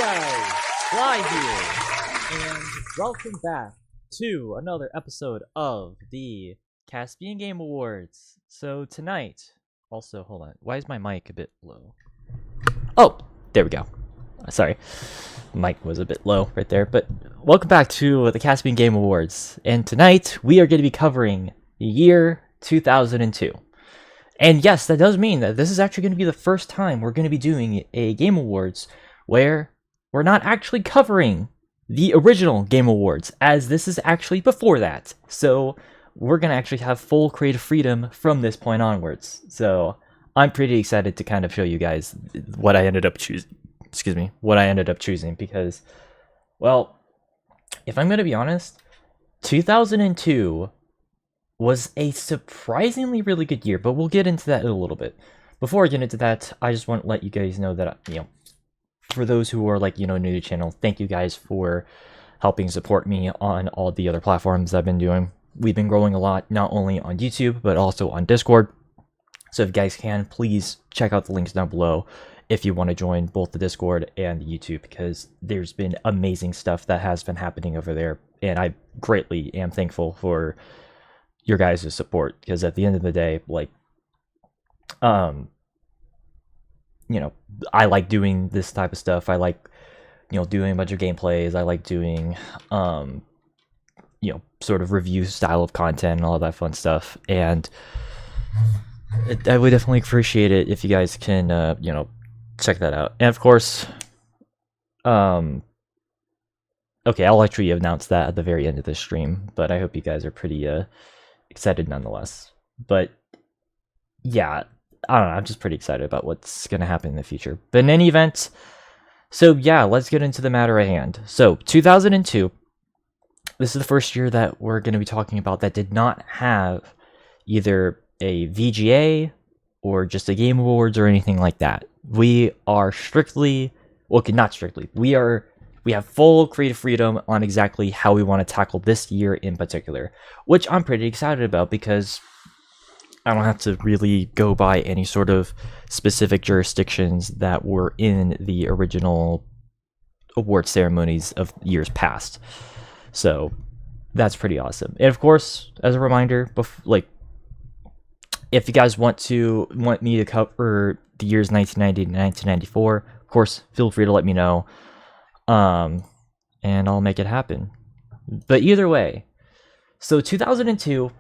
guys, Fly here, and welcome back to another episode of the Caspian Game Awards. So tonight, also, hold on, why is my mic a bit low? Oh, there we go. Sorry, mic was a bit low right there, but welcome back to the Caspian Game Awards. And tonight, we are going to be covering the year 2002. And yes, that does mean that this is actually going to be the first time we're going to be doing a Game Awards where we're not actually covering the original Game Awards, as this is actually before that. So we're going to actually have full creative freedom from this point onwards. So I'm pretty excited to kind of show you guys what I ended up choosing. What I ended up choosing, because, well, if I'm going to be honest, 2002 was a surprisingly really good year, but we'll get into that in a little bit. Before I get into that, I just want to let you guys know that, for those who are, new to the channel, thank you guys for helping support me on all the other platforms I've been doing. We've been growing a lot, not only on YouTube, but also on Discord. So if you guys can, please check out the links down below if you want to join both the Discord and the YouTube, because there's been amazing stuff that has been happening over there, and I greatly am thankful for your guys' support, because at the end of the day, I like doing this type of stuff. I like, doing a bunch of gameplays. I like doing, sort of review style of content and all that fun stuff. And I would definitely appreciate it if you guys can, check that out. And of course, okay, I'll actually announce that at the very end of the stream, but I hope you guys are pretty, excited nonetheless. But yeah, I don't know, I'm just pretty excited about what's going to happen in the future. But in any event, so yeah, let's get into the matter at hand. So 2002, this is the first year that we're going to be talking about that did not have either a VGA or just a Game Awards or anything like that. We are strictly, well, okay, not strictly, we have full creative freedom on exactly how we want to tackle this year in particular, which I'm pretty excited about, because I don't have to really go by any sort of specific jurisdictions that were in the original award ceremonies of years past. So that's pretty awesome. And of course, as a reminder, if you guys want me to cover the years 1990 to 1994, of course, feel free to let me know. And I'll make it happen. But either way, so 2002,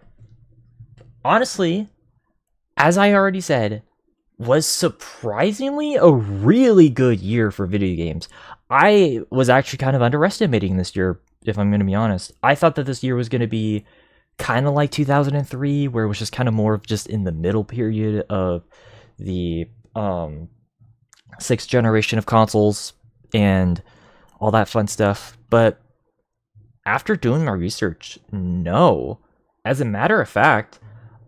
honestly, as I already said, was surprisingly a really good year for video games. I was actually kind of underestimating this year, if I'm going to be honest. I thought that this year was going to be kind of like 2003, where it was just kind of more of just in the middle period of the sixth generation of consoles and all that fun stuff. But after doing my research, no. As a matter of fact,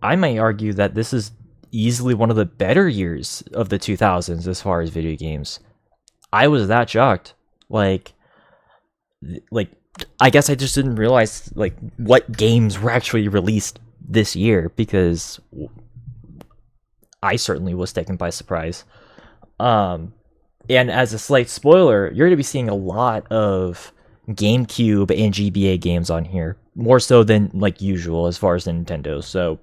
I may argue that this is easily one of the better years of the 2000s as far as video games. I was that shocked. Like I guess I just didn't realize what games were actually released this year, because I certainly was taken by surprise. And as a slight spoiler, you're going to be seeing a lot of GameCube and GBA games on here, more so than usual as far as Nintendo. So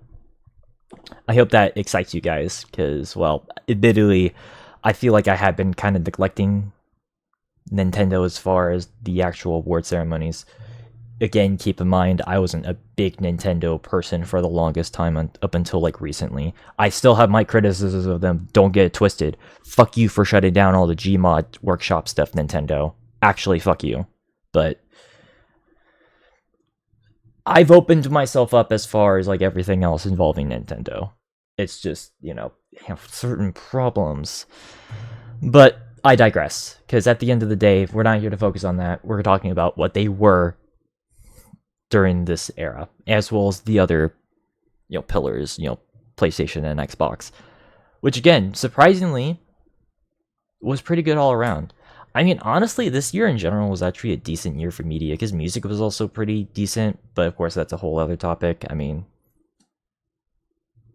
I hope that excites you guys, because, well, admittedly, I feel like I had been kind of neglecting Nintendo as far as the actual award ceremonies. Again, keep in mind, I wasn't a big Nintendo person for the longest time up until recently. I still have my criticisms of them, don't get it twisted. Fuck you for shutting down all the Gmod workshop stuff, Nintendo. Actually, fuck you. But I've opened myself up as far as everything else involving Nintendo. It's just, have certain problems. But I digress, because at the end of the day, we're not here to focus on that. We're talking about what they were during this era, as well as the other, pillars, PlayStation and Xbox, which again, surprisingly, was pretty good all around. I mean, honestly, this year in general was actually a decent year for media, because music was also pretty decent, but of course that's a whole other topic. I mean,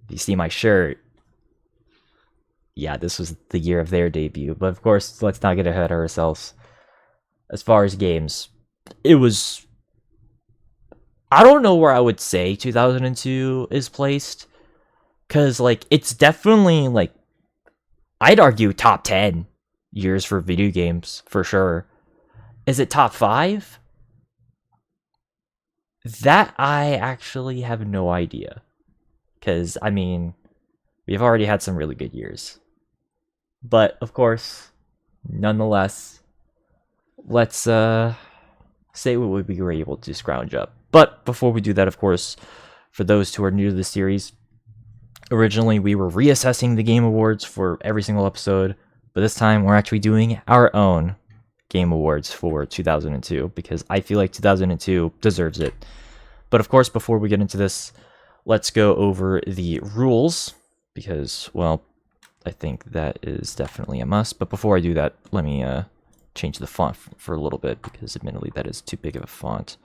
you see my shirt, yeah, this was the year of their debut. But of course, let's not get ahead of ourselves. as far as games, it was... I don't know where I would say 2002 is placed, because, like, it's definitely, like, I'd argue top 10 years for video games, for sure. Is it top 5? That I actually have no idea. Because, I mean, we've already had some really good years. But, of course, nonetheless, let's say what we were able to scrounge up. But before we do that, of course, for those who are new to the series, originally we were reassessing the Game Awards for every single episode, but this time we're actually doing our own Game Awards for 2002, because I feel like 2002 deserves it. But of course, before we get into this, let's go over the rules, because, well, I think that is definitely a must. But before I do that, let me change the font for a little bit, because admittedly that is too big of a font.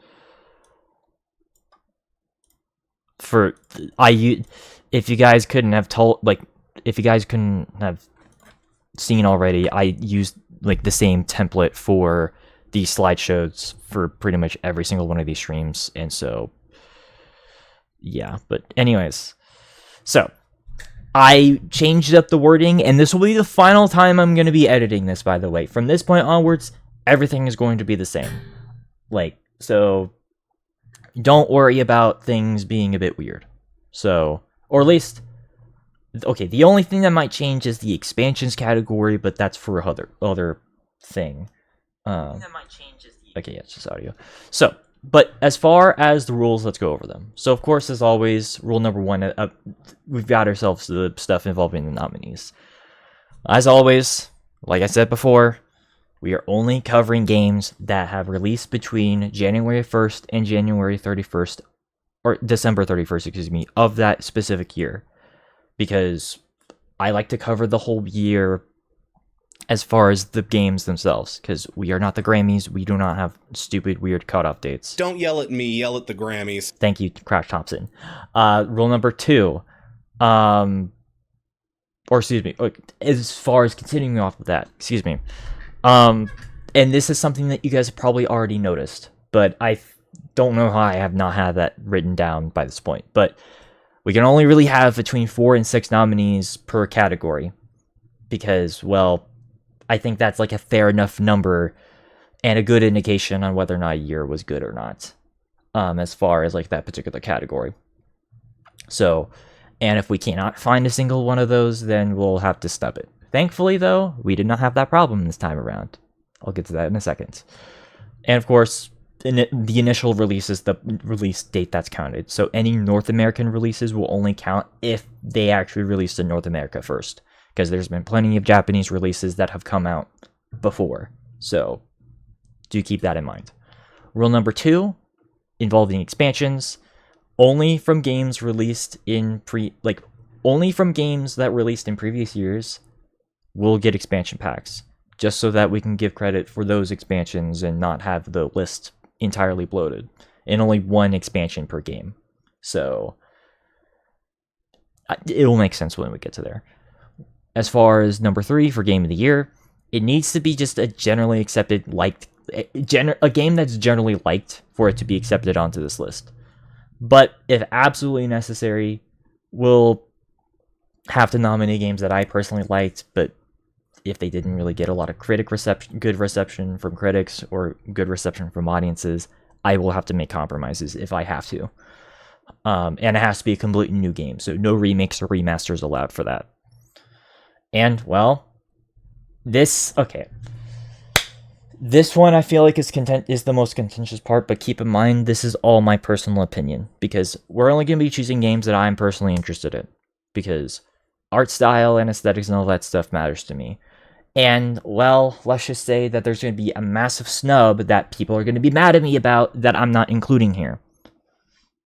If you guys couldn't have seen already, I used like the same template for these slideshows for pretty much every single one of these streams, and so yeah. But anyways, so I changed up the wording, and this will be the final time I'm going to be editing this, by the way. From this point onwards, everything is going to be the same. Like, so don't worry about things being a bit weird. So, or at least, okay, the only thing that might change is the expansions category, but that's for other thing. Okay, yeah, it's just audio. So, but as far as the rules, let's go over them. So, of course, as always, rule number 1, we've got ourselves the stuff involving the nominees. As always, like I said before, we are only covering games that have released between January 1st and January 31st, or December 31st, excuse me, of that specific year. Because I like to cover the whole year as far as the games themselves, because we are not the Grammys. We do not have stupid, weird cutoff dates. Don't yell at me, yell at the Grammys. Thank you, Crash Thompson. Rule number 2, or excuse me, as far as continuing off of that, excuse me, and this is something that you guys have probably already noticed, but I don't know how I have not had that written down by this point, but we can only really have between 4 and 6 nominees per category, because, well, I think that's like a fair enough number and a good indication on whether or not a year was good or not, as far as like that particular category. So, and if we cannot find a single one of those, then we'll have to stub it. Thankfully, though, we did not have that problem this time around. I'll get to that in a second. And of course, the initial release is the release date that's counted. So any North American releases will only count if they actually released in North America first, because there's been plenty of Japanese releases that have come out before. So do keep that in mind. Rule number 2, involving expansions, only from games released in only from games that released in previous years will get expansion packs, just so that we can give credit for those expansions and not have the list entirely bloated, and only 1 expansion per game. So it will make sense when we get to there. As far as number 3 for Game of the Year, it needs to be just a generally accepted, a game that's generally liked for it to be accepted onto this list. But if absolutely necessary, we'll have to nominate games that I personally liked, but if they didn't really get a lot of good reception from critics or good reception from audiences, I will have to make compromises if I have to. And it has to be a completely new game, so no remakes or remasters allowed for that. And, well, this one I feel like is the most contentious part, but keep in mind, this is all my personal opinion, because we're only going to be choosing games that I'm personally interested in, because art style and aesthetics and all that stuff matters to me. And, well, let's just say that there's going to be a massive snub that people are going to be mad at me about that I'm not including here.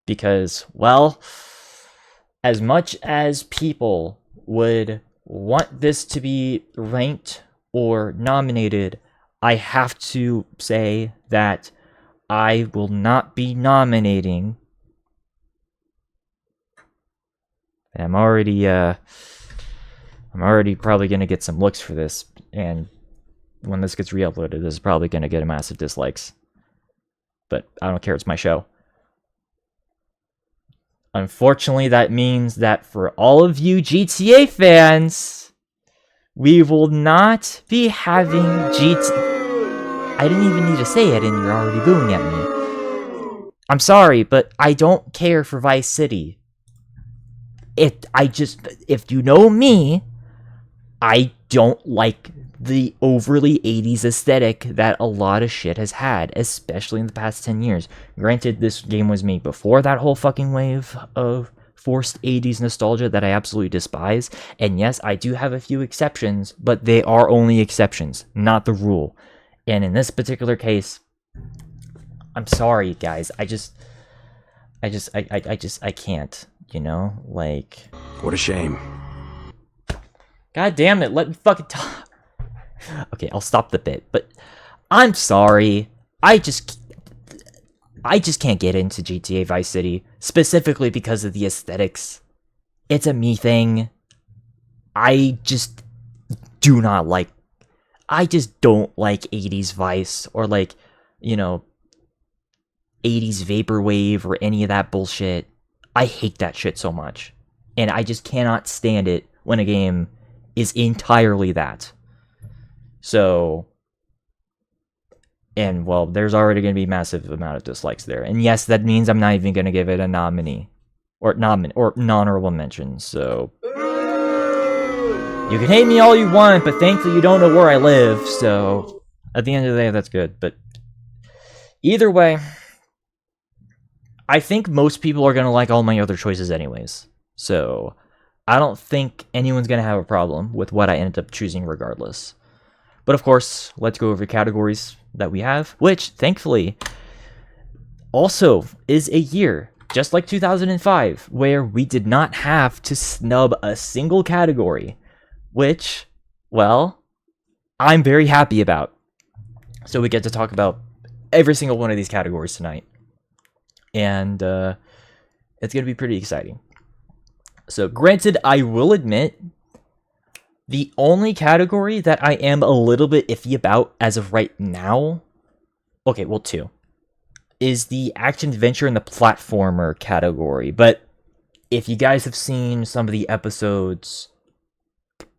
Because, well, as much as people would want this to be ranked or nominated, I have to say that I will not be nominating. I'm already probably gonna get some looks for this, and when this gets re-uploaded, this is probably going to get a massive dislikes. But I don't care, it's my show. Unfortunately, that means that for all of you GTA fans, we will not be having I didn't even need to say it, and you're already booing at me. I'm sorry, but I don't care for Vice City. If you know me, I don't like the overly 80s aesthetic that a lot of shit has had, especially in the past 10 years. Granted, this game was made before that whole fucking wave of forced 80s nostalgia that I absolutely despise. And yes, I do have a few exceptions, but they are only exceptions, not the rule. And in this particular case, I'm sorry, guys. I can't, you know? Like... What a shame. God damn it, let me fucking talk. Okay, I'll stop the bit, but I'm sorry. I just can't get into GTA Vice City, specifically because of the aesthetics. It's a me thing. I just don't like 80s Vice, or like, you know, 80s Vaporwave, or any of that bullshit. I hate that shit so much. And I just cannot stand it when a game is entirely that. So, and well, there's already going to be a massive amount of dislikes there. And yes, that means I'm not even going to give it a nominee. Or non-honorable mention, so... You can hate me all you want, but thankfully you don't know where I live, so... At the end of the day, that's good, but... Either way... I think most people are going to like all my other choices anyways. So... I don't think anyone's going to have a problem with what I ended up choosing regardless. But of course, let's go over categories that we have, which, thankfully, also is a year, just like 2005, where we did not have to snub a single category, which, well, I'm very happy about. So we get to talk about every single one of these categories tonight. And it's going to be pretty exciting. So granted, I will admit, the only category that I am a little bit iffy about as of right now, okay, well, two, is the action-adventure and the platformer category. But if you guys have seen some of the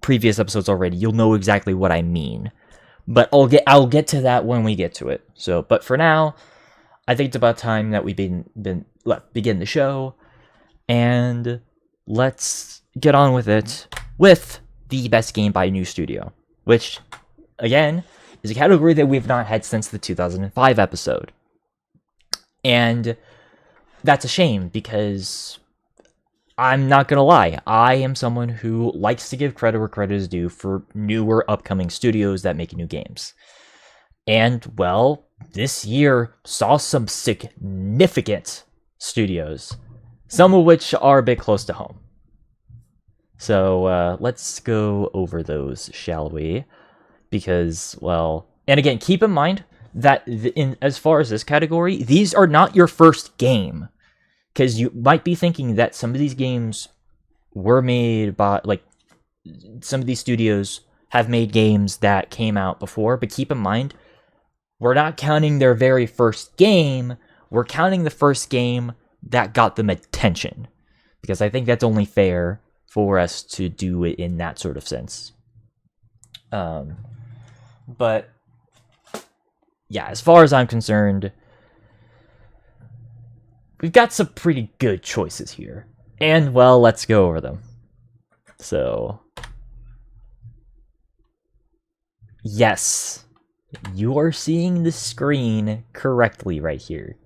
previous episodes already, you'll know exactly what I mean. But I'll get to that when we get to it. So, but for now, I think it's about time that we begin the show, and let's get on with it with the best game by a new studio, which, again, is a category that we've not had since the 2005 episode. And that's a shame, because I'm not gonna lie, I am someone who likes to give credit where credit is due for newer upcoming studios that make new games. And, well, this year saw some significant studios, some of which are a bit close to home. So let's go over those, shall we? Because, well, and again, keep in mind that as far as this category, these are not your first game. Because you might be thinking that some of these games were made by, like, some of these studios have made games that came out before, but keep in mind, we're not counting their very first game, we're counting the first game that got them attention. Because I think that's only fair for us to do it in that sort of sense. But, yeah, as far as I'm concerned, we've got some pretty good choices here. And, well, let's go over them. So, yes, you are seeing the screen correctly right here.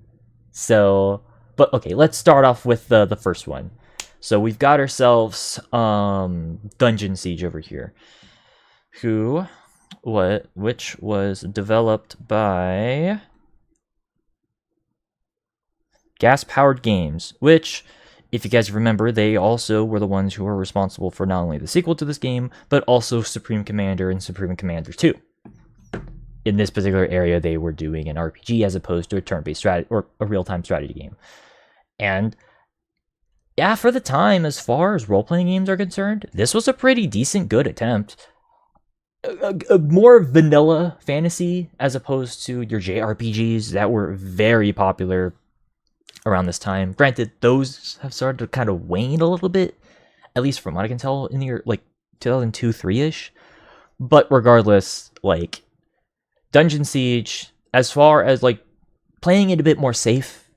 So, but okay, let's start off with the first one. So we've got ourselves Dungeon Siege over here, which was developed by Gas Powered Games, which, if you guys remember, they also were the ones who were responsible for not only the sequel to this game, but also Supreme Commander and Supreme Commander 2. In this particular area, they were doing an RPG as opposed to a turn-based strategy or a real-time strategy game. And yeah, for the time, as far as role-playing games are concerned, this was a pretty decent, good attempt. a more vanilla fantasy as opposed to your JRPGs that were very popular around this time. Granted, those have started to kind of wane a little bit, at least from what I can tell in the year like 2002, 3-ish. But regardless, like Dungeon Siege, as far as like playing it a bit more safe,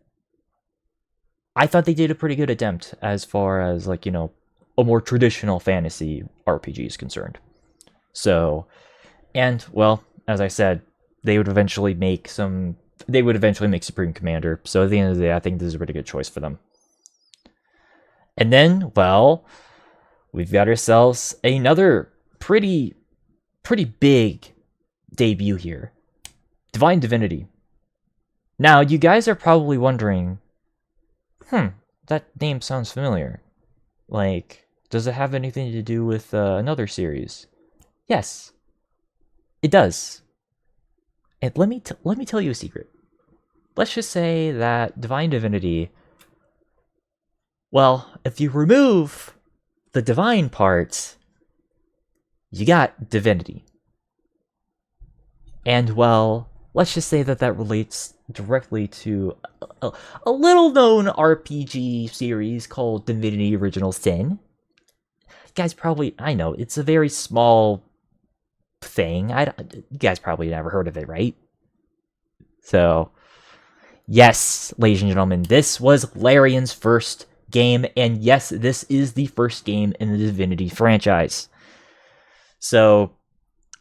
I thought they did a pretty good attempt as far as like, a more traditional fantasy RPG is concerned. So, and well, as I said, they would eventually make Supreme Commander. So at the end of the day, I think this is a pretty good choice for them. And then, well, we've got ourselves another pretty big debut here. Divine Divinity. Now, you guys are probably wondering, that name sounds familiar. Like, does it have anything to do with another series? Yes, it does. And let me tell you a secret. Let's just say that Divine Divinity, well, if you remove the divine part, you got divinity. And well, let's just say that relates directly to a little known RPG series called Divinity Original Sin. You guys probably, I know, it's a very small thing. You guys probably never heard of it, right? So, yes, ladies and gentlemen, this was Larian's first game, and yes, this is the first game in the Divinity franchise. So,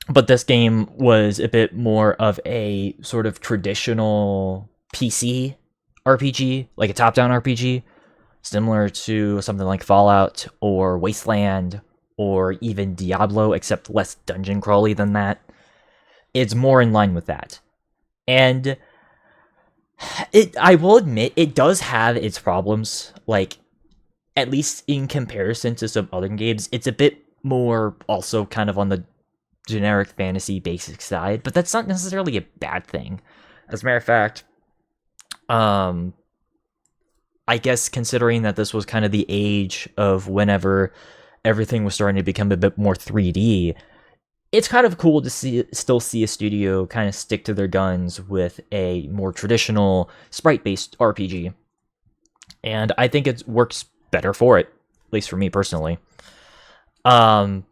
but this game was a bit more of a sort of traditional PC RPG, like a top-down RPG, similar to something like Fallout or Wasteland or even Diablo, except less dungeon crawly than that. It's more in line with that. And I will admit, it does have its problems. Like, at least in comparison to some other games, it's a bit more also kind of on the generic fantasy basic side, but that's not necessarily a bad thing. As a matter of fact, I guess considering that this was kind of the age of whenever everything was starting to become a bit more 3D, it's kind of cool to still see a studio kind of stick to their guns with a more traditional sprite-based RPG. And I think it works better for it, at least for me personally. And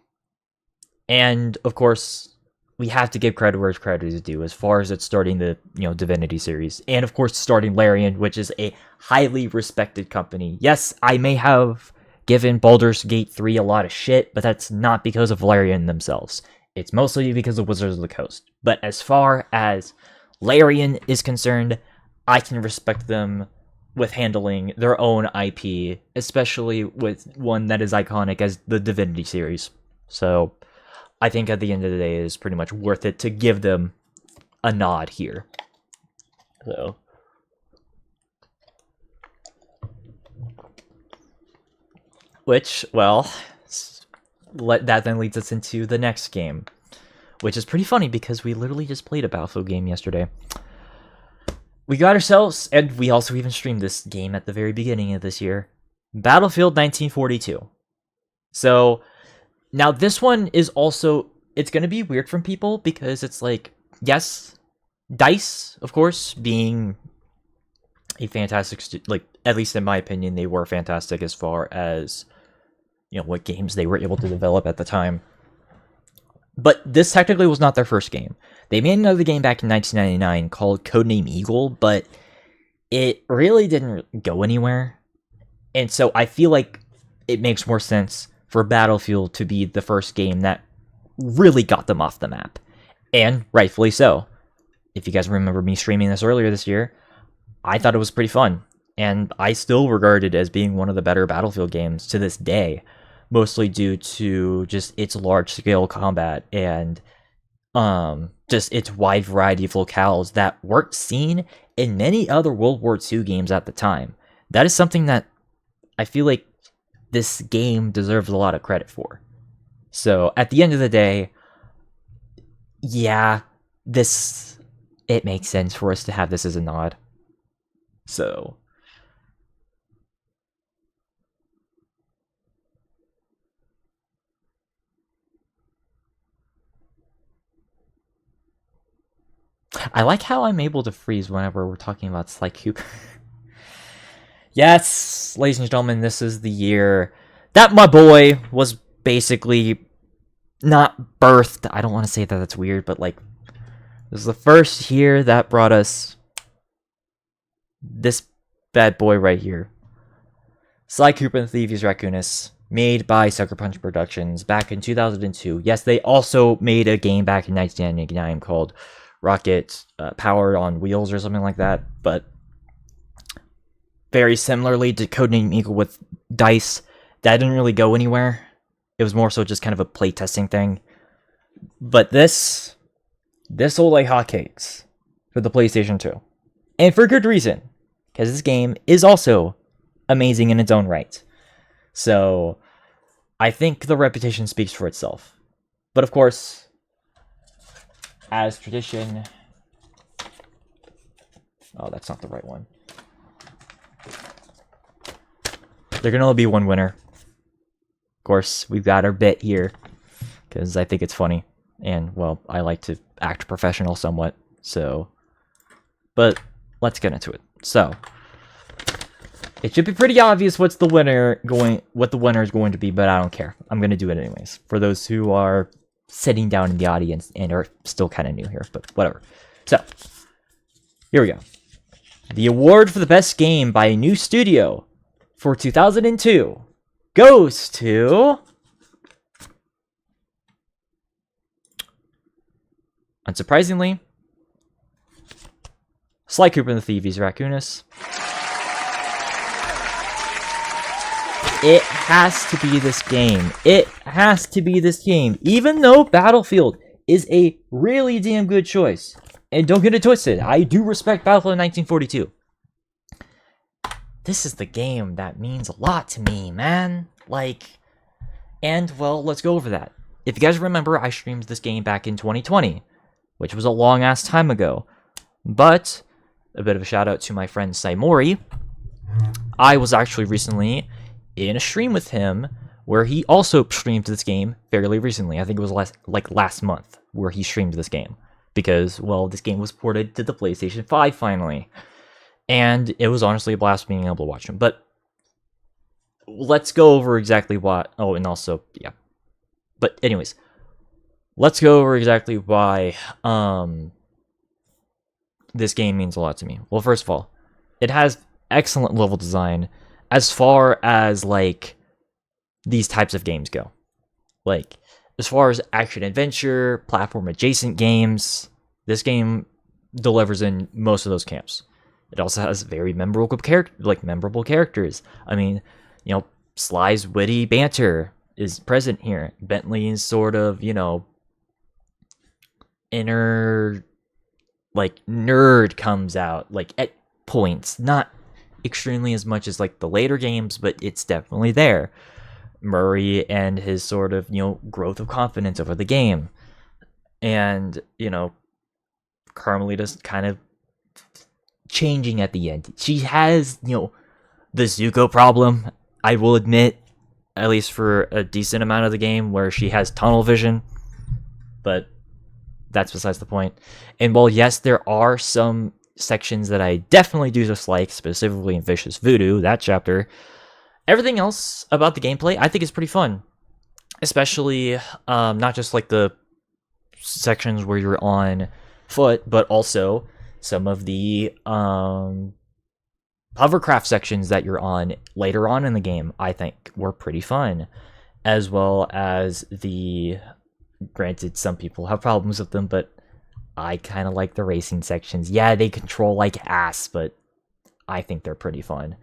of course, we have to give credit where credit is due as far as it's starting the Divinity series, and of course starting Larian, which is a highly respected company. Yes, I may have given Baldur's Gate 3 a lot of shit, but that's not because of Larian themselves. It's mostly because of Wizards of the Coast. But as far as Larian is concerned, I can respect them with handling their own IP, especially with one that is iconic as the Divinity series. So I think at the end of the day, it is pretty much worth it to give them a nod here. So, which, well, that then leads us into the next game, which is pretty funny because we literally just played a Battlefield game yesterday. We got ourselves, and we also even streamed this game at the very beginning of this year, Battlefield 1942. So now this one is also, it's going to be weird from people because it's like, yes, DICE, of course, being a fantastic, at least in my opinion, they were fantastic as far as, what games they were able to develop at the time. But this technically was not their first game. They made another game back in 1999 called Codename Eagle, but it really didn't go anywhere. And so I feel like it makes more sense for Battlefield to be the first game that really got them off the map. And rightfully so. If you guys remember me streaming this earlier this year, I thought it was pretty fun. And I still regard it as being one of the better Battlefield games to this day. Mostly due to just its large-scale combat and just its wide variety of locales that weren't seen in many other World War II games at the time. That is something that I feel like this game deserves a lot of credit for. So, at the end of the day, yeah, it makes sense for us to have this as a nod. So, I like how I'm able to freeze whenever we're talking about Sly Cooper. Yes, ladies and gentlemen, this is the year that my boy was basically not birthed. I don't want to say that that's weird, but like, this is the first year that brought us this bad boy right here. Sly Cooper and the Thieves Raccoonus, made by Sucker Punch Productions back in 2002. Yes, they also made a game back in 1999 called Rocket Powered on Wheels or something like that, but very similarly to Codename Eagle with Dice, that didn't really go anywhere. It was more so just kind of a playtesting thing. But this sold like hotcakes for the PlayStation 2. And for good reason, because this game is also amazing in its own right. So, I think the reputation speaks for itself. But of course, as tradition... Oh, that's not the right one. There can only be one winner. Of course, we've got our bit here, because I think it's funny. And, well, I like to act professional somewhat, so... But, let's get into it. So... It should be pretty obvious what the winner is going to be, but I don't care. I'm going to do it anyways. For those who are sitting down in the audience and are still kind of new here, but whatever. So, here we go. The award for the best game by a new studio for 2002 goes to... Unsurprisingly, Sly Cooper and the Thieves Raccoonus. It has to be this game. It has to be this game. Even though Battlefield is a really damn good choice. And don't get it twisted, I do respect Battlefield 1942. This is the game that means a lot to me, man. Like, and, well, let's go over that. If you guys remember, I streamed this game back in 2020, which was a long-ass time ago. But, a bit of a shout-out to my friend Saimori. I was actually recently in a stream with him where he also streamed this game fairly recently. I think it was last month where he streamed this game because, well, this game was ported to the PlayStation 5 finally. And it was honestly a blast being able to watch him. But let's go over exactly what... Oh, and also, yeah. But anyways, let's go over exactly why this game means a lot to me. Well, first of all, it has excellent level design as far as, like, these types of games go. Like, as far as action-adventure, platform-adjacent games, this game delivers in most of those camps. It also has very memorable characters. I mean, you know, Sly's witty banter is present here. Bentley's sort of, you know, inner, like, nerd comes out, like, at points. Not extremely as much as, like, the later games, but it's definitely there. Murray and his sort of, you know, growth of confidence over the game. And, you know, Carmelita's kind of changing at the end. She has, you know, the Zuko problem, I will admit, at least for a decent amount of the game, where she has tunnel vision. But that's besides the point. And while, yes, there are some sections that I definitely do dislike, specifically in Vicious Voodoo, that chapter, everything else about the gameplay I think is pretty fun. Especially, not just like the sections where you're on foot, but also some of the hovercraft sections that you're on later on in the game, I think were pretty fun. As well as the... Granted, some people have problems with them, but I kind of like the racing sections. Yeah, they control like ass, but I think they're pretty fun.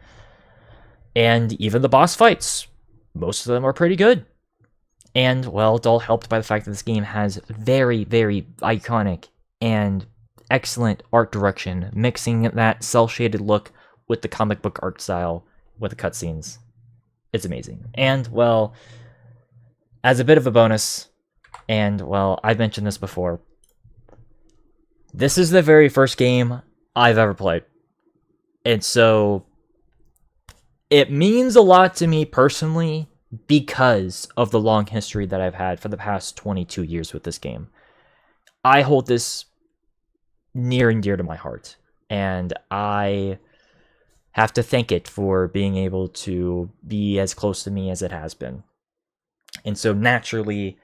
And even the boss fights, most of them are pretty good. And, well, it's all helped by the fact that this game has very, very iconic and excellent art direction, mixing that cel-shaded look with the comic book art style with the cutscenes. It's amazing. And, well, as a bit of a bonus, and, well, I've mentioned this before, this is the very first game I've ever played. And so, it means a lot to me personally because of the long history that I've had for the past 22 years with this game. I hold this near and dear to my heart. And I have to thank it for being able to be as close to me as it has been. And so naturally,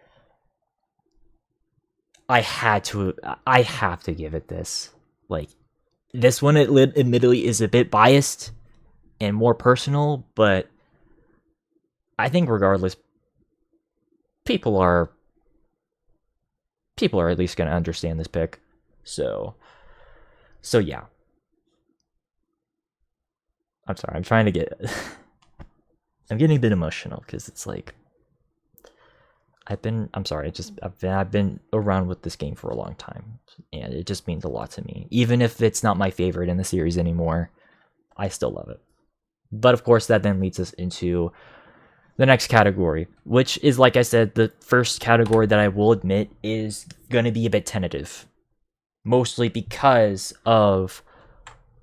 I have to give it this. Like, this one, admittedly, is a bit biased and more personal, but I think regardless, people are at least going to understand this pick. So yeah. I'm sorry, I'm trying to get... I'm getting a bit emotional, because it's like... I've been around with this game for a long time, and it just means a lot to me. Even if it's not my favorite in the series anymore, I still love it. But of course, that then leads us into the next category, which is, like I said, the first category that I will admit is going to be a bit tentative. Mostly because of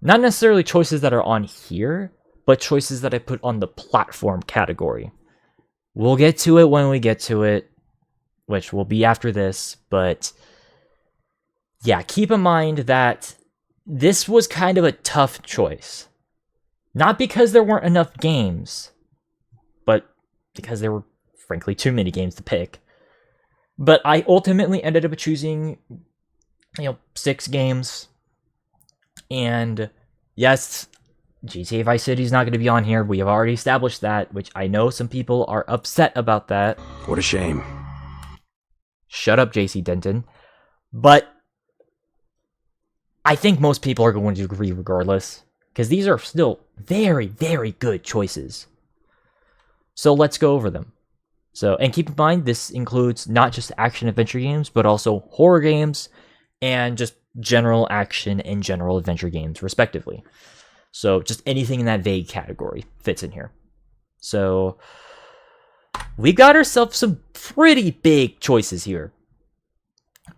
not necessarily choices that are on here, but choices that I put on the platform category. We'll get to it when we get to it, which will be after this, but yeah, keep in mind that this was kind of a tough choice. Not because there weren't enough games, but because there were, frankly, too many games to pick. But I ultimately ended up choosing, 6 games. And yes, GTA Vice City is not going to be on here. We have already established that, which I know some people are upset about that. What a shame. Shut up, JC Denton. But I think most people are going to agree regardless, because these are still very, very good choices. So let's go over them. And keep in mind, this includes not just action-adventure games, but also horror games, and just general action and general adventure games, respectively. So just anything in that vague category fits in here. So we got ourselves some pretty big choices here.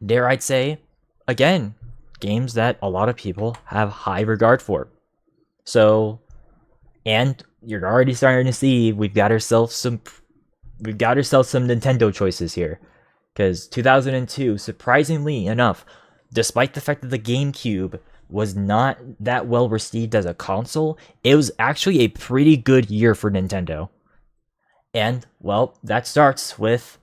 Dare I say, again, games that a lot of people have high regard for. So, and you're already starting to see we've got ourselves some Nintendo choices here. Because 2002, surprisingly enough, despite the fact that the GameCube was not that well received as a console, it was actually a pretty good year for Nintendo. And, well, that starts with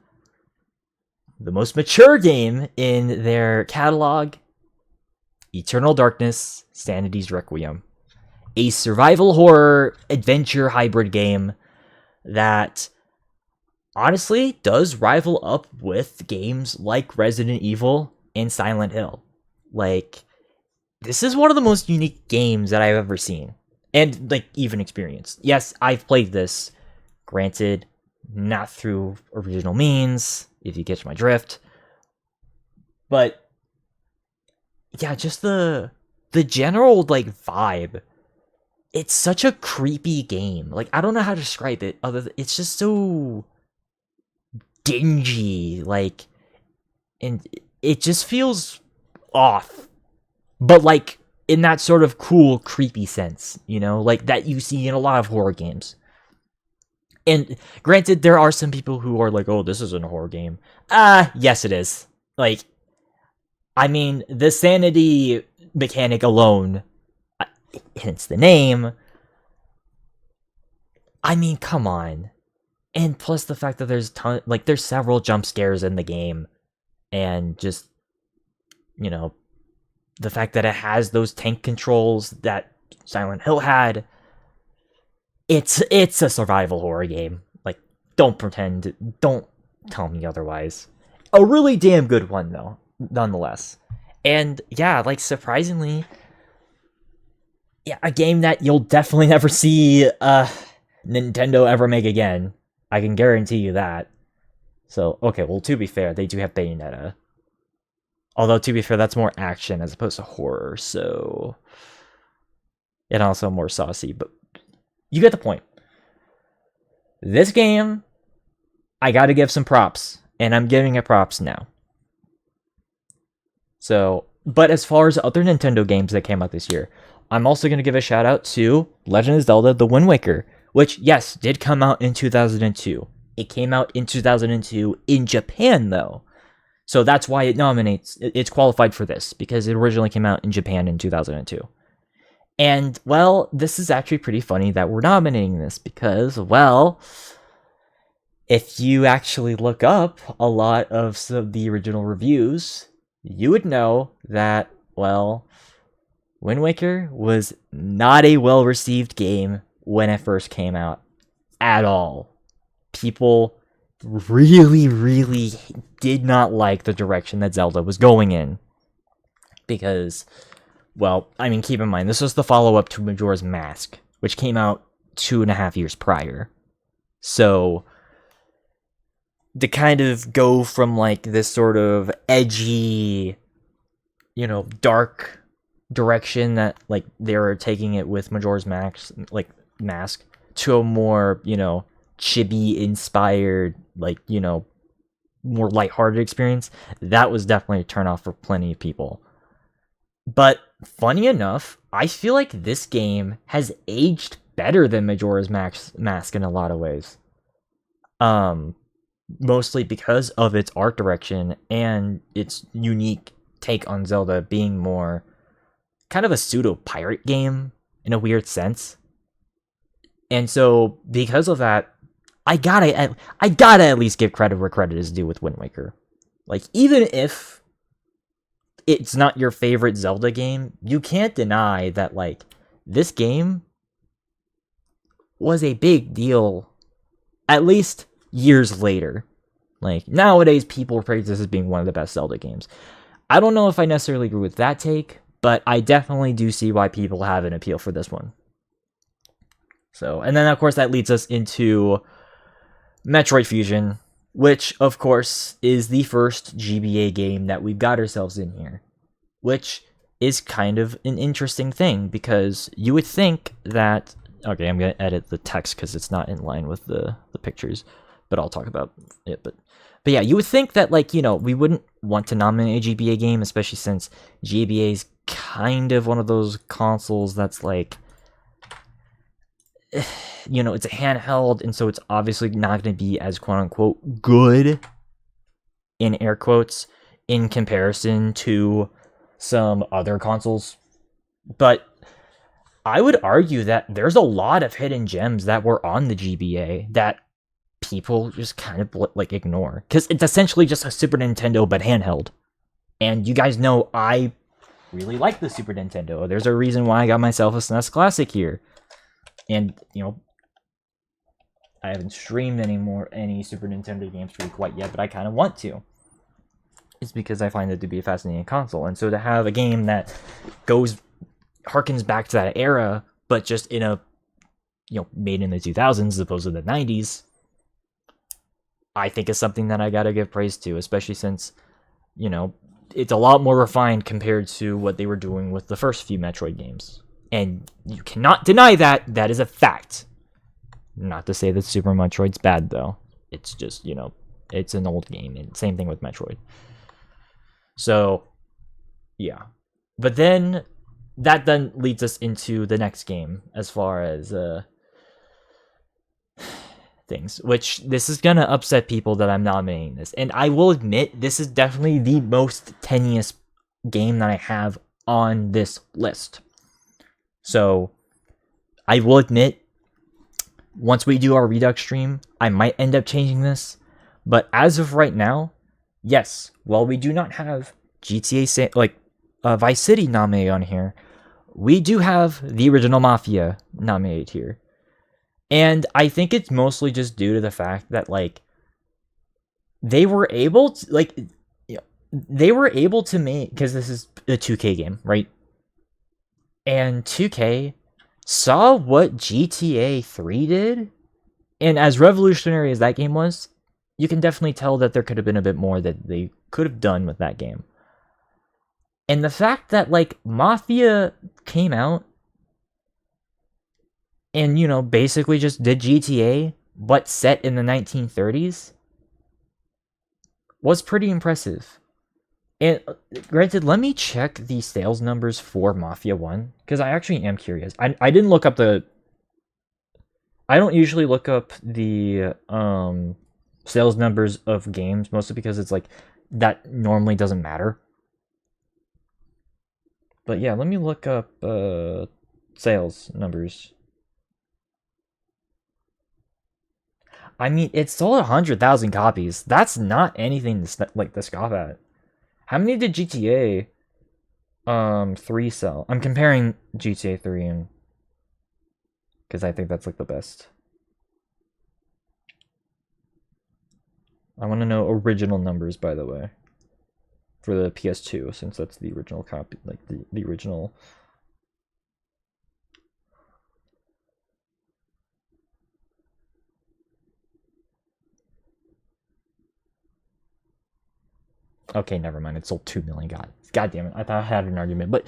the most mature game in their catalog, Eternal Darkness: Sanity's Requiem. A survival horror adventure hybrid game that honestly does rival up with games like Resident Evil and Silent Hill. Like, this is one of the most unique games that I've ever seen. And, even experienced. Yes, I've played this. Granted, not through original means, if you catch my drift. But, yeah, just the general, vibe. It's such a creepy game. I don't know how to describe it, other than it's just so dingy, and it just feels off. But, in that sort of cool, creepy sense, that you see in a lot of horror games. And granted, there are some people who are like, oh, this isn't a horror game. Yes, it is. The sanity mechanic alone, hence the name. Come on. And plus the fact that there's several jump scares in the game. And just, the fact that it has those tank controls that Silent Hill had. It's a survival horror game. Don't tell me otherwise. A really damn good one, though, nonetheless. And, yeah, surprisingly, yeah, a game that you'll definitely never see Nintendo ever make again. I can guarantee you that. So, okay, well, to be fair, they do have Bayonetta. Although, to be fair, that's more action as opposed to horror, so... And also more saucy, but you get the point. This game, I gotta give some props, and I'm giving it props now. So, but as far as other Nintendo games that came out this year, I'm also gonna give a shout out to Legend of Zelda: The Wind Waker, which, yes, did come out in 2002. It came out in 2002 in Japan, though. So that's why it's qualified for this, because it originally came out in Japan in 2002. And, well, this is actually pretty funny that we're nominating this because, well, if you actually look up a lot of some of the original reviews, you would know that, well, Wind Waker was not a well-received game when it first came out at all. People really, really did not like the direction that Zelda was going in. Because, well, I mean, keep in mind, this was the follow-up to Majora's Mask, which came out 2.5 years prior. So, to kind of go from, like, this sort of edgy, dark direction that, like, they were taking it with Majora's Mask, to a more, chibi-inspired, like, more lighthearted experience, that was definitely a turn-off for plenty of people. But, funny enough, I feel like this game has aged better than Majora's Mask in a lot of ways. Mostly because of its art direction and its unique take on Zelda being more kind of a pseudo-pirate game in a weird sense. And so, because of that, I gotta at least give credit where credit is due with Wind Waker. Like, even if it's not your favorite Zelda game, you can't deny that, like, this game was a big deal, at least years later. Like, nowadays, people praise this as being one of the best Zelda games. I don't know if I necessarily agree with that take, but I definitely do see why people have an appeal for this one. So, and then, of course, that leads us into Metroid Fusion, which, of course, is the first GBA game that we've got ourselves in here, which is kind of an interesting thing, because you would think that... Okay, I'm going to edit the text because it's not in line with the pictures, but I'll talk about it. But yeah, you would think that, like, we wouldn't want to nominate a GBA game, especially since GBA is kind of one of those consoles that's, like... it's a handheld, and so it's obviously not going to be as quote-unquote good, in air quotes, in comparison to some other consoles. But I would argue that there's a lot of hidden gems that were on the GBA that people just kind of, like, ignore. Because it's essentially just a Super Nintendo, but handheld. And you guys know I really like the Super Nintendo. There's a reason why I got myself a SNES Classic here. And, I haven't streamed any Super Nintendo games for you quite yet, but I kind of want to. It's because I find it to be a fascinating console. And so to have a game that harkens back to that era, but just in a, made in the 2000s as opposed to the 90s, I think is something that I gotta give praise to, especially since, it's a lot more refined compared to what they were doing with the first few Metroid games. And you cannot deny that. That is a fact. Not to say that Super Metroid's bad, though. It's just, it's an old game. And same thing with Metroid. So, yeah. But then, that then leads us into the next game, as far as things. Which, this is gonna upset people that I'm nominating this. And I will admit, this is definitely the most tenuous game that I have on this list. So, I will admit, once we do our Redux stream, I might end up changing this. But as of right now, yes, while we do not have GTA, Vice City nominated on here, we do have the original Mafia nominated here. And I think it's mostly just due to the fact that, like, they were able to, make, because this is a 2K game, right? And 2K saw what GTA 3 did, and as revolutionary as that game was, you can definitely tell that there could have been a bit more that they could have done with that game. And the fact that, like, Mafia came out and, basically just did GTA, but set in the 1930s, was pretty impressive. And granted, let me check the sales numbers for Mafia 1, because I actually am curious. I didn't look up I don't usually look up the sales numbers of games, mostly because it's like that normally doesn't matter. But yeah, let me look up sales numbers. I mean, it sold 100,000 copies. That's not anything to scoff at. How many did GTA 3 sell? I'm comparing GTA 3 and because I think that's like the best. I want to know original numbers, by the way, for the PS2, since that's the original copy, like the original. Okay, never mind. It sold 2 million. God damn it! I thought I had an argument, but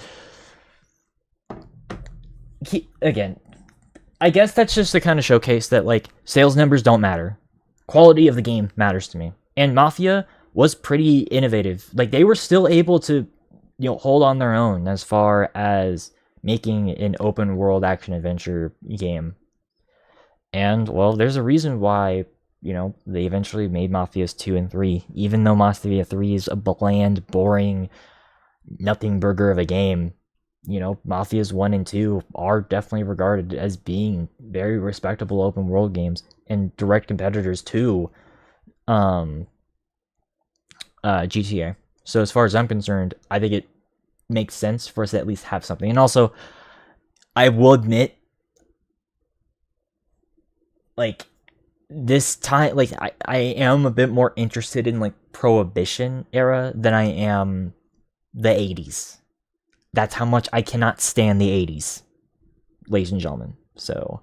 again, I guess that's just to kind of showcase that like sales numbers don't matter. Quality of the game matters to me. And Mafia was pretty innovative. Like they were still able to, hold on their own as far as making an open world action adventure game. And well, there's a reason why, they eventually made Mafias 2 and 3, even though Mafia 3 is a bland, boring, nothing burger of a game. Mafias 1 and 2 are definitely regarded as being very respectable open world games and direct competitors to GTA. So as far as I'm concerned, I think it makes sense for us to at least have something. And also, I will admit, like, this time, like, I am a bit more interested in, like, Prohibition era than I am the 80s. That's how much I cannot stand the 80s, ladies and gentlemen. So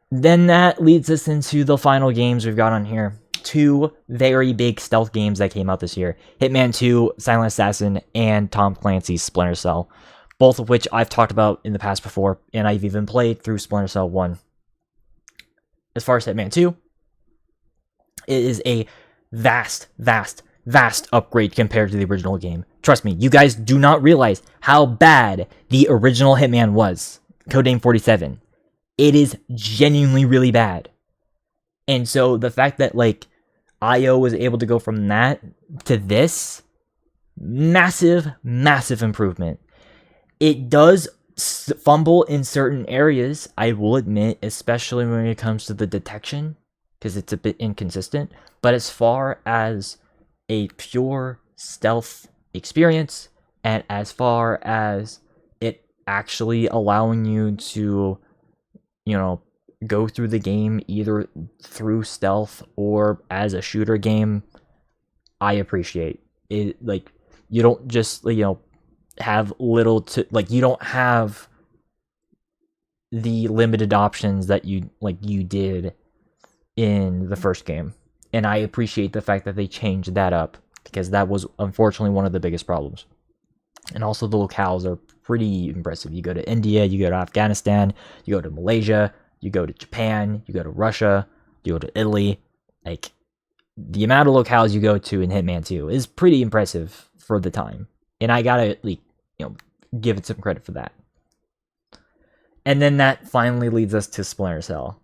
then that leads us into the final games we've got on here. 2 very big stealth games that came out this year. Hitman 2, Silent Assassin, and Tom Clancy's Splinter Cell. Both of which I've talked about in the past before, and I've even played through Splinter Cell 1. As far as Hitman 2, it is a vast upgrade compared to the original game. Trust me, you guys do not realize how bad the original Hitman was. Codename 47. It is genuinely really bad. And so the fact that like IO was able to go from that to this, massive improvement. It does fumble in certain areas, I will admit, especially when it comes to the detection, because it's a bit inconsistent. But as far as a pure stealth experience, and as far as it actually allowing you to, go through the game either through stealth or as a shooter game, I appreciate it. Like, you don't just, have little to, like, you don't have the limited options that you did in the first game. And I appreciate the fact that they changed that up, because that was unfortunately one of the biggest problems. And also the locales are pretty impressive. You go to India, you go to Afghanistan, you go to Malaysia, you go to Japan, you go to Russia, you go to Italy. Like, the amount of locales you go to in Hitman 2 is pretty impressive for the time. And I gotta, give it some credit for that. And then that finally leads us to Splinter Cell.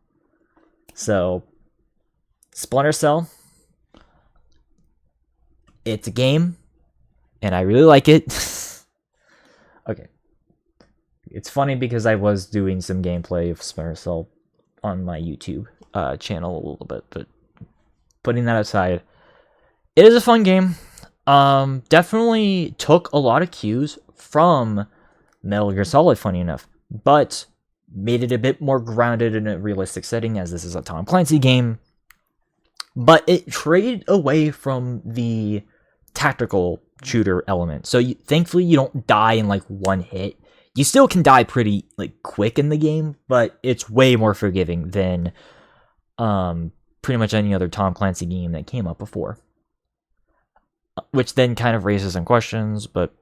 So, Splinter Cell, it's a game, and I really like it. Okay. It's funny because I was doing some gameplay of Splinter Cell on my YouTube channel a little bit, but putting that aside, it is a fun game. Definitely took a lot of cues from Metal Gear Solid, funny enough, but made it a bit more grounded in a realistic setting, as this is a Tom Clancy game. But it traded away from the tactical shooter element. So thankfully you don't die in like one hit. You still can die pretty quick in the game, but it's way more forgiving than pretty much any other Tom Clancy game that came up before. Which then kind of raises some questions, but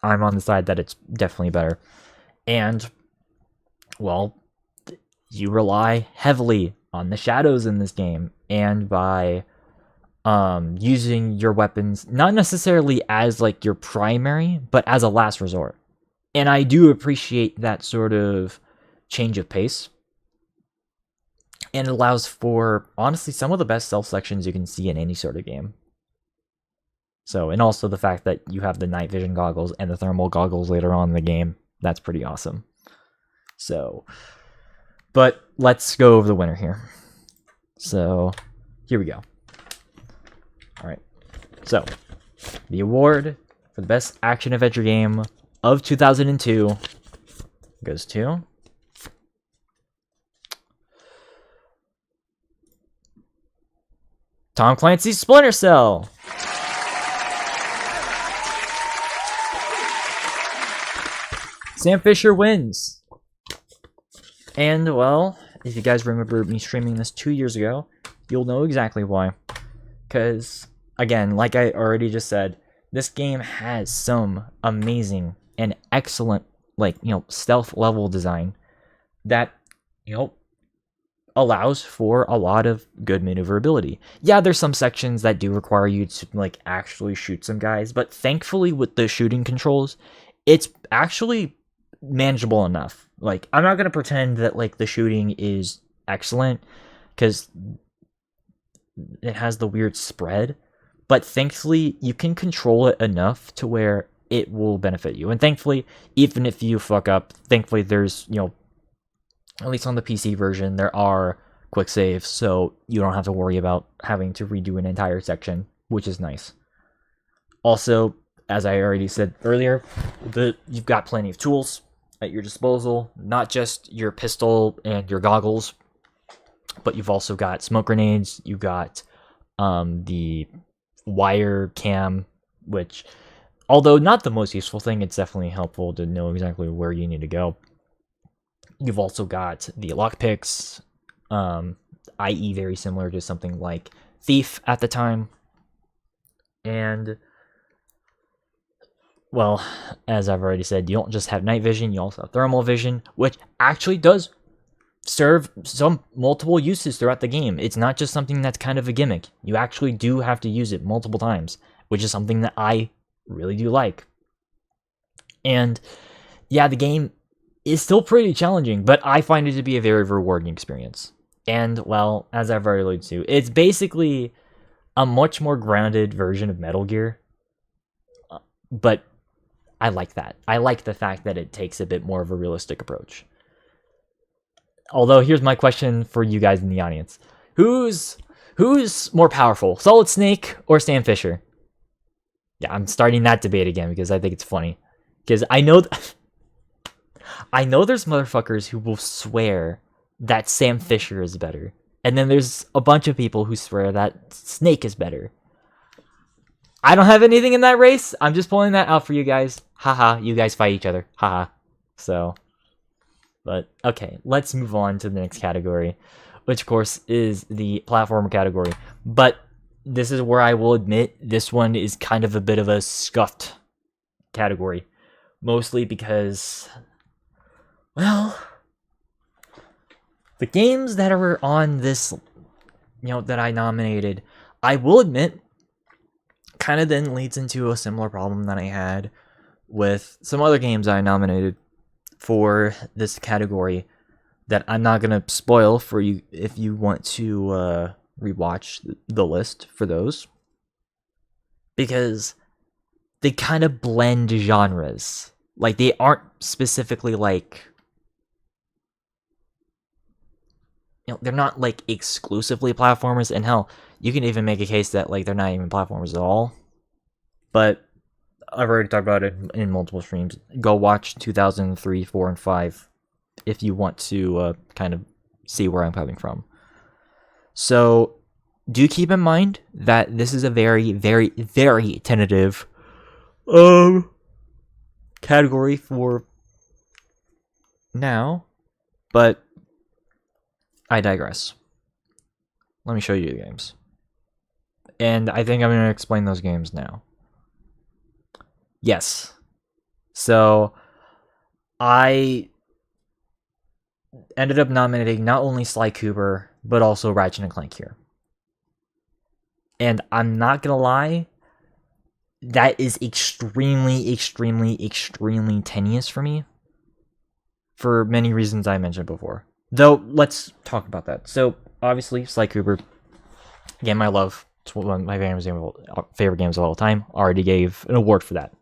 I'm on the side that it's definitely better. And, well, you rely heavily on the shadows in this game, and by using your weapons not necessarily as your primary, but as a last resort. And I do appreciate that sort of change of pace. And it allows for, honestly, some of the best stealth sections you can see in any sort of game. So, and also the fact that you have the night vision goggles and the thermal goggles later on in the game, that's pretty awesome. So, but let's go over the winner here. So, here we go. All right. So, the award for the best action adventure game of 2002 goes to Tom Clancy's Splinter Cell. Sam Fisher wins. And, well, if you guys remember me streaming this 2 years ago, you'll know exactly why. Because, again, like I already just said, this game has some amazing and excellent, stealth level design that, allows for a lot of good maneuverability. Yeah, there's some sections that do require you to, actually shoot some guys, but thankfully with the shooting controls, it's actually manageable enough. I'm not going to pretend that, the shooting is excellent, because it has the weird spread, but thankfully you can control it enough to where it will benefit you. And thankfully, even if you fuck up, thankfully there's, at least on the PC version, there are quick saves, so you don't have to worry about having to redo an entire section, which is nice. Also, as I already said earlier, you've got plenty of tools at your disposal, not just your pistol and your goggles, but you've also got smoke grenades, you've got the wire cam, which, although not the most useful thing, it's definitely helpful to know exactly where you need to go. You've also got the lockpicks, i.e. very similar to something like Thief at the time. And, well, as I've already said, you don't just have night vision, you also have thermal vision, which actually does serve some multiple uses throughout the game. It's not just something that's kind of a gimmick. You actually do have to use it multiple times, which is something that I really do like. And yeah, the game is still pretty challenging, but I find it to be a very rewarding experience. And, well, as I've already alluded to, it's basically a much more grounded version of Metal Gear. But I like that. I like the fact that it takes a bit more of a realistic approach. Although, here's my question for you guys in the audience. Who's more powerful, Solid Snake or Sam Fisher? Yeah, I'm starting that debate again because I think it's funny. Because I know there's motherfuckers who will swear that Sam Fisher is better. And then there's a bunch of people who swear that Snake is better. I don't have anything in that race. I'm just pulling that out for you guys. Haha, you guys fight each other. Haha. So, but okay, let's move on to the next category, which of course is the platformer category. But this is where I will admit this one is kind of a bit of a scuffed category. Mostly because, well, the games that are on this, that I nominated, I will admit, kind of then leads into a similar problem that I had with some other games I nominated for this category that I'm not going to spoil for you if you want to rewatch the list for those. Because they kind of blend genres. They aren't specifically they're not exclusively platformers, and hell, you can even make a case that they're not even platformers at all. But I've already talked about it in multiple streams. Go watch 2003, 4, and 5 if you want to kind of see where I'm coming from. So do keep in mind that this is a very, very, very tentative category for now, but I digress. Let me show you the games. And I think I'm going to explain those games now. Yes. So, I ended up nominating not only Sly Cooper, but also Ratchet & Clank here. And I'm not going to lie, that is extremely, extremely, extremely tenuous for me. For many reasons I mentioned before. Though, let's talk about that. So, obviously, Sly Cooper, game I love. It's one of my favorite games of all time. Already gave an award for that.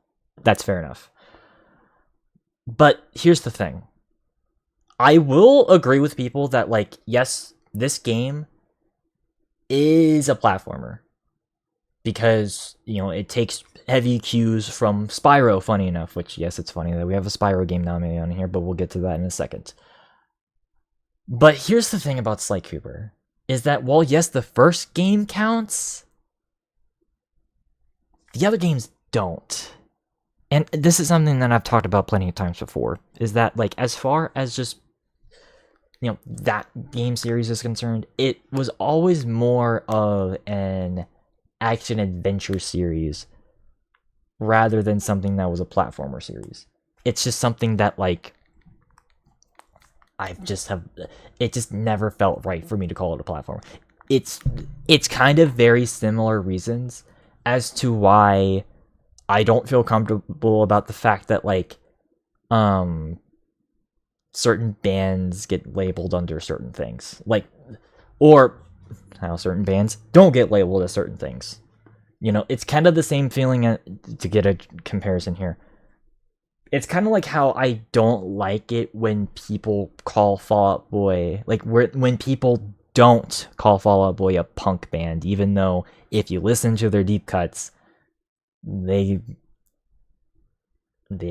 That's fair enough. But here's the thing. I will agree with people that, like, yes, this game is a platformer. Because, it takes heavy cues from Spyro, funny enough. Which, yes, it's funny that we have a Spyro game nominated on here, but we'll get to that in a second. But here's the thing about Sly Cooper. Is that, while, yes, the first game counts, the other games don't. And this is something that I've talked about plenty of times before, is that, like, as far as just, that game series is concerned, it was always more of an action-adventure series rather than something that was a platformer series. It's just something that, like, it just never felt right for me to call it a platformer. It's kind of very similar reasons as to why I don't feel comfortable about the fact that, like, certain bands get labeled under certain things. Like, or how certain bands don't get labeled as certain things. It's kind of the same feeling, to get a comparison here. It's kind of like how I don't like it when people call Fall Out Boy, like, when people don't call Fall Out Boy a punk band, even though if you listen to their deep cuts, they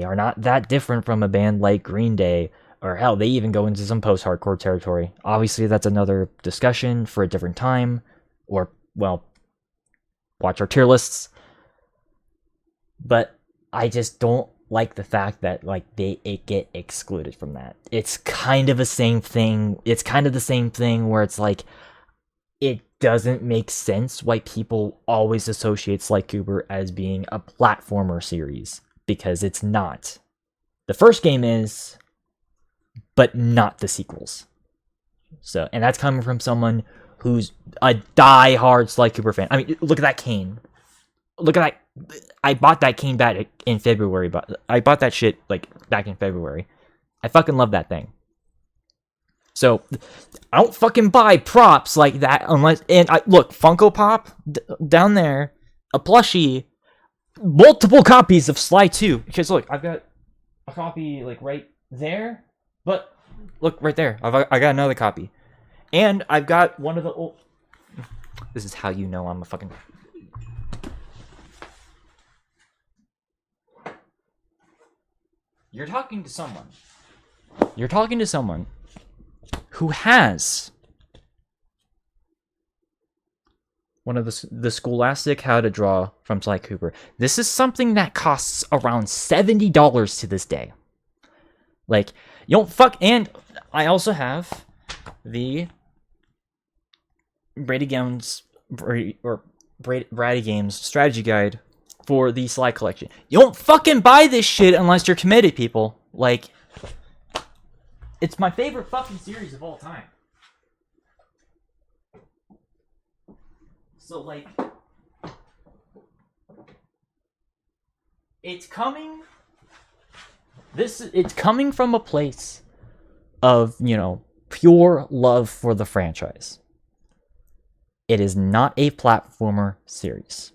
are not that different from a band like Green Day, or hell, they even go into some post-hardcore territory. Obviously, that's another discussion for a different time, or, well, watch our tier lists. But I just don't like the fact that, like, it get excluded from that. It's kind of the same thing. It's kind of the same thing where it's like, it doesn't make sense why people always associate Sly Cooper as being a platformer series, because it's not. The first game is, but not the sequels. So, and that's coming from someone who's a die-hard Sly Cooper fan. I mean, look at that cane. Look at that. I bought that cane back in February, but I bought that shit, like, back in February. I fucking love that thing. So, I don't fucking buy props like that unless... And look, Funko Pop, down there, a plushie, multiple copies of Sly 2. Because, look, I've got a copy, like, right there. But, look, right there. I got another copy. And I've got one of the old... This is how you know I'm a fucking... You're talking to someone. You're talking to someone who has one of the Scholastic How to Draw from Sly Cooper. This is something that costs around $70 to this day. Like, you don't fuck... And I also have the Brady Games strategy guide for the Sly collection. You don't fucking buy this shit unless you're committed, people. Like, it's my favorite fucking series of all time. So, like, it's coming from a place of, pure love for the franchise. It is not a platformer series.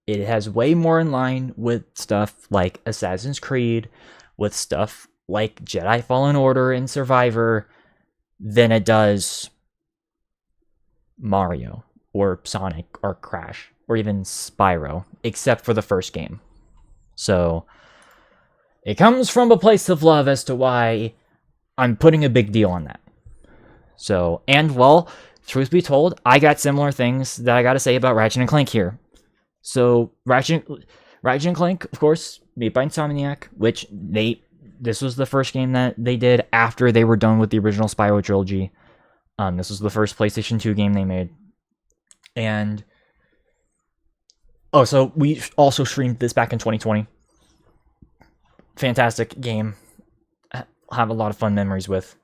It has way more in line with stuff like Assassin's Creed, with stuff like Jedi Fallen Order and Survivor, than it does Mario, or Sonic, or Crash, or even Spyro, except for the first game. So, it comes from a place of love as to why I'm putting a big deal on that. So, and, well, truth be told, I got similar things that I gotta say about Ratchet and Clank here. So, Ratchet and Clank, of course, made by Insomniac, which this was the first game that they did after they were done with the original Spyro trilogy. This was the first PlayStation 2 game they made. And, so we also streamed this back in 2020. Fantastic game. I have a lot of fun memories with.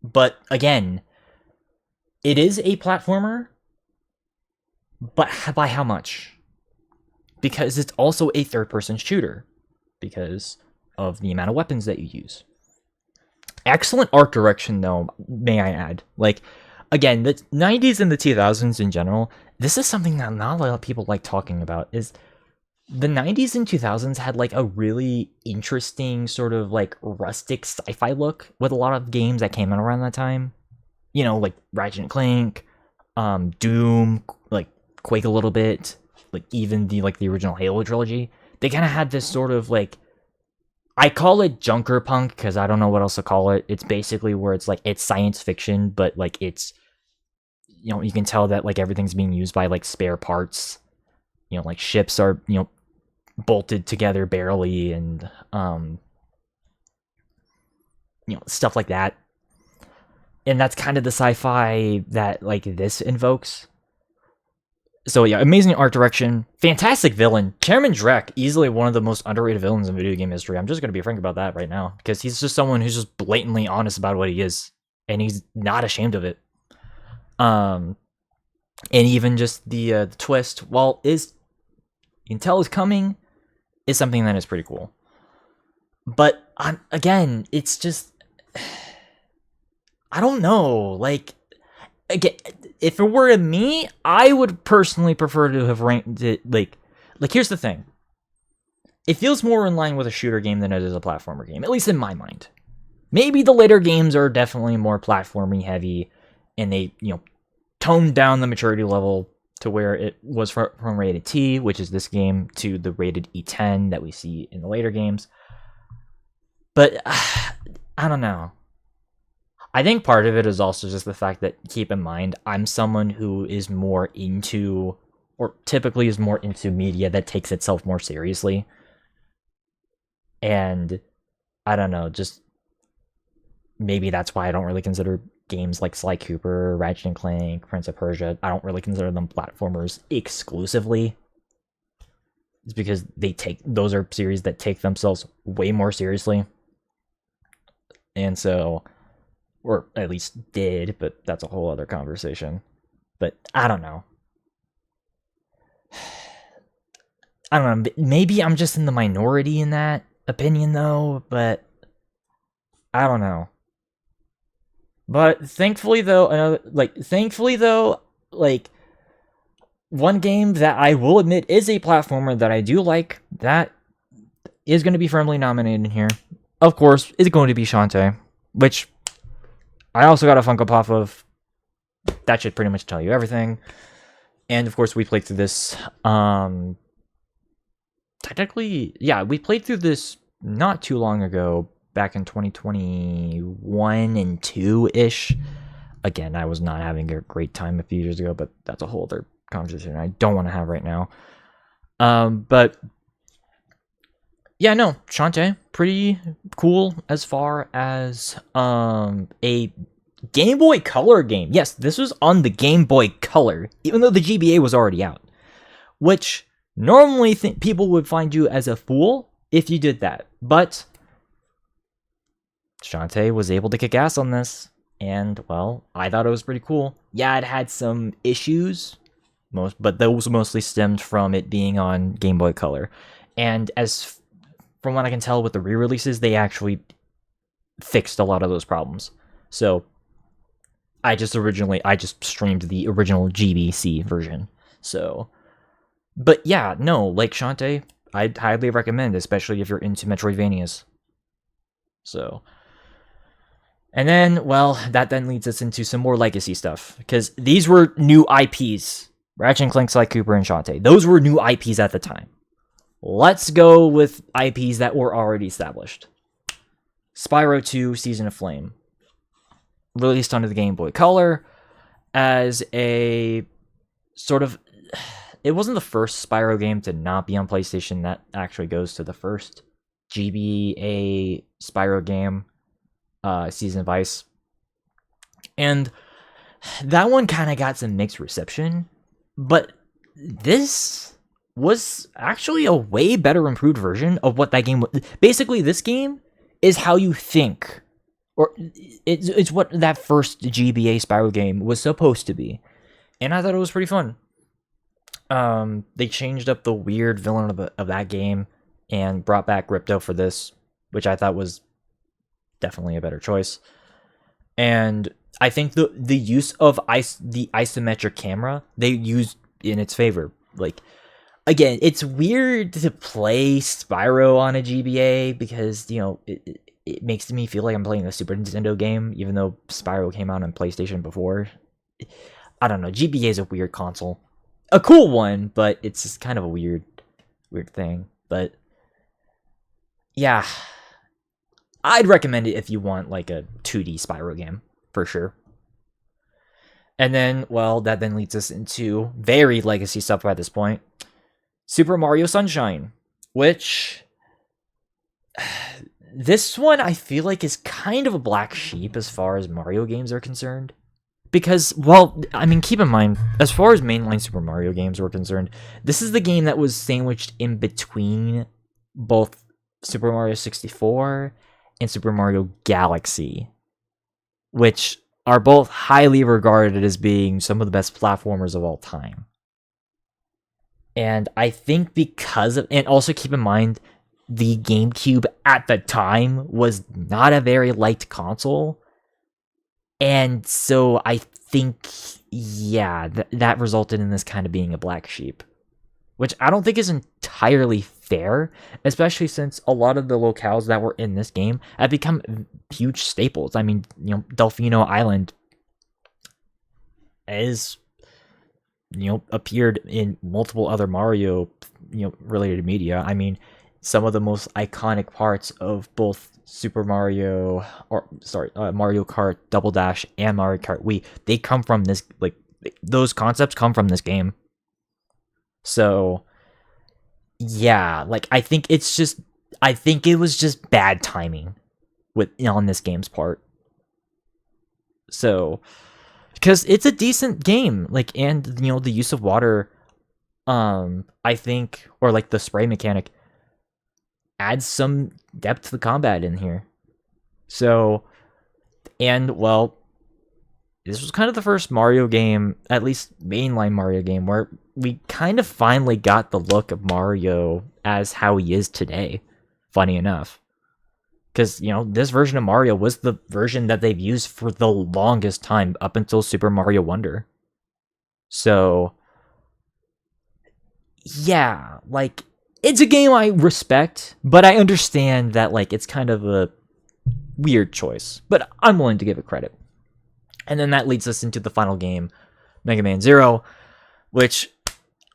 But, again, it is a platformer, but by how much? Because it's also a third-person shooter, because of the amount of weapons that you use. Excellent art direction, though, may I add. Like, again, the 90s and the 2000s in general, this is something that not a lot of people like talking about, is the 90s and 2000s had like a really interesting sort of like rustic sci-fi look with a lot of games that came out around that time. You know, like Ratchet and Clank, Doom, like Quake a little bit, like even the original Halo trilogy. They kind of had this sort of like, I call it junker punk because I don't know what else to call it. It's basically where it's like it's science fiction, but like it's, you know, you can tell that like everything's being used by like spare parts. You know, like ships are, you know, bolted together barely, and you know, stuff like that. And that's kind of the sci-fi that like this invokes. So yeah, amazing art direction, fantastic villain. Chairman Drek, easily one of the most underrated villains in video game history. I'm just gonna be frank about that right now, because he's just someone who's just blatantly honest about what he is, and he's not ashamed of it. And even just the twist, while is you can tell is coming, is something that is pretty cool. But again, it's just I don't know, like. Again, if it were to me, I would personally prefer to have ranked it like here's the thing. It feels more in line with a shooter game than it is a platformer game, at least in my mind. Maybe the later games are definitely more platforming heavy, and they, you know, toned down the maturity level to where it was from rated T, which is this game, to the rated E10 that we see in the later games. But I don't know. I think part of it is also just the fact that, keep in mind, I'm someone who is more into, or typically is more into media that takes itself more seriously. And I don't know, just maybe that's why I don't really consider games like Sly Cooper, Ratchet and Clank, Prince of Persia, I don't really consider them platformers exclusively. It's because those are series that take themselves way more seriously. And so, or at least did, but that's a whole other conversation. But I don't know. I don't know. Maybe I'm just in the minority in that opinion, though. But I don't know. But thankfully, though, one game that I will admit is a platformer that I do like, that is going to be firmly nominated here, of course, is going to be Shantae, which I also got a Funko Pop of. That should pretty much tell you everything. And of course, we played through this. Technically, yeah, we played through this not too long ago, back in 2021 and 2-ish. Again, I was not having a great time a few years ago, but that's a whole other conversation I don't want to have right now. But yeah, no, Shantae, pretty cool as far as a Game Boy Color game. Yes, this was on the Game Boy Color, even though the GBA was already out. Which, normally people would find you as a fool if you did that. But Shantae was able to kick ass on this. And, well, I thought it was pretty cool. Yeah, it had some issues, but those mostly stemmed from it being on Game Boy Color. And as from what I can tell with the re-releases, they actually fixed a lot of those problems. So I just streamed the original GBC version. So, but yeah, no, like Shantae, I'd highly recommend, especially if you're into Metroidvanias. So, and then, well, that then leads us into some more legacy stuff, because these were new IPs. Ratchet and Clank, Sly Cooper, and Shantae. Those were new IPs at the time. Let's go with IPs that were already established. Spyro 2 Season of Flame. Released onto the Game Boy Color as a sort of... It wasn't the first Spyro game to not be on PlayStation. That actually goes to the first GBA Spyro game, Season of Ice. And that one kind of got some mixed reception. But this was actually a way better improved version of what that game was. Basically, this game is how you think, or it's what that first GBA Spyro game was supposed to be. And I thought it was pretty fun. They changed up the weird villain of that game and brought back Ripto for this, which I thought was definitely a better choice. And I think the use of the isometric camera they used in its favor. Like, again, it's weird to play Spyro on a GBA because, you know, it makes me feel like I'm playing a Super Nintendo game, even though Spyro came out on PlayStation before. I don't know. GBA is a weird console. A cool one, but it's just kind of a weird thing. But yeah, I'd recommend it if you want like a 2D Spyro game, for sure. And then, well, that then leads us into very legacy stuff at this point. Super Mario Sunshine, which this one I feel like is kind of a black sheep as far as Mario games are concerned. Because, well, I mean, keep in mind, as far as mainline Super Mario games were concerned, this is the game that was sandwiched in between both Super Mario 64 and Super Mario Galaxy, which are both highly regarded as being some of the best platformers of all time. And I think because of, and also keep in mind, the GameCube at the time was not a very liked console. And so I think, yeah, that resulted in this kind of being a black sheep, which I don't think is entirely fair, especially since a lot of the locales that were in this game have become huge staples. I mean, you know, Delfino Island is, you know, appeared in multiple other Mario, you know, related media. I mean, some of the most iconic parts of both Mario Kart Double Dash and Mario Kart Wii, they come from this, like, those concepts come from this game. So yeah, like, I think it was just bad timing on this game's part. So, because it's a decent game, like, and, you know, the use of water, I think, or like the spray mechanic adds some depth to the combat in here. So, and, well, this was kind of the first Mario game, at least mainline Mario game, where we kind of finally got the look of Mario as how he is today, funny enough. Because, you know, this version of Mario was the version that they've used for the longest time, up until Super Mario Wonder. So, yeah, like, it's a game I respect, but I understand that, like, it's kind of a weird choice. But I'm willing to give it credit. And then that leads us into the final game, Mega Man Zero, which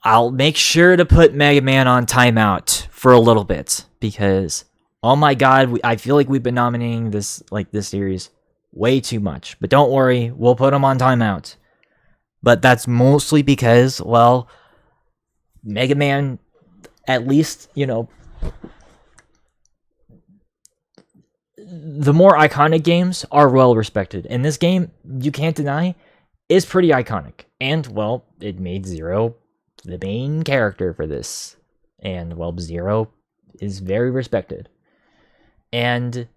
I'll make sure to put Mega Man on timeout for a little bit, because, oh my god, I feel like we've been nominating this series way too much. But don't worry, we'll put them on timeout. But that's mostly because, well, Mega Man, at least, you know, the more iconic games are well respected. And this game, you can't deny, is pretty iconic. And, well, it made Zero the main character for this. And, well, Zero is very respected. And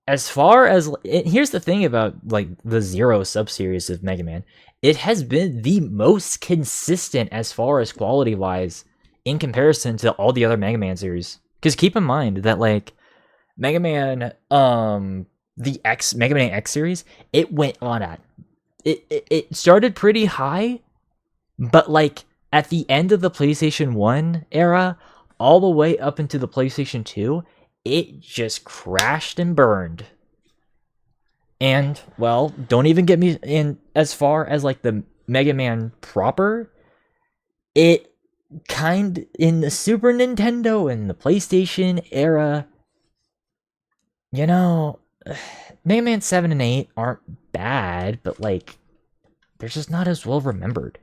as far as, here's the thing about, like, the Zero sub-series of Mega Man, it has been the most consistent as far as quality-wise in comparison to all the other Mega Man series. Because keep in mind that, like, Mega Man, Mega Man X series, it went on at, it started pretty high, but, like, at the end of the PlayStation 1 era, all the way up into the PlayStation 2, it just crashed and burned. And, well, don't even get me in as far as, like, the Mega Man proper. It in the Super Nintendo and the PlayStation era, you know, Mega Man 7 and 8 aren't bad, but, like, they're just not as well remembered.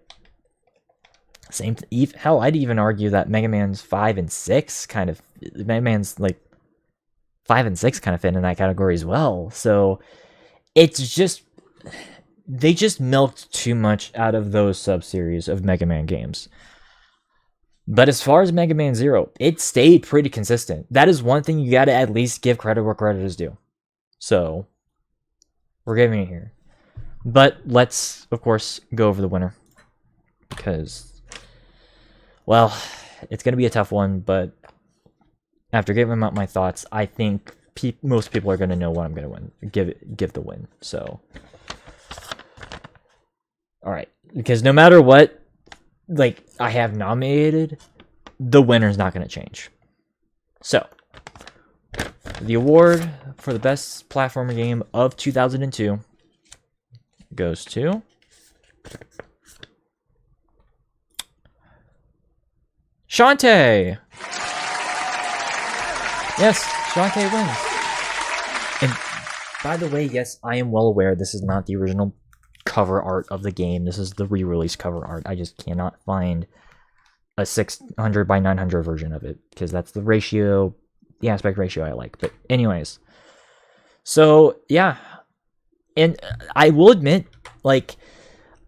Hell, I'd even argue that Mega Man's 5 and 6 kind of, Mega Man's, like, 5 and 6 kind of fit in that category as well. So, it's just, they just milked too much out of those sub-series of Mega Man games. But as far as Mega Man Zero, it stayed pretty consistent. That is one thing you gotta at least give credit where credit is due. So, we're giving it here. But let's, of course, go over the winner. Because, well, it's gonna be a tough one, but after giving out my thoughts, I think most people are gonna know what I'm gonna win. Give the win. So, Alright, because no matter what, like, I have nominated, the winner's not going to change. So, the award for the best platformer game of 2002 goes to Shantae. Yes, Shantae wins. And by the way, yes, I am well aware this is not the original cover art of the game. This is the re-release cover art. I just cannot find a 600 by 900 version of it because that's the ratio, the aspect ratio I like. But anyways, so yeah, and I will admit, like,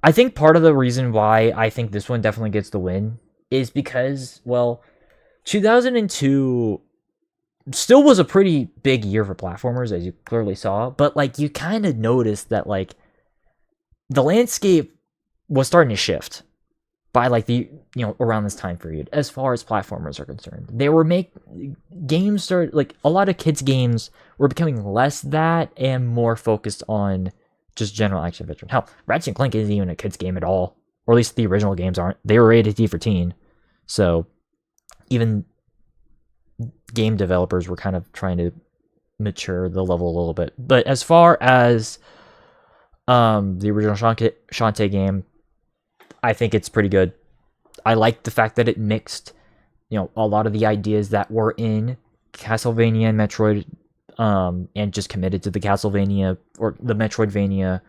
I think part of the reason why I think this one definitely gets the win is because, well, 2002 still was a pretty big year for platformers, as you clearly saw, but like you kind of noticed that like the landscape was starting to shift by like the, you know, around this time period as far as platformers are concerned. They were games started, like a lot of kids games were becoming less that and more focused on just general action adventure. Hell, Ratchet and Clank isn't even a kids game at all, or at least the original games aren't. They were rated T for teen, so even game developers were kind of trying to mature the level a little bit. But as far as the original Shantae game, I think it's pretty good. I like the fact that it mixed, you know, a lot of the ideas that were in Castlevania and Metroid, and just committed to the Castlevania or the Metroidvania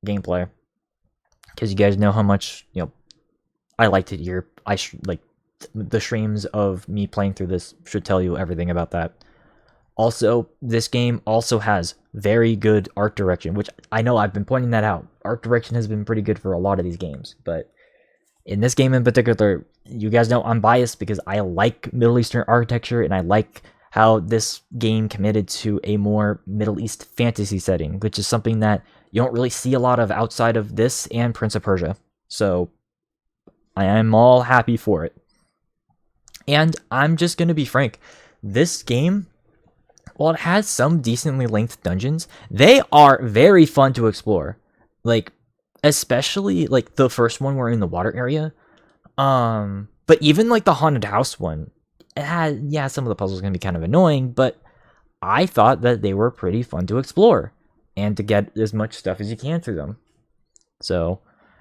gameplay. Because you guys know how much, you know, I liked it here. Like the streams of me playing through this should tell you everything about that. Also, this game also has very good art direction, which I know I've been pointing that out. Art direction has been pretty good for a lot of these games, but in this game in particular, you guys know I'm biased because I like Middle Eastern architecture and I like how this game committed to a more Middle East fantasy setting, which is something that you don't really see a lot of outside of this and Prince of Persia. So I am all happy for it. And I'm just going to be frank, this game, while it has some decently length dungeons, they are very fun to explore. Like, especially like the first one we're in the water area. But even like the haunted house one, it had, yeah, some of the puzzles can be kind of annoying, but I thought that they were pretty fun to explore and to get as much stuff as you can through them. So,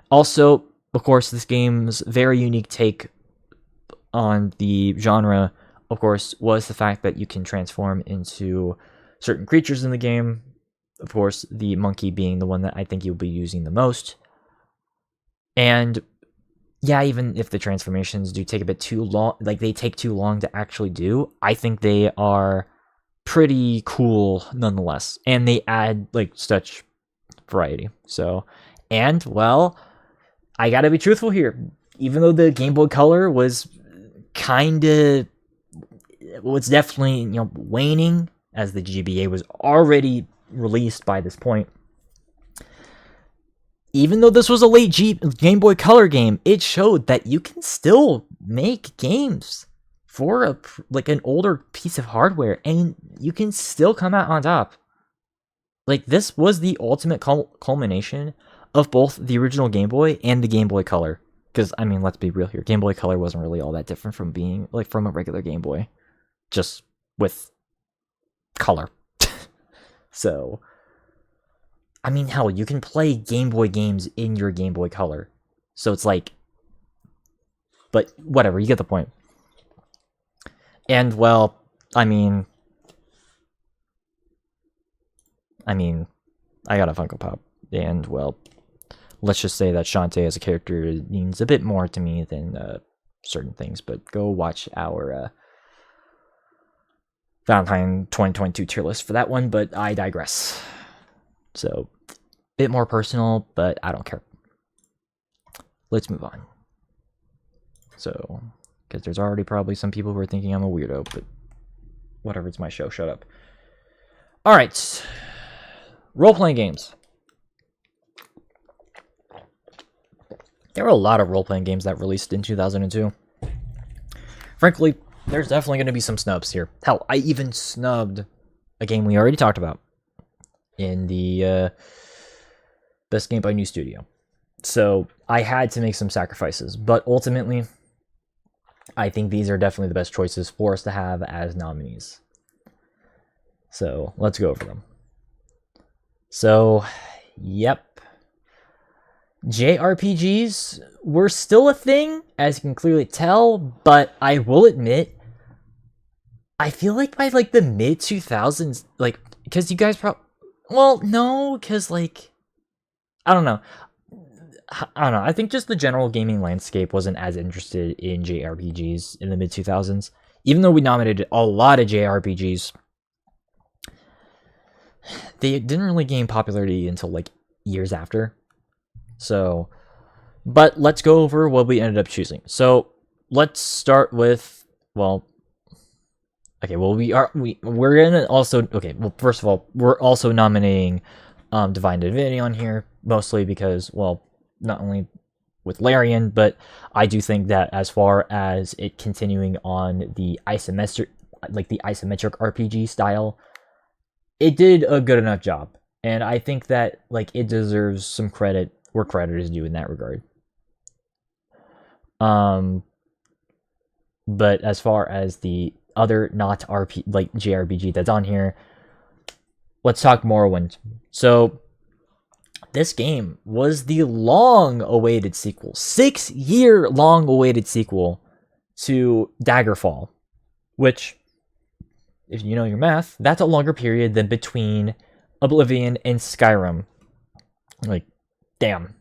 also, of course, this game's very unique take on the genre, of course, was the fact that you can transform into certain creatures in the game. Of course, the monkey being the one that I think you'll be using the most. And yeah, even if the transformations do take a bit too long, like they take too long to actually do, I think they are pretty cool nonetheless. And they add like such variety. So, and well, I gotta be truthful here. Even though the Game Boy Color was definitely, you know, waning as the GBA was already released by this point. Even though this was a late Game Boy Color game, it showed that you can still make games for an older piece of hardware, and you can still come out on top. Like, this was the ultimate culmination of both the original Game Boy and the Game Boy Color. Because, I mean, let's be real here. Game Boy Color wasn't really all that different from being, like, from a regular Game Boy. Just with color. So, I mean, hell, you can play Game Boy games in your Game Boy Color. So it's like, but whatever, you get the point. And, well, I mean, I got a Funko Pop. And, well, let's just say that Shantae as a character means a bit more to me than certain things. But go watch our Valentine 2022 tier list for that one, but I digress. So, bit more personal, but I don't care. Let's move on. So, because there's already probably some people who are thinking I'm a weirdo, but whatever, it's my show, shut up. Alright. Role-playing games. There were a lot of role-playing games that released in 2002. Frankly, there's definitely going to be some snubs here. Hell, I even snubbed a game we already talked about in the Best Game by New Studio. So I had to make some sacrifices, but ultimately, I think these are definitely the best choices for us to have as nominees. So let's go over them. So, yep. JRPGs were still a thing, as you can clearly tell, but I will admit, I feel like by like the mid 2000s, like, because you guys probably, well, no, because like, I don't know. I think just the general gaming landscape wasn't as interested in JRPGs in the mid 2000s. Even though we nominated a lot of JRPGs, they didn't really gain popularity until like years after. So, but let's go over what we ended up choosing. So let's start with, well, okay, well we're gonna also, okay, well first of all, we're also nominating Divine Divinity on here, mostly because, well, not only with Larian, but I do think that as far as it continuing on the isometric RPG style, it did a good enough job. And I think that like it deserves some credit where credit is due in that regard. But as far as the other not JRPG that's on here, let's talk Morrowind. So this game was the long-awaited sequel, 6-year long-awaited sequel to Daggerfall, which, if you know your math, that's a longer period than between Oblivion and Skyrim. Like, damn.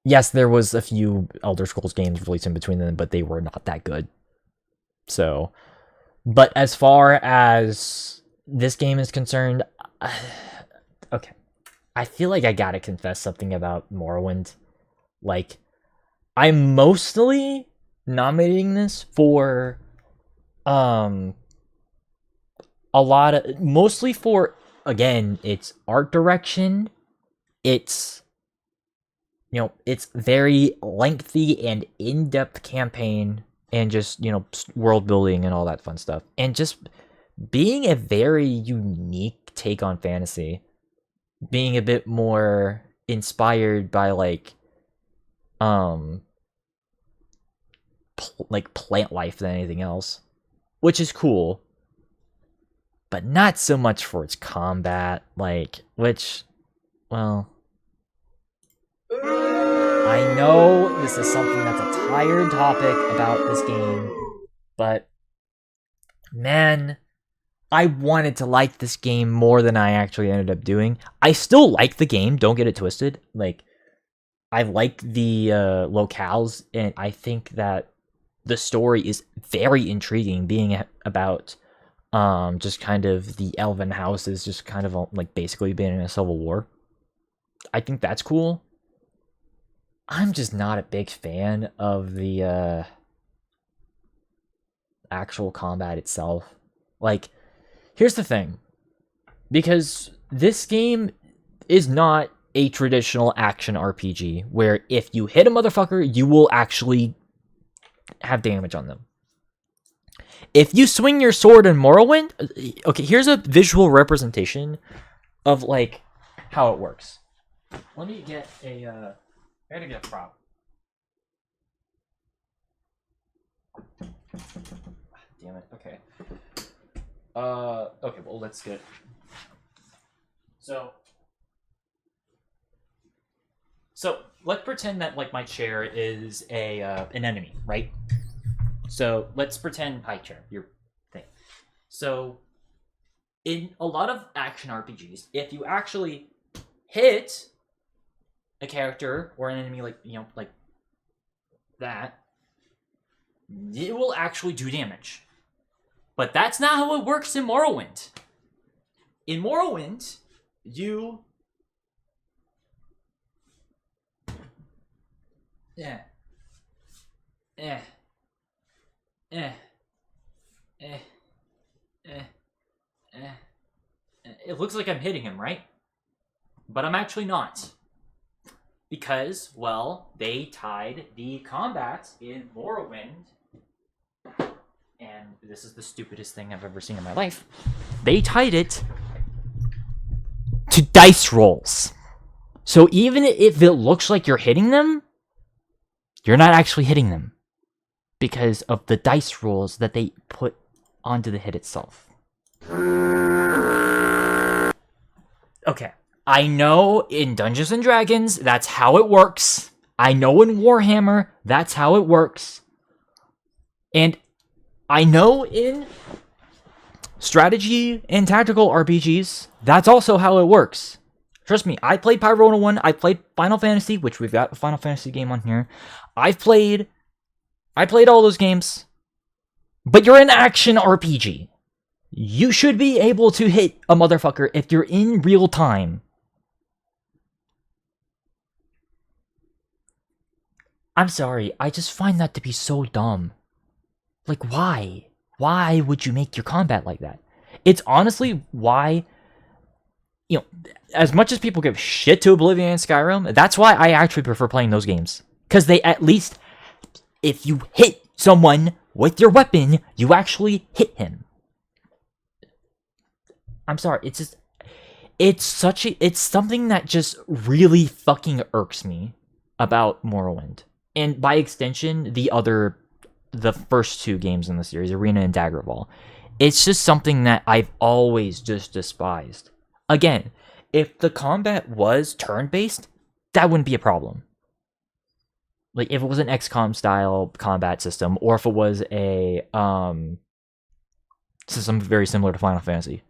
Yes, there was a few Elder Scrolls games released in between them, but they were not that good. So, but as far as this game is concerned, okay. I feel like I gotta confess something about Morrowind. Like, I'm mostly nominating this for, mostly for, again, its art direction, its, it's very lengthy and in-depth campaign, and just, world building and all that fun stuff. And just being a very unique take on fantasy. Being a bit more inspired by, like plant life than anything else. Which is cool. But not so much for its combat, which, well, I know this is something that's a tired topic about this game, but, man, I wanted to like this game more than I actually ended up doing. I still like the game, don't get it twisted. Like, I like the locales, and I think that the story is very intriguing, being about just kind of the elven houses just kind of like basically being in a civil war. I think that's cool. I'm just not a big fan of the actual combat itself. Like, here's the thing. Because this game is not a traditional action RPG where if you hit a motherfucker, you will actually have damage on them. If you swing your sword in Morrowind, okay, here's a visual representation of, like, how it works. Let me get a, I gotta get a prop. Damn it, okay. Okay, well, let's get... So, let's pretend that, like, my chair is an enemy, right? So, let's pretend high chair, your thing. So, in a lot of action RPGs, if you actually hit a character or an enemy, like, like that, it will actually do damage. But that's not how it works in Morrowind. In Morrowind, you... It looks like I'm hitting him, right? But I'm actually not. Because, well, they tied the combat in Morrowind, and this is the stupidest thing I've ever seen in my life. They tied it to dice rolls. So even if it looks like you're hitting them, you're not actually hitting them because of the dice rolls that they put onto the hit itself. Okay, I know in Dungeons and Dragons, that's how it works. I know in Warhammer, that's how it works. And I know in strategy and tactical RPGs, that's also how it works. Trust me, I played Pyro 1, I played Final Fantasy, which we've got a Final Fantasy game on here. I played all those games. But you're an action RPG. You should be able to hit a motherfucker if you're in real time. I'm sorry, I just find that to be so dumb. Like, why? Why would you make your combat like that? It's honestly why, you know, as much as people give shit to Oblivion and Skyrim, that's why I actually prefer playing those games. Because they at least, if you hit someone with your weapon, you actually hit him. I'm sorry, it's something that just really fucking irks me about Morrowind. And by extension, the first two games in the series, Arena and Daggerfall. It's just something that I've always just despised. Again, if the combat was turn-based, that wouldn't be a problem. Like, if it was an XCOM style combat system, or if it was a system very similar to Final Fantasy.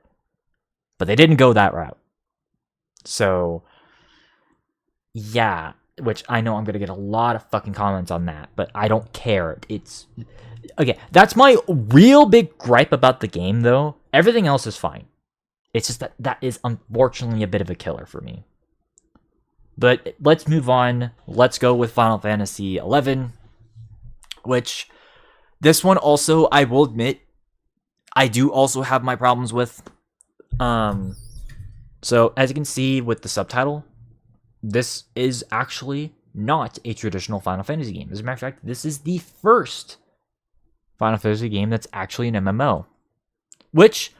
But they didn't go that route. So, yeah, which I know I'm going to get a lot of fucking comments on that, but I don't care. Okay, that's my real big gripe about the game, though. Everything else is fine. It's just that is unfortunately a bit of a killer for me. But let's move on. Let's go with Final Fantasy XI, which this one also, I will admit, I do also have my problems with. So as you can see with the subtitle, this is actually not a traditional Final Fantasy game. As a matter of fact, this is the first Final Fantasy game that's actually an MMO, which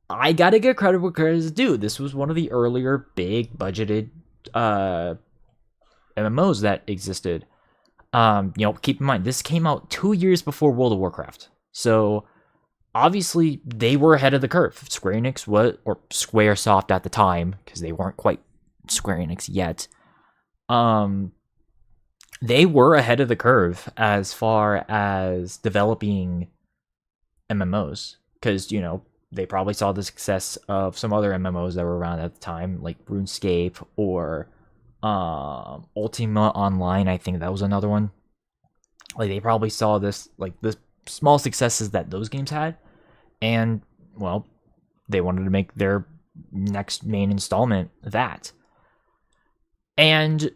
I gotta give credit where credit is due. This was one of the earlier big budgeted MMOs that existed. Keep in mind, this came out 2 years before World of Warcraft. So obviously they were ahead of the curve. Square Enix was, or Squaresoft at the time, because they weren't quite Square Enix yet. They were ahead of the curve as far as developing MMOs, because, they probably saw the success of some other MMOs that were around at the time, like RuneScape or Ultima Online. I think that was another one. Like, they probably saw this, like, the small successes that those games had, and, well, they wanted to make their next main installment that. And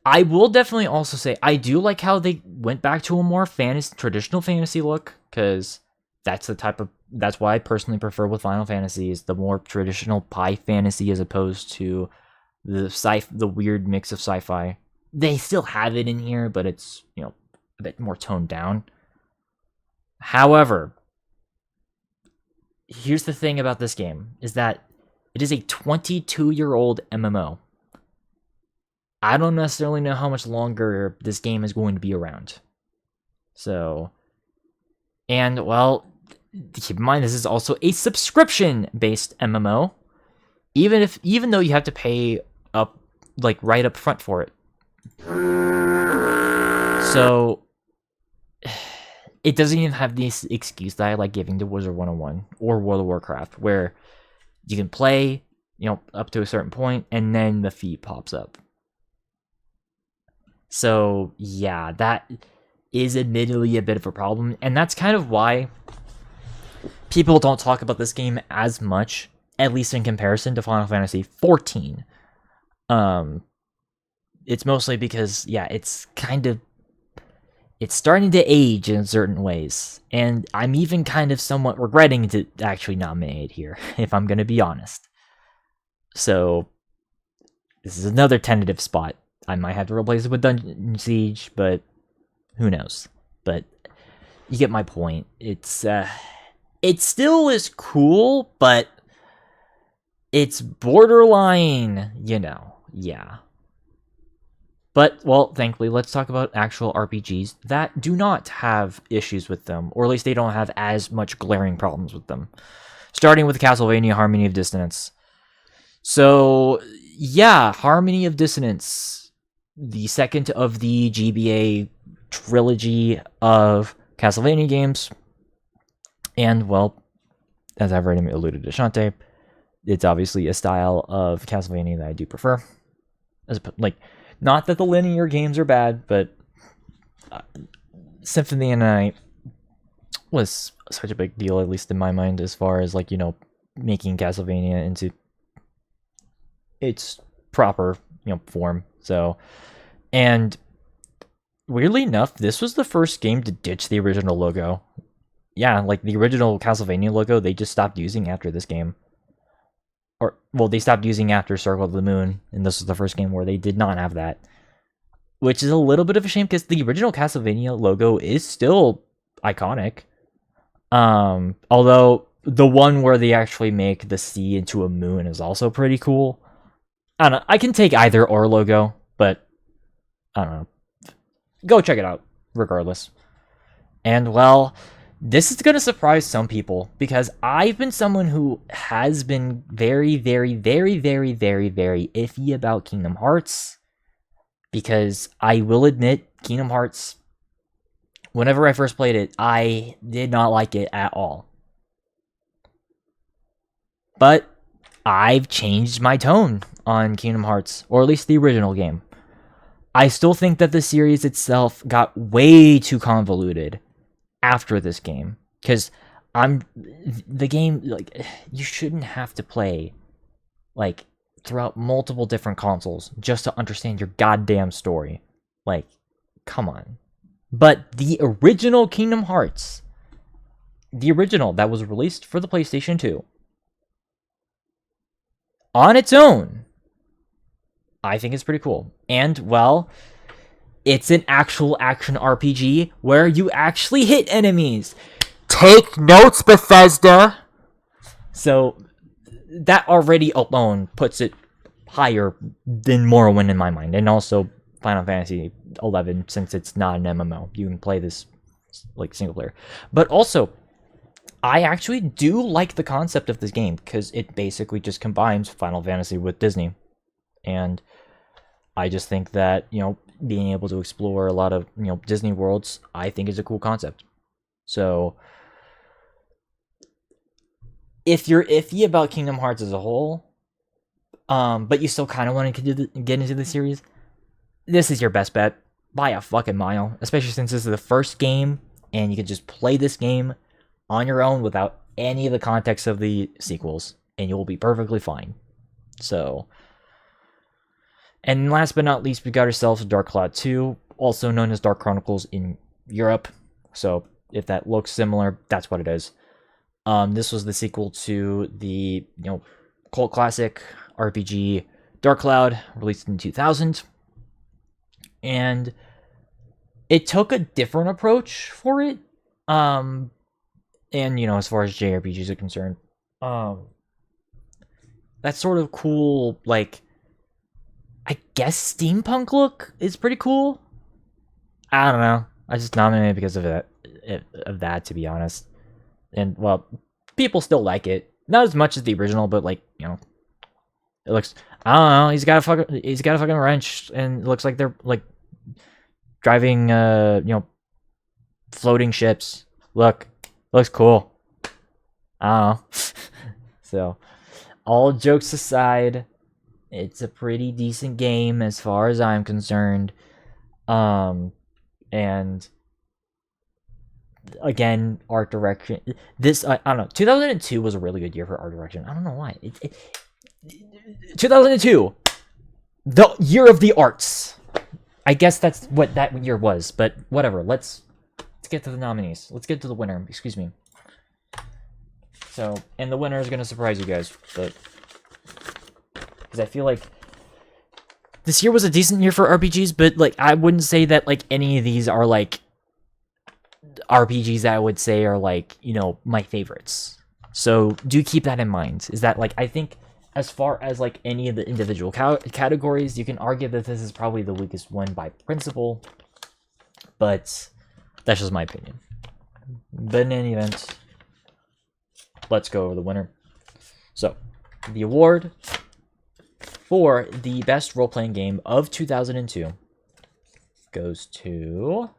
I will definitely also say, I do like how they went back to a more traditional fantasy look, because that's why I personally prefer with Final Fantasy, is the more traditional pie fantasy as opposed to the weird mix of sci-fi. They still have it in here, but it's, a bit more toned down. However, here's the thing about this game, is that it is a 22-year-old MMO. I don't necessarily know how much longer this game is going to be around. So, and, well, keep in mind, this is also a subscription-based MMO, even though you have to pay up, like, right up front for it. So it doesn't even have this excuse that I like giving to Wizard 101 or World of Warcraft, where you can play, up to a certain point, and then the fee pops up. So, yeah, that is admittedly a bit of a problem, and that's kind of why people don't talk about this game as much, at least in comparison to Final Fantasy XIV. It's mostly because, yeah, it's starting to age in certain ways, and I'm even kind of somewhat regretting to actually nominate it here, if I'm going to be honest. So, this is another tentative spot. I might have to replace it with Dungeon Siege, but who knows? But you get my point. It still is cool, but it's borderline, Yeah. But, well, thankfully, let's talk about actual RPGs that do not have issues with them, or at least they don't have as much glaring problems with them. Starting with Castlevania Harmony of Dissonance. So, yeah, Harmony of Dissonance, the second of the GBA trilogy of Castlevania games. And, well, as I've already alluded to Shantae, it's obviously a style of Castlevania that I do prefer. Not that the linear games are bad, but Symphony of the Night was such a big deal, at least in my mind, as far as, making Castlevania into its proper, form. So, and weirdly enough, this was the first game to ditch the original logo. Yeah, the original Castlevania logo, they just stopped using after this game. They stopped using after Circle of the Moon, and this was the first game where they did not have that. Which is a little bit of a shame, because the original Castlevania logo is still iconic. Although, the one where they actually make the sea into a moon is also pretty cool. I don't know, I can take either or logo, but I don't know. Go check it out, regardless. And, well, this is going to surprise some people, because I've been someone who has been very, very, very, very, very, very iffy about Kingdom Hearts, because I will admit, Kingdom Hearts, whenever I first played it, I did not like it at all. But I've changed my tone on Kingdom Hearts, or at least the original game. I still think that the series itself got way too convoluted after this game, because the game, you shouldn't have to play throughout multiple different consoles just to understand your goddamn story. Come on. But the original Kingdom Hearts, the original that was released for the PlayStation 2, on its own, I think it's pretty cool. And, well, it's an actual action RPG where you actually hit enemies. Take notes, Bethesda! So, that already alone puts it higher than Morrowind in my mind. And also Final Fantasy 11, since it's not an MMO. You can play this single player. But also, I actually do like the concept of this game, because it basically just combines Final Fantasy with Disney. And I just think that, being able to explore a lot of, Disney worlds, I think is a cool concept. So, if you're iffy about Kingdom Hearts as a whole, but you still kind of want to get into the series, this is your best bet by a fucking mile. Especially since this is the first game, and you can just play this game on your own without any of the context of the sequels, and you'll be perfectly fine. So, and last but not least, we got ourselves Dark Cloud 2, also known as Dark Chronicles in Europe. So, if that looks similar, that's what it is. This was the sequel to the, cult classic RPG Dark Cloud, released in 2000. And it took a different approach for it. And, as far as JRPGs are concerned, that sort of cool, I guess steampunk look is pretty cool. I don't know. I just nominated it because of that, to be honest. And, well, people still like it. Not as much as the original, but, it looks, I don't know, he's got a fucking wrench, and it looks like they're, driving, floating ships. Looks cool. I don't know. So, all jokes aside, it's a pretty decent game as far as I'm concerned. And again, art direction. I don't know. 2002 was a really good year for art direction. I don't know why. 2002, the year of the arts. I guess that's what that year was. But whatever. Let's get to the nominees. Let's get to the winner. Excuse me. So, and the winner is gonna surprise you guys, but because I feel like this year was a decent year for RPGs, but I wouldn't say that any of these are RPGs that I would say are my favorites. So do keep that in mind. Is that I think as far as like any of the individual categories, you can argue that this is probably the weakest one by principle, but that's just my opinion. But in any event, let's go over the winner. So, the award for the best role-playing game of 2002 goes to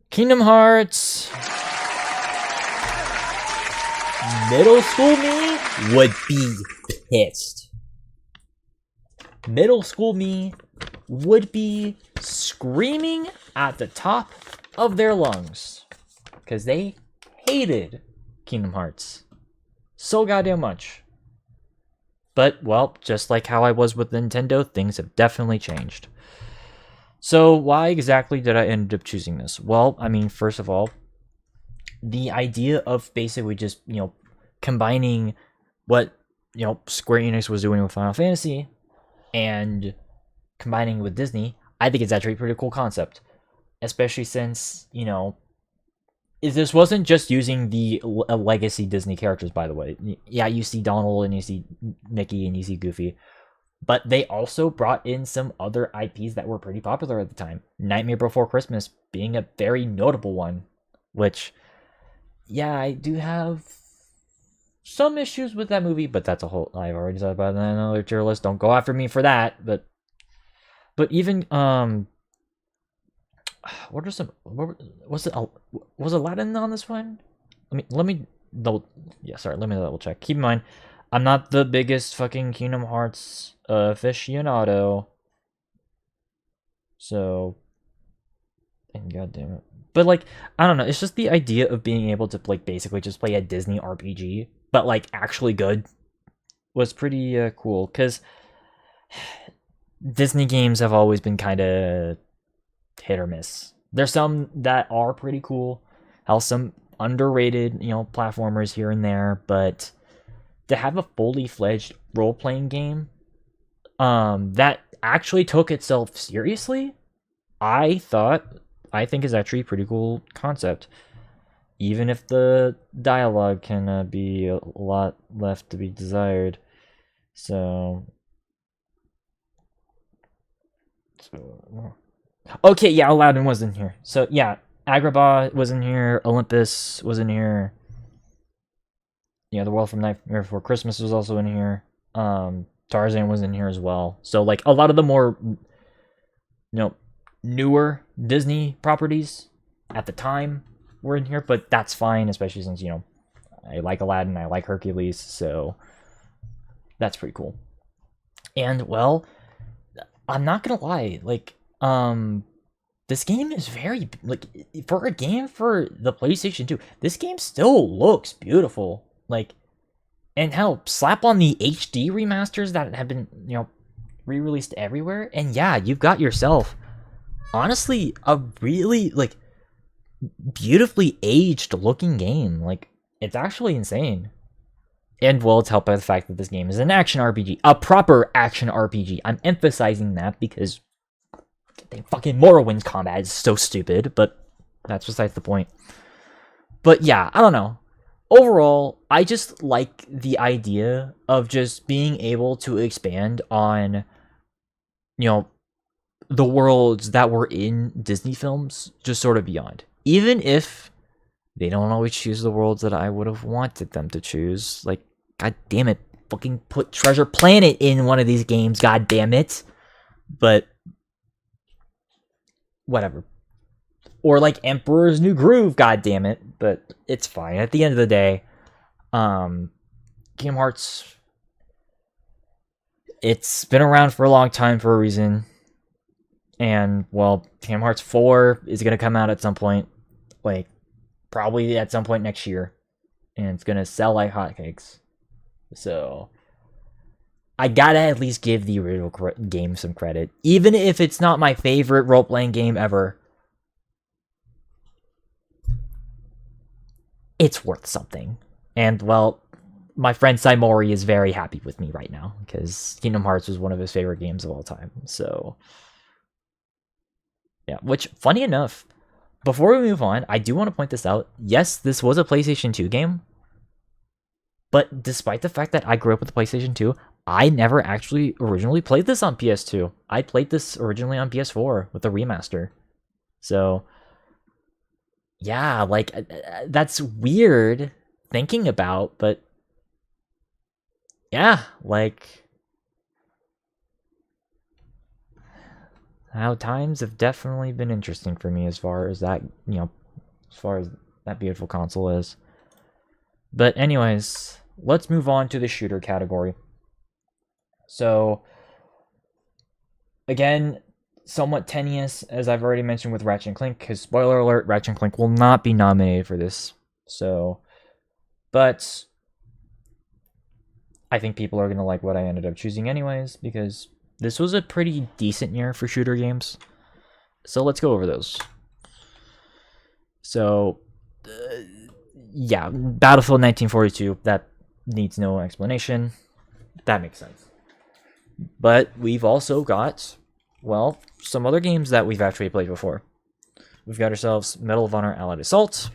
Kingdom Hearts. Middle school me would be pissed. Middle school me would be screaming at the top of their lungs because they hated Kingdom Hearts so goddamn much. But, well, just like how I was with Nintendo, things have definitely changed. So why exactly did I end up choosing this? Well, I mean, first of all, the idea of basically just, combining what, Square Enix was doing with Final Fantasy and combining with Disney, I think it's actually a pretty cool concept. Especially since, this wasn't just using the legacy Disney characters, by the way. Yeah, you see Donald and you see Mickey and you see Goofy. But they also brought in some other IPs that were pretty popular at the time. Nightmare Before Christmas being a very notable one. Which, yeah, I do have some issues with that movie, but that's a whole... I've already talked about that in another tier list. Don't go after me for that. But even... What are some... Was Aladdin on this one? Let me double check. Keep in mind, I'm not the biggest fucking Kingdom Hearts aficionado. So, and goddamn it. But like, I don't know, it's just the idea of being able to like basically just play a Disney RPG, but like actually good, was pretty cool. Because Disney games have always been kind of hit or miss. There's some that are pretty cool, some underrated, platformers here and there, but to have a fully fledged role-playing game that actually took itself seriously, I think is actually a pretty cool concept. Even if the dialogue can be a lot left to be desired. So okay, yeah, Aladdin was in here. So yeah, Agrabah was in here, Olympus was in here. The World from Nightmare Before Christmas was also in here. Tarzan was in here as well. So like a lot of the more newer Disney properties at the time were in here, but that's fine, especially since I like Aladdin, I like Hercules, so that's pretty cool. And well, I'm not gonna lie, like this game is very like for a game for the PlayStation 2, this game still looks beautiful. Like, and hell, slap on the HD remasters that have been, re-released everywhere, and yeah, you've got yourself, honestly, a really, like, beautifully aged looking game. Like, it's actually insane. And, well, it's helped by the fact that this game is an action RPG. A proper action RPG. I'm emphasizing that because the fucking Morrowind's combat is so stupid, but that's besides the point. But yeah, I don't know. Overall, I just like the idea of just being able to expand on, the worlds that were in Disney films, just sort of beyond. Even if they don't always choose the worlds that I would have wanted them to choose. Like, god damn it, fucking put Treasure Planet in one of these games, god damn it. But, whatever. Or like Emperor's New Groove, god damn it. But it's fine. At the end of the day, Kingdom Hearts, it's been around for a long time for a reason. And, well, Kingdom Hearts 4 is going to come out at some point. Like, probably at some point next year. And it's going to sell like hotcakes. So, I gotta at least give the original game some credit. Even if it's not my favorite role-playing game ever, it's worth something. And, well, my friend Saimori is very happy with me right now, because Kingdom Hearts was one of his favorite games of all time. So, yeah, which, funny enough, before we move on, I do want to point this out. Yes, this was a PlayStation 2 game, but despite the fact that I grew up with the PlayStation 2, I never actually originally played this on PS2. I played this originally on PS4 with the remaster. So, yeah, like, that's weird thinking about, but yeah, like, how times have definitely been interesting for me as far as that, as far as that beautiful console is. But anyways, let's move on to the shooter category. So, again, somewhat tenuous, as I've already mentioned with Ratchet & Clank, because spoiler alert, Ratchet & Clank will not be nominated for this. So, but I think people are going to like what I ended up choosing anyways, because this was a pretty decent year for shooter games. So let's go over those. So, yeah, Battlefield 1942, that needs no explanation. That makes sense. But we've also got, well, some other games that we've actually played before. We've got ourselves Medal of Honor Allied Assault,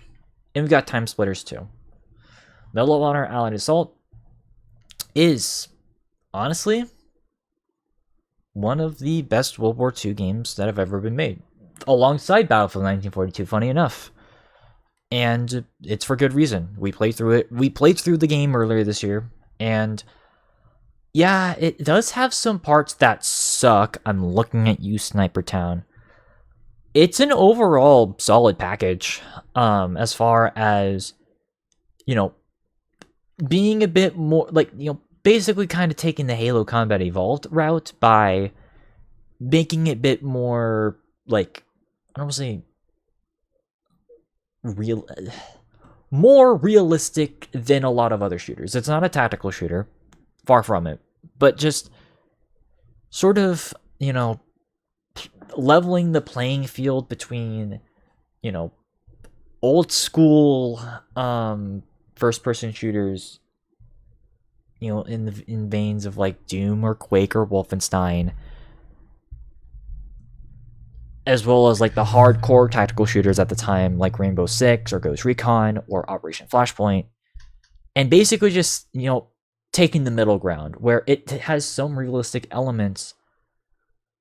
and we've got Time Splitters 2. Medal of Honor Allied Assault is, honestly, one of the best World War II games that have ever been made, alongside Battlefield 1942, funny enough. And it's for good reason. We played through it. We played through the game earlier this year, and yeah, it does have some parts that suck. I'm looking at you, Sniper Town. It's an overall solid package, as far as, being a bit more, like, basically kind of taking the Halo Combat Evolved route by making it a bit more, like, I don't want to say more realistic than a lot of other shooters. It's not a tactical shooter, far from it, but just sort of, leveling the playing field between, old school first-person shooters, in veins of like Doom or Quake or Wolfenstein, as well as like the hardcore tactical shooters at the time, like Rainbow Six or Ghost Recon or Operation Flashpoint, and basically just, taking the middle ground where it has some realistic elements,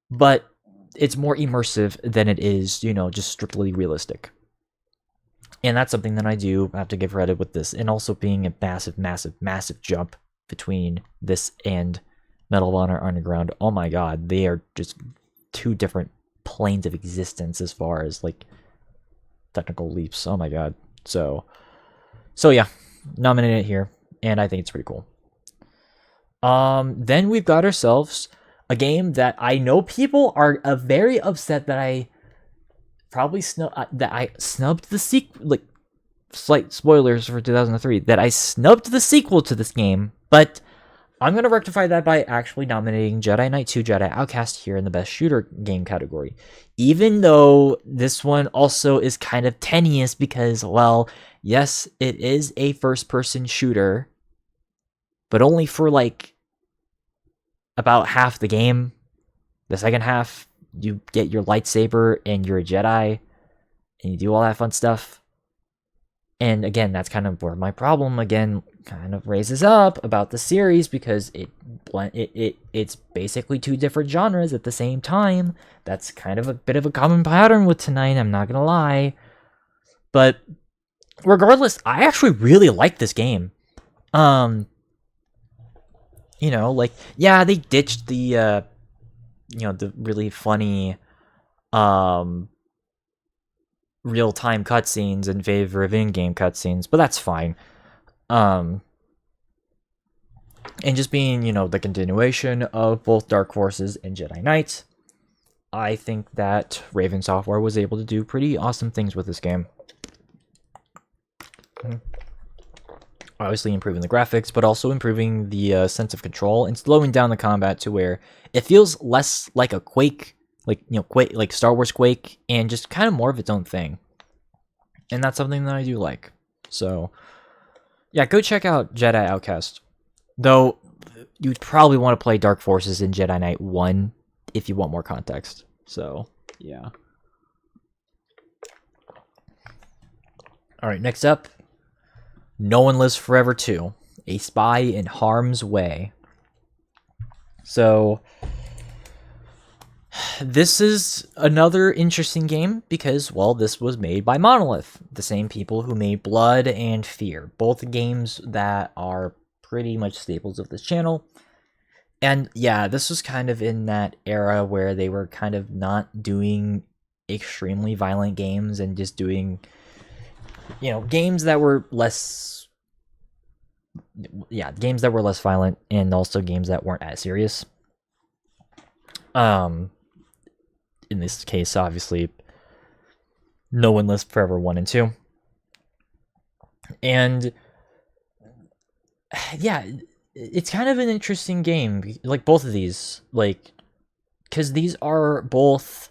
but it's more immersive than it is, just strictly realistic. And that's something that I do have to give credit with this, and also being a massive, massive, massive jump between this and Medal of Honor Underground. Oh my god, they are just two different planes of existence as far as like technical leaps. Oh my god. So yeah, nominated here, and I think it's pretty cool. Then we've got ourselves a game that I know people are very upset that I probably snubbed the sequel. Like, slight spoilers for 2003, that I snubbed the sequel to this game, but I'm going to rectify that by actually nominating Jedi Knight 2 Jedi Outcast here in the best shooter game category. Even though this one also is kind of tenuous because, well, yes, it is a first-person shooter, but only for like about half the game. The second half, you get your lightsaber and you're a Jedi, and you do all that fun stuff. And again, that's kind of where my problem again kind of raises up about the series, because it's basically two different genres at the same time. That's kind of a bit of a common pattern with tonight, I'm not gonna lie. But regardless, I actually really like this game. Like, yeah, they ditched the the really funny real-time cutscenes in favor of in-game cutscenes, but that's fine. And just being, the continuation of both Dark Forces and Jedi Knight, I think that Raven Software was able to do pretty awesome things with this game. Obviously improving the graphics, but also improving the sense of control and slowing down the combat to where it feels less like a Quake, Quake, like Star Wars Quake, and just kind of more of its own thing. And that's something that I do like. So, yeah, go check out Jedi Outcast. Though, you'd probably want to play Dark Forces in Jedi Knight 1 if you want more context. So, yeah. All right, next up, No One Lives Forever 2, A Spy in Harm's Way. So, this is another interesting game because, well, this was made by Monolith, the same people who made Blood and Fear, both games that are pretty much staples of this channel. And yeah, this was kind of in that era where they were kind of not doing extremely violent games and just doing, you know, games that were less violent, and also games that weren't as serious. In this case, obviously, No One Lives Forever 1 and 2. And yeah, it's kind of an interesting game, like both of these, like, because these are both,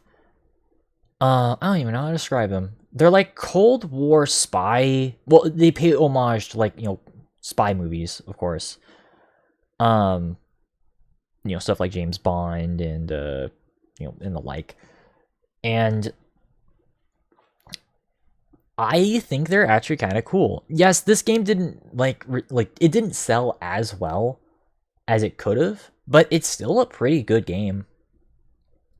I don't even know how to describe them. They're like Cold War spy, well, they pay homage to, like, you know, spy movies, of course. You know, stuff like James Bond and, you know, and the like. And I think they're actually kind of cool. Yes, this game didn't, it didn't sell as well as it could have, but it's still a pretty good game.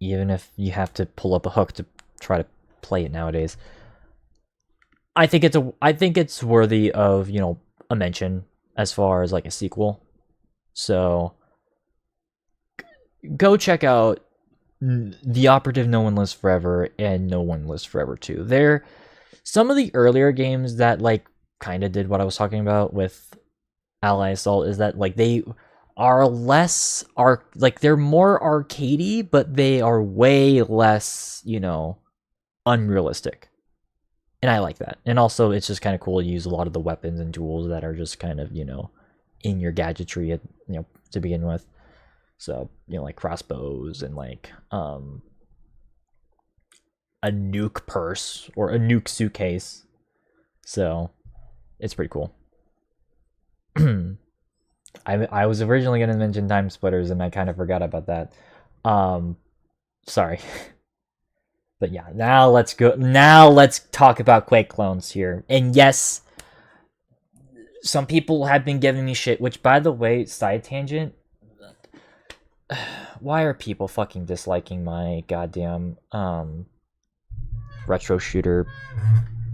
Even if you have to pull up a hook to try to play it nowadays. I think it's worthy of, you know, a mention as far as like a sequel. So go check out The Operative No One Lives Forever and No One Lives Forever 2. They're some of the earlier games that like kind of did what I was talking about with Ally Assault, is that like they are less they're more arcadey, but they are way less, you know, unrealistic. And I like that. And also it's just kind of cool to use a lot of the weapons and tools that are just kind of, you know, in your gadgetry, you know, to begin with. So, you know, like crossbows and like a nuke purse or a nuke suitcase. So it's pretty cool. I was originally going to mention Time Splitters and I kind of forgot about that. Sorry. But yeah, now let's talk about Quake clones here. And yes, some people have been giving me shit, which, by the way, side tangent, why are people fucking disliking my goddamn retro shooter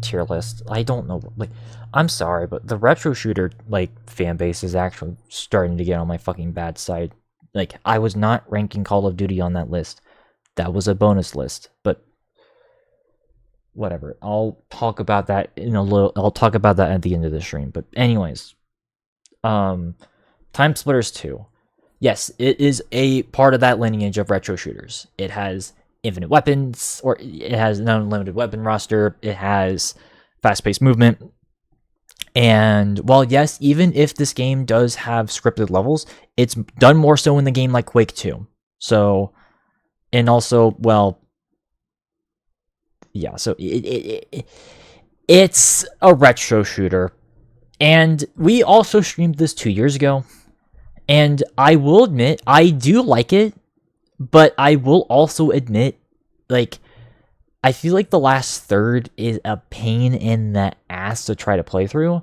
tier list? I don't know. Like, I'm sorry, but the retro shooter like fan base is actually starting to get on my fucking bad side. Like, I was not ranking Call of Duty on that list. That was a bonus list, but whatever. I'll talk about that in a little. I'll talk about that at the end of the stream. But anyways, Time Splitters 2. Yes, it is a part of that lineage of retro shooters. It has infinite weapons, or it has an unlimited weapon roster. It has fast-paced movement. And while, yes, even if this game does have scripted levels, it's done more so in the game like Quake 2. So, and also, well, yeah, so it's a retro shooter. And we also streamed this 2 years ago. And I will admit, I do like it, but I will also admit, like, I feel like the last third is a pain in the ass to try to play through.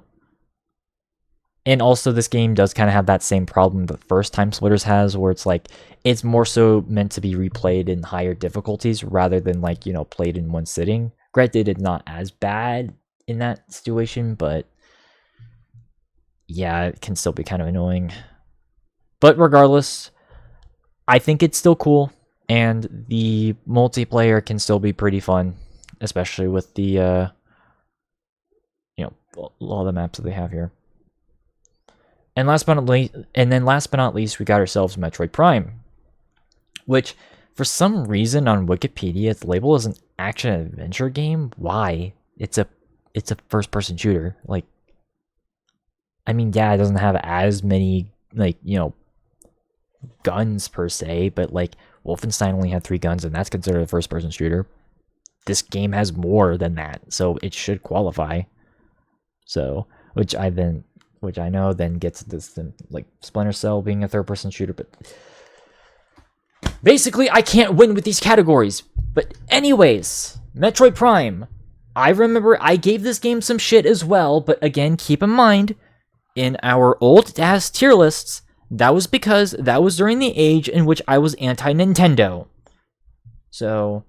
And also, this game does kind of have that same problem the first Time Splitters has, where it's like, it's more so meant to be replayed in higher difficulties rather than, like, you know, played in one sitting. Granted, it's not as bad in that situation, but yeah, it can still be kind of annoying. But regardless, I think it's still cool, and the multiplayer can still be pretty fun, especially with the, you know, all the maps that they have here. And last but not least, we got ourselves Metroid Prime, which for some reason on Wikipedia it's labeled as an action adventure game. Why? It's a first-person shooter. Like, I mean, yeah, it doesn't have as many, like, you know, guns per se, but like Wolfenstein only had 3 guns, and that's considered a first-person shooter. This game has more than that, so it should qualify. So, which I know then gets this, like, Splinter Cell being a third-person shooter, but basically I can't win with these categories. But anyways, Metroid Prime. I remember I gave this game some shit as well, but again, keep in mind, in our old ass tier lists, that was because that was during the age in which I was anti-Nintendo. So,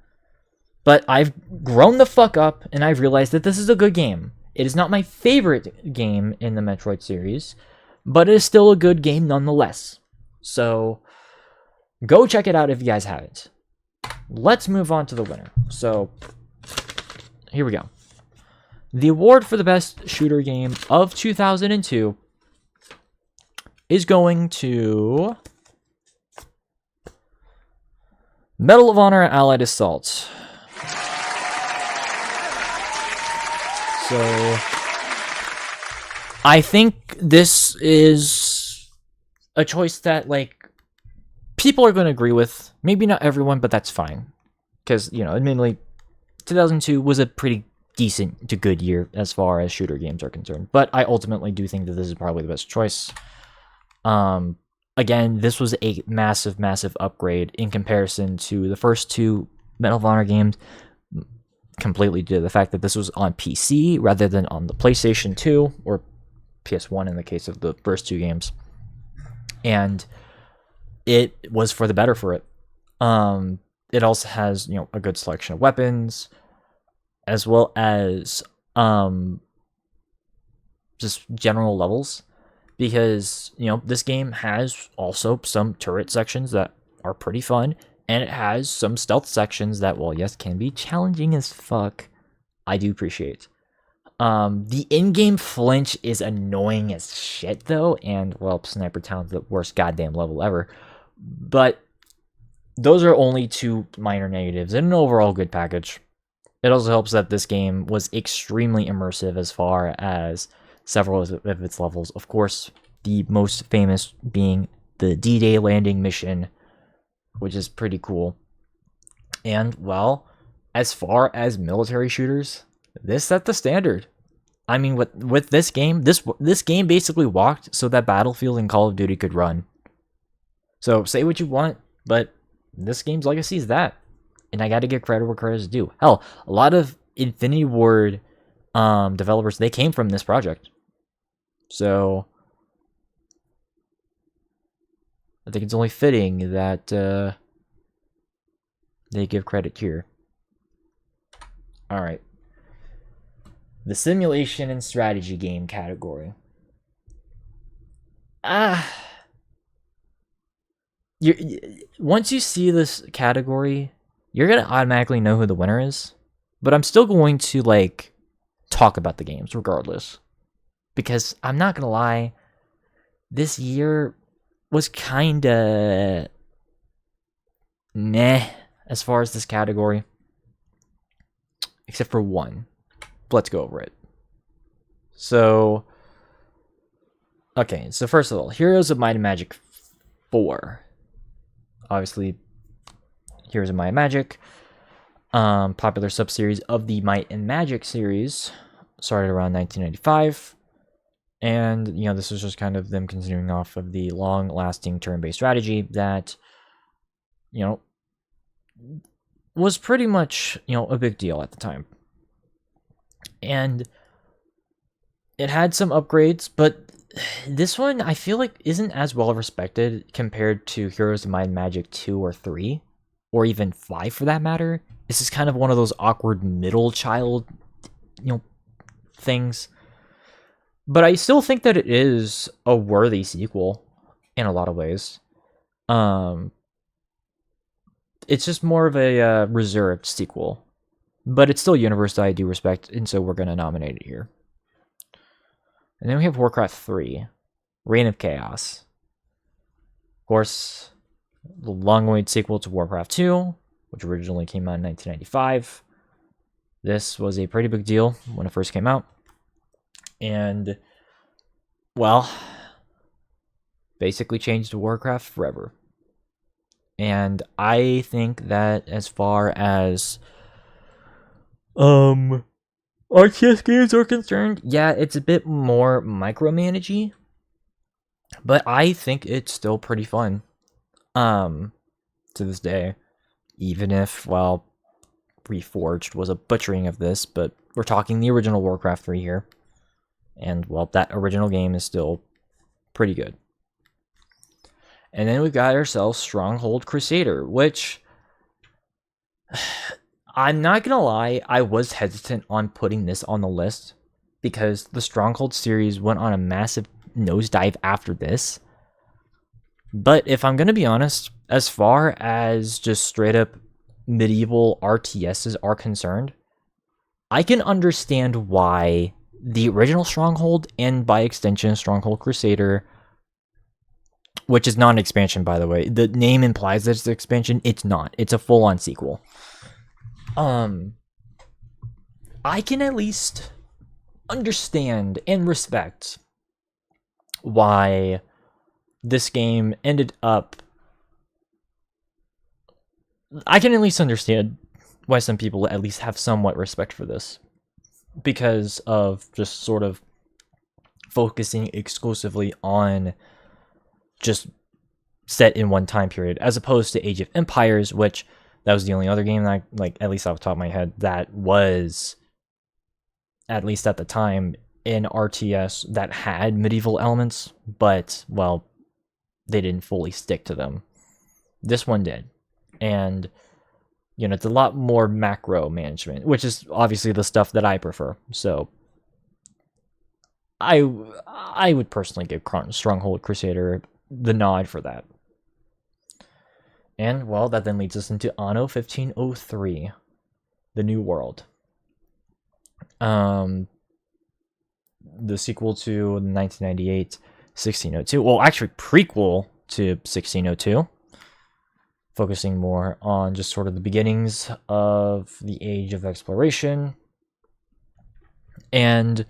but I've grown the fuck up, and I've realized that this is a good game. It is not my favorite game in the Metroid series, but it is still a good game nonetheless. So, go check it out if you guys haven't. Let's move on to the winner. So, here we go. The award for the best shooter game of 2002 is going to Medal of Honor Allied Assault. So, I think this is a choice that, like, people are going to agree with. Maybe not everyone, but that's fine. Because, you know, admittedly, 2002 was a pretty decent to good year as far as shooter games are concerned. But I ultimately do think that this is probably the best choice. Again, this was a massive, massive upgrade in comparison to the first two Medal of Honor games. Completely due to the fact that this was on PC rather than on the PlayStation 2 or PS1 in the case of the first two games. And it was for the better for it. It also has, you know, a good selection of weapons, as well as just general levels, because, you know, this game has also some turret sections that are pretty fun, and it has some stealth sections that, well, yes, can be challenging as fuck. I do appreciate. The in-game flinch is annoying as shit, though, and, well, Sniper Town's the worst goddamn level ever. But those are only two minor negatives in an overall good package. It also helps that this game was extremely immersive as far as several of its levels. Of course, the most famous being the D-Day landing mission, which is pretty cool. And, well, as far as military shooters, this set the standard. I mean, with this game, this game basically walked so that Battlefield and Call of Duty could run. So, say what you want, but this game's legacy is that. And I gotta give credit where credit is due. Hell, a lot of Infinity Ward developers, they came from this project. So, I think it's only fitting that they give credit here. Alright. The simulation and strategy game category. Once you see this category, you're going to automatically know who the winner is. But I'm still going to, like, talk about the games regardless. Because I'm not going to lie, this year was kinda meh as far as this category, except for one. But let's go over it. So, okay, so first of all, Heroes of Might and Magic 4. Obviously, Heroes of Might and Magic, popular subseries of the Might and Magic series, started around 1995. And, you know, this was just kind of them continuing off of the long-lasting turn-based strategy that, you know, was pretty much, you know, a big deal at the time. And it had some upgrades, but this one, I feel like, isn't as well-respected compared to Heroes of Might and Magic 2 or 3, or even 5 for that matter. This is kind of one of those awkward middle child, you know, things. But I still think that it is a worthy sequel in a lot of ways. It's just more of a reserved sequel. But it's still a universe that I do respect, and so we're going to nominate it here. And then we have Warcraft 3, Reign of Chaos. Of course, the long-awaited sequel to Warcraft 2, which originally came out in 1995. This was a pretty big deal when it first came out. And, well, basically changed Warcraft forever. And I think that as far as RTS games are concerned, yeah, it's a bit more micromanagey, but I think it's still pretty fun to this day, even if, well, Reforged was a butchering of this, but we're talking the original Warcraft 3 here. And, well, that original game is still pretty good. And then we've got ourselves Stronghold Crusader, which I'm not gonna lie, I was hesitant on putting this on the list because the Stronghold series went on a massive nosedive after this. But if I'm gonna be honest, as far as just straight up medieval RTSs are concerned, I can understand why the original Stronghold, and by extension Stronghold Crusader, which is not an expansion, by the way. The name implies that it's an expansion. It's not. It's a full-on sequel. I can at least understand and respect why this game ended up... I can at least understand why some people at least have somewhat respect for this. Because of just sort of focusing exclusively on just set in one time period, as opposed to Age of Empires, which that was the only other game that, like, at least off the top of my head, that was, at least at the time, an RTS that had medieval elements, but, well, they didn't fully stick to them. This one did. And, you know, it's a lot more macro management, which is obviously the stuff that I prefer. So I would personally give Stronghold Crusader the nod for that. And, well, that then leads us into Anno 1503, The New World. The sequel to 1998 1602. Well, actually, prequel to 1602. Focusing more on just sort of the beginnings of the age of exploration. And,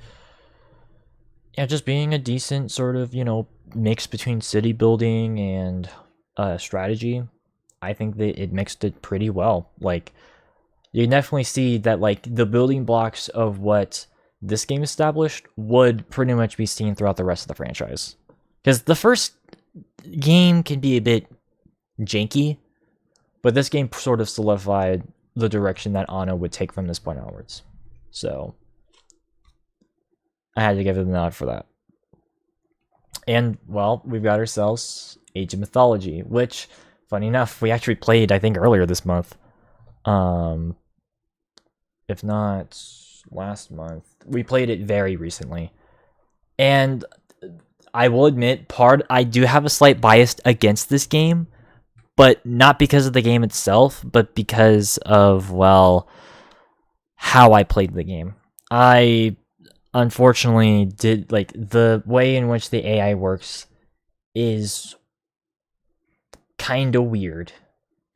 yeah, just being a decent sort of, you know, mix between city building and strategy. I think that it mixed it pretty well. Like, you can definitely see that, like, the building blocks of what this game established would pretty much be seen throughout the rest of the franchise. Because the first game can be a bit janky, but this game sort of solidified the direction that Anno would take from this point onwards. So I had to give it a nod for that. And, well, we've got ourselves Age of Mythology, which, funny enough, we actually played, I think, earlier this month. If not last month. We played it very recently. And I will admit, I do have a slight bias against this game, but not because of the game itself, but because of, well, how I played the game. I unfortunately did, like, the way in which the AI works is kind of weird.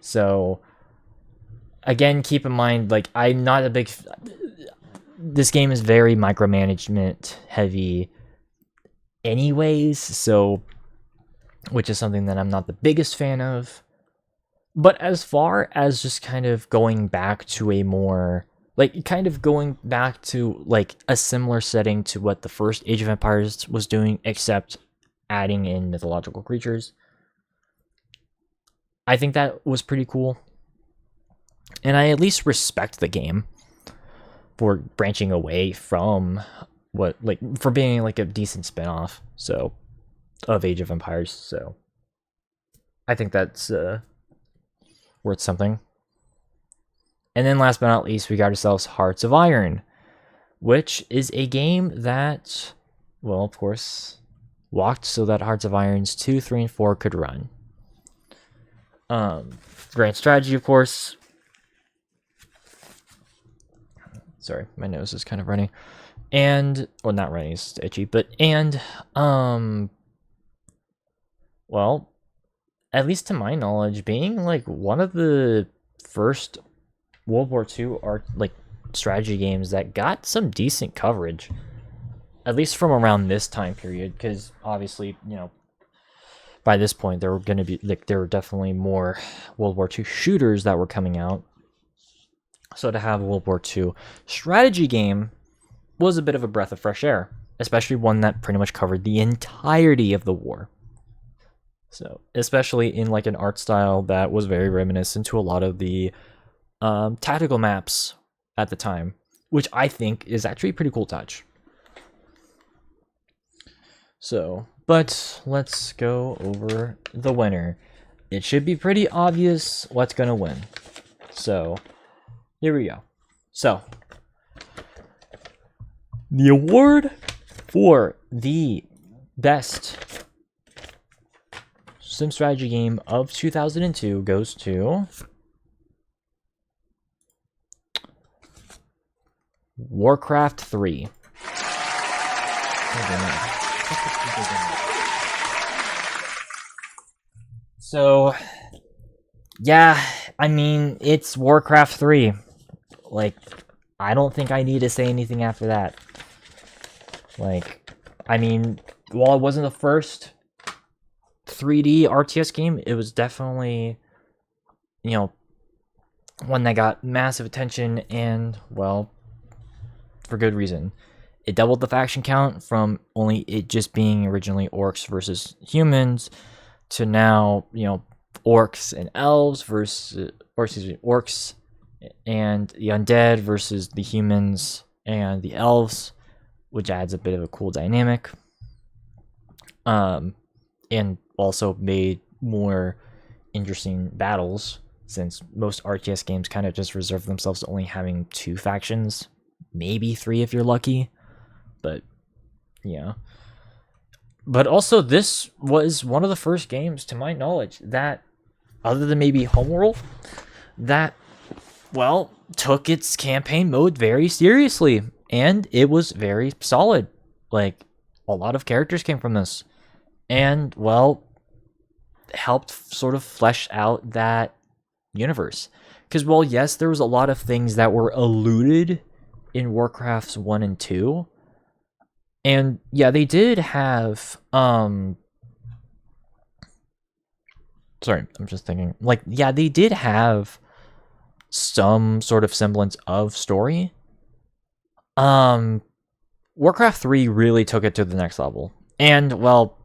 So, again, keep in mind, like, I'm not a big... This game is very micromanagement heavy anyways, so... Which is something that I'm not the biggest fan of. But as far as just kind of going back to a more... Like, kind of going back to, like, a similar setting to what the first Age of Empires was doing, except adding in mythological creatures. I think that was pretty cool. And I at least respect the game for branching away from what, like, for being, like, a decent spin-off, so, of Age of Empires, so I think that's worth something. And then last but not least, we got ourselves Hearts of Iron, which is a game that, well, of course, walked so that Hearts of Irons 2, 3, and 4 could run. Grand strategy, of course. Sorry, my nose is kind of running. And, well, not running, it's itchy, but, and, well, at least to my knowledge, being, like, one of the first World War II like strategy games that got some decent coverage, at least from around this time period, because obviously, you know, by this point there were going to be, like, there were definitely more World War II shooters that were coming out, so to have a World War II strategy game was a bit of a breath of fresh air, especially one that pretty much covered the entirety of the war. So, especially in, like, an art style that was very reminiscent to a lot of the tactical maps at the time, which I think is actually a pretty cool touch. So, but let's go over the winner. It should be pretty obvious what's gonna win. So, here we go. So, the award for the best sim strategy game of 2002 goes to Warcraft 3. So, yeah, I mean, it's Warcraft 3. Like, I don't think I need to say anything after that. Like, I mean, while it wasn't the first 3D RTS game, it was definitely, you know, one that got massive attention and, well, for good reason. It doubled the faction count from only it just being originally orcs versus humans to now, you know, orcs and elves versus, or excuse me, orcs and the undead versus the humans and the elves, which adds a bit of a cool dynamic. And also made more interesting battles, since most RTS games kind of just reserve themselves to only having 2 factions, maybe 3 if you're lucky. But yeah. But also, this was one of the first games, to my knowledge, that, other than maybe Homeworld, that, well, took its campaign mode very seriously. And it was very solid. Like, a lot of characters came from this. And, well, helped sort of flesh out that universe. Because, well, yes, there was a lot of things that were alluded in Warcrafts 1 and 2. And, yeah, they did have, sorry, I'm just thinking, like, yeah, they did have some sort of semblance of story. Warcraft 3 really took it to the next level. And, well,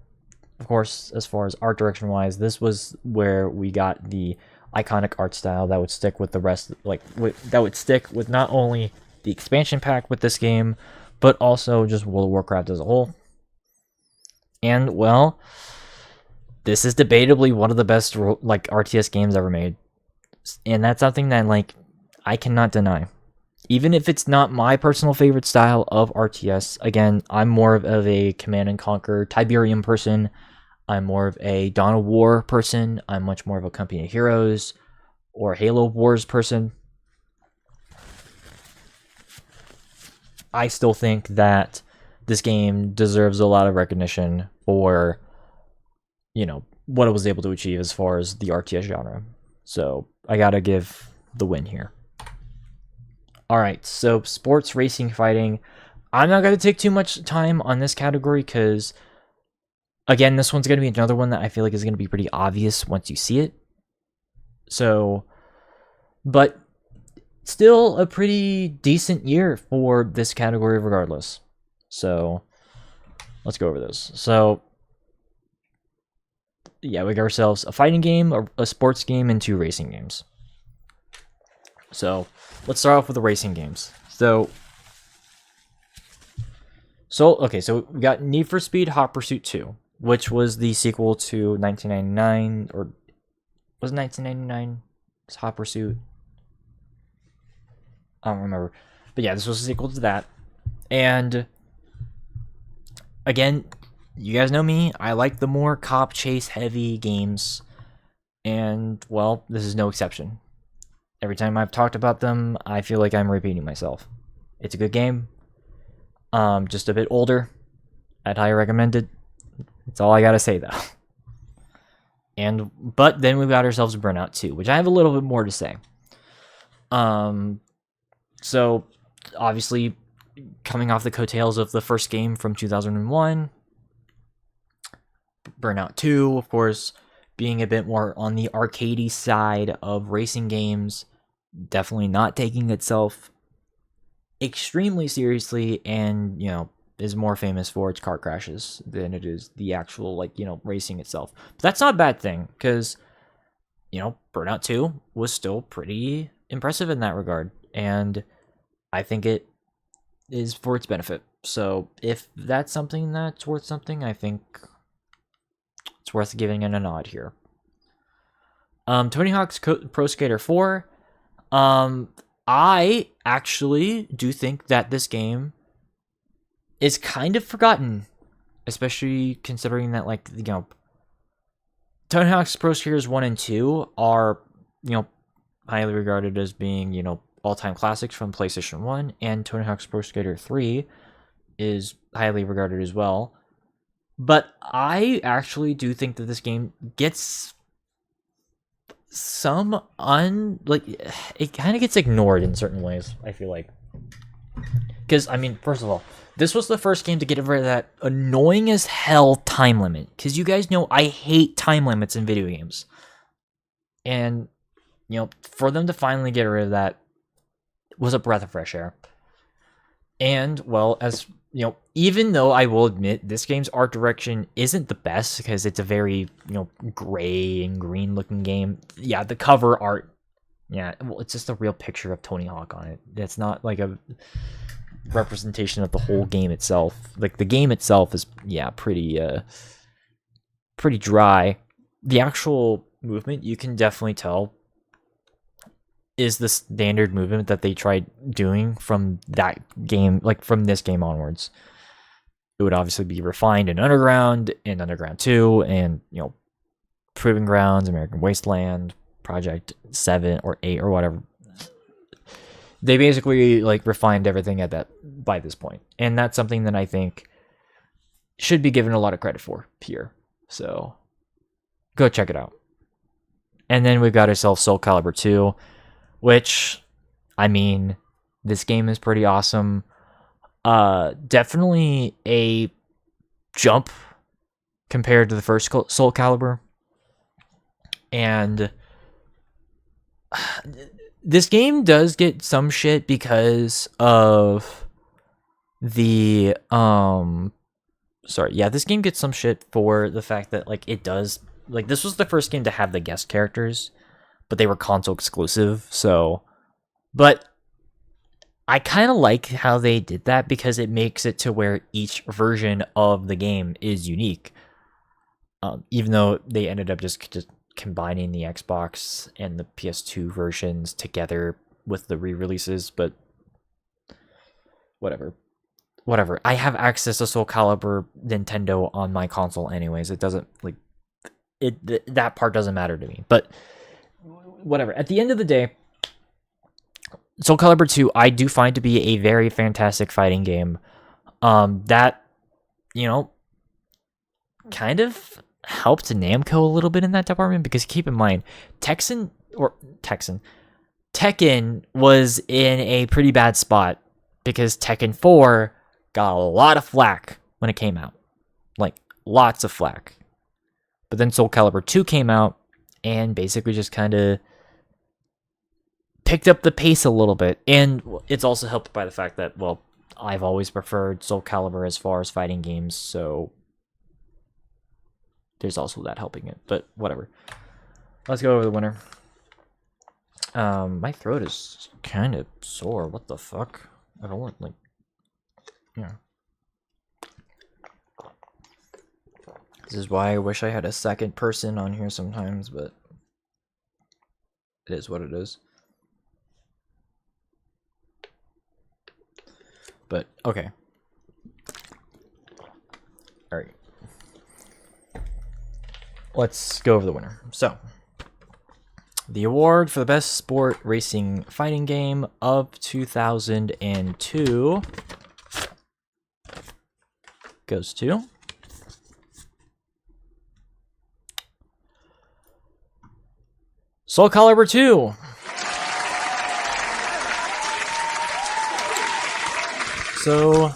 of course, as far as art direction wise, this was where we got the iconic art style that would stick with the rest, like, that would stick with not only the expansion pack with this game, but also just World of Warcraft as a whole. And, well, this is debatably one of the best, like, RTS games ever made. And that's something that, like, I cannot deny. Even if it's not my personal favorite style of RTS, again, I'm more of a Command and Conquer Tiberium person. I'm more of a Dawn of War person. I'm much more of a Company of Heroes or Halo Wars person. I still think that this game deserves a lot of recognition for, you know, what it was able to achieve as far as the RTS genre. So I gotta give the win here. Alright, so sports, racing, fighting. I'm not going to take too much time on this category because, again, this one's going to be another one that I feel like is going to be pretty obvious once you see it. So, but still a pretty decent year for this category regardless. So, let's go over those. So, yeah, we got ourselves a fighting game, a sports game, and 2 racing games. So, let's start off with the racing games. So okay, so we got Need for Speed Hot Pursuit 2, which was the sequel to 1999, or was it 1999? It's Hot Pursuit. I don't remember. But yeah, this was a sequel to that. And again, you guys know me, I like the more cop chase heavy games. And, well, this is no exception. Every time I've talked about them, I feel like I'm repeating myself. It's a good game. Just a bit older. I'd highly recommend it. That's all I gotta say, though. But then we got ourselves Burnout 2, which I have a little bit more to say. So, obviously, coming off the coattails of the first game from 2001, Burnout 2, of course, being a bit more on the arcadey side of racing games, definitely not taking itself extremely seriously, and, you know, is more famous for its car crashes than it is the actual, like, you know, racing itself. But that's not a bad thing, because, you know, Burnout 2 was still pretty impressive in that regard, and I think it is for its benefit. So if that's something that's worth something, I think it's worth giving it a nod here. Tony Hawk's Pro Skater 4. I actually do think that this game is kind of forgotten, especially considering that, like, you know, Tony Hawk's Pro Skaters 1 and 2 are, you know, highly regarded as being, you know, all-time classics from PlayStation 1, and Tony Hawk's Pro Skater 3 is highly regarded as well. But I actually do think that this game gets some it kind of gets ignored in certain ways, I feel like. Because, I mean, first of all, this was the first game to get rid of that annoying as hell time limit. Because you guys know I hate time limits in video games. And, you know, for them to finally get rid of that was a breath of fresh air. And, well, as, you know, even though I will admit this game's art direction isn't the best, because it's a very, you know, gray and green looking game. Yeah, the cover art, yeah, well, it's just a real picture of Tony Hawk on it. It's not like a representation of the whole game itself. Like, the game itself is, yeah, pretty dry. The actual movement, you can definitely tell, is the standard movement that they tried doing from that game, like from this game onwards. It would obviously be refined in Underground, and Underground 2, and, you know, Proving Grounds, American Wasteland, Project 7 or 8 or whatever. They basically, like, refined everything at that by this point. And that's something that I think should be given a lot of credit for here. So go check it out. And then we've got ourselves Soul Calibur 2, which, I mean, this game is pretty awesome. Definitely a jump compared to the first Soul Calibur. And this game does get some shit because of the this game gets some shit for the fact that, like, it does, like, this was the first game to have the guest characters, but they were console exclusive. So, but I kind of like how they did that, because it makes it to where each version of the game is unique. Even though they ended up just combining the Xbox and the PS2 versions together with the re-releases, but whatever. I have access to Soul Calibur Nintendo on my console anyways. It doesn't, like, that part doesn't matter to me. But whatever. At the end of the day, Soul Calibur 2 I do find to be a very fantastic fighting game. That, you know, kind of helped Namco a little bit in that department, because keep in mind, Tekken was in a pretty bad spot, because Tekken 4 got a lot of flack when it came out. Like, lots of flack. But then Soul Calibur 2 came out and basically just kind of picked up the pace a little bit. And it's also helped by the fact that, well, I've always preferred Soul Calibur as far as fighting games, so there's also that helping it. But whatever. Let's go over the winner. My throat is kind of sore. What the fuck? I don't want, like, yeah. This is why I wish I had a second person on here sometimes, but it is what it is. But, okay. Alright. Let's go over the winner. So, the award for the best sport racing fighting game of 2002 goes to Soul Calibur 2. So,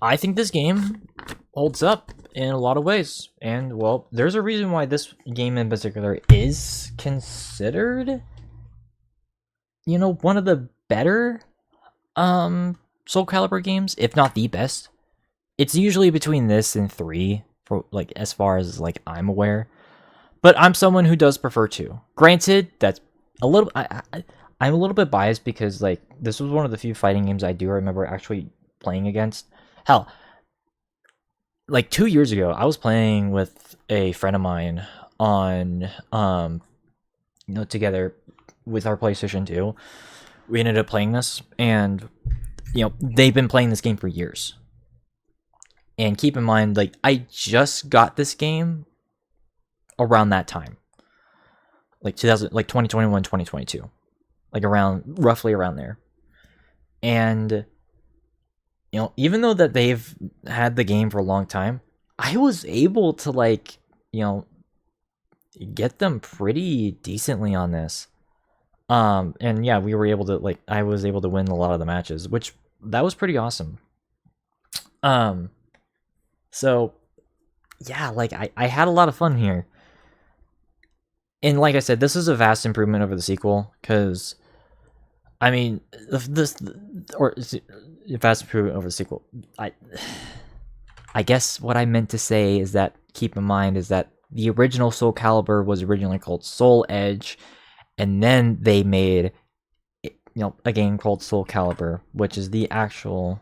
I think this game holds up in a lot of ways. And, well, there's a reason why this game in particular is considered, you know, one of the better Soul Calibur games, if not the best. It's usually between this and 3, for, like, as far as, like, I'm aware. But I'm someone who does prefer 2. Granted, that's a little... I'm a little bit biased because like this was one of the few fighting games I do remember actually playing against. Hell, like 2 years ago, I was playing with a friend of mine on together with our PlayStation 2. We ended up playing this, and they've been playing this game for years. And keep in mind, like, I just got this game around that time. Like 2021, 2022. Like roughly around there. And even though that they've had the game for a long time, I was able to like, get them pretty decently on this. And yeah, we were able to like I was able to win a lot of the matches, which that was pretty awesome. So yeah, like I had a lot of fun here. And like I said, this is a vast improvement over the sequel, because I mean, vast improvement over the sequel. I guess what I meant to say is that keep in mind is that the original Soul Calibur was originally called Soul Edge, and then they made a game called Soul Calibur, which is the actual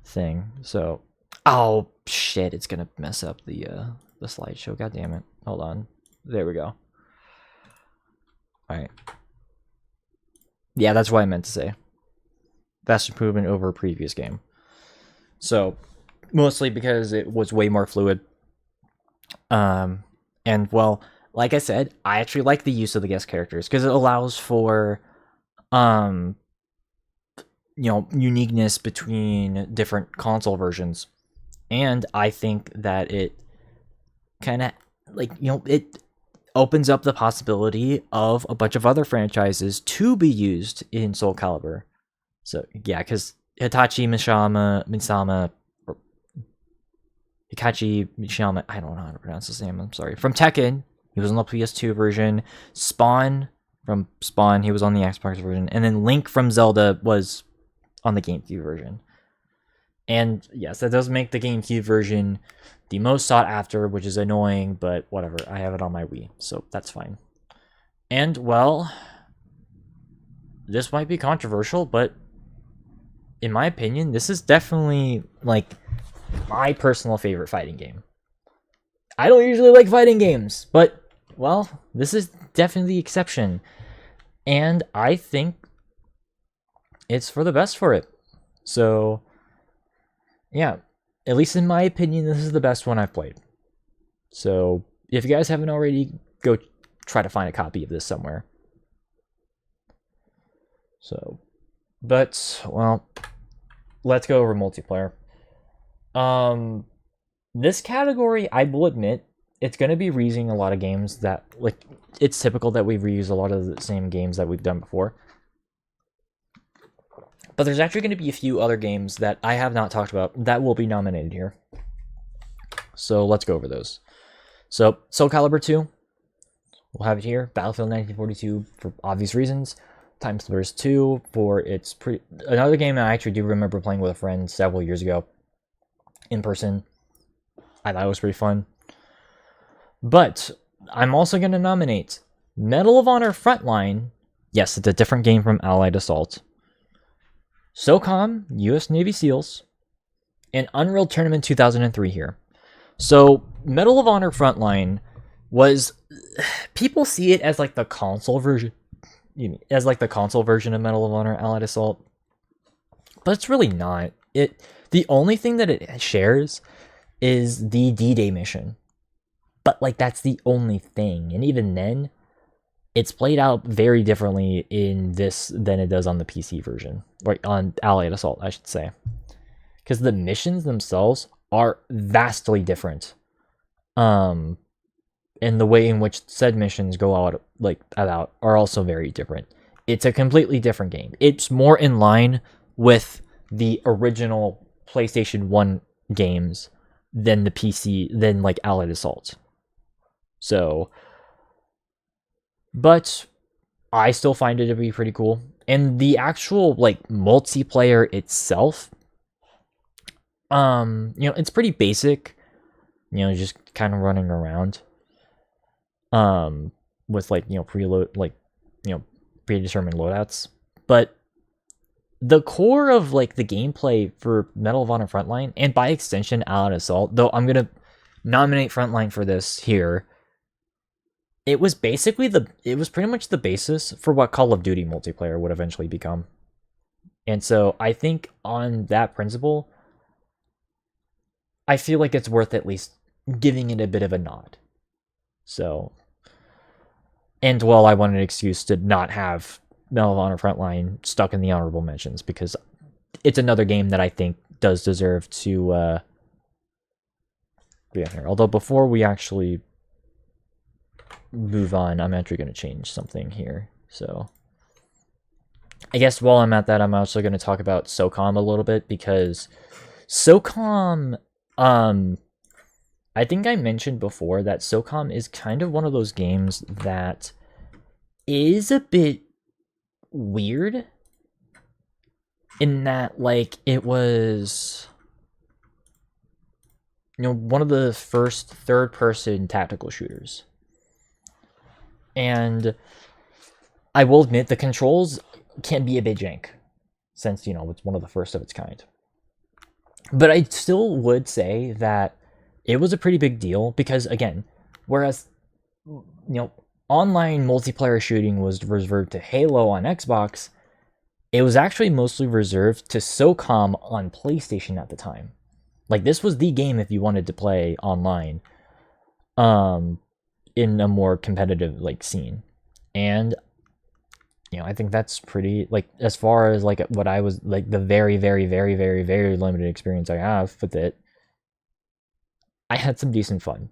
thing. So, oh shit, it's gonna mess up the slideshow. God damn it! Hold on. There we go. All right. Yeah, that's what I meant to say. Vast improvement over a previous game. So, mostly because it was way more fluid. And well, like I said, I actually like the use of the guest characters because it allows for uniqueness between different console versions. And I think that it kind of like it opens up the possibility of a bunch of other franchises to be used in Soul Calibur. So yeah, because Hitachi Misama, or Hikachi Mishama, I don't know how to pronounce his name, I'm sorry. From Tekken, he was on the PS2 version. Spawn, from Spawn, he was on the Xbox version. And then Link from Zelda was on the GameCube version. And yes, that does make the GameCube version the most sought after, which is annoying, but whatever. I have it on my Wii, so that's fine. And, well, this might be controversial, but in my opinion, this is definitely, like, my personal favorite fighting game. I don't usually like fighting games, but, well, this is definitely the exception. And I think it's for the best for it. So, yeah, at least in my opinion, this is the best one I've played. So, if you guys haven't already, go try to find a copy of this somewhere. So, but, well, let's go over multiplayer. This category, I will admit, it's going to be reusing a lot of games that, like, it's typical that we reuse a lot of the same games that we've done before. But there's actually going to be a few other games that I have not talked about that will be nominated here. So let's go over those. So Soul Calibur 2, we'll have it here. Battlefield 1942 for obvious reasons. Time Splitters 2 for its another game I actually do remember playing with a friend several years ago in person. I thought it was pretty fun. But I'm also going to nominate Medal of Honor Frontline. Yes, it's a different game from Allied Assault. SOCOM, U.S. Navy SEALs, and Unreal Tournament 2003 here. So, Medal of Honor Frontline was... People see it as like the console version. As like the console version of Medal of Honor Allied Assault. But it's really not. The only thing that it shares is the D-Day mission. But like that's the only thing. And even then, it's played out very differently in this than it does on the PC version. Or on Allied Assault, I should say. Because the missions themselves are vastly different. And the way in which said missions go out are also very different. It's a completely different game. It's more in line with the original PlayStation 1 games than the PC, than like Allied Assault. So, but I still find it to be pretty cool. And the actual like multiplayer itself, it's pretty basic. Just kind of running around. with like, you know, predetermined loadouts. But the core of like the gameplay for Medal of Honor Frontline, and by extension Allied Assault, though I'm gonna nominate Frontline for this here, it was basically pretty much the basis for what Call of Duty multiplayer would eventually become. And so I think on that principle, I feel like it's worth at least giving it a bit of a nod. So, and well, I wanted an excuse to not have Medal of Honor Frontline stuck in the honorable mentions, because it's another game that I think does deserve to be on here. Although before we actually move on, I'm actually going to change something here. So I guess while I'm at that, I'm also going to talk about SOCOM a little bit, because SOCOM, I think I mentioned before that SOCOM is kind of one of those games that is a bit weird in that, like, it was, you know, one of the first third-person tactical shooters. And I will admit the controls can be a bit jank, since, you know, it's one of the first of its kind. But I still would say that it was a pretty big deal, because, again, whereas, you know, online multiplayer shooting was reserved to Halo on Xbox, it was actually mostly reserved to SOCOM on PlayStation at the time. Like, this was the game if you wanted to play online in a more competitive, like, scene. And, you know, I think that's pretty, like, as far as, like, what I was, like, the very, very, very, very, very limited experience I have with it, I had some decent fun.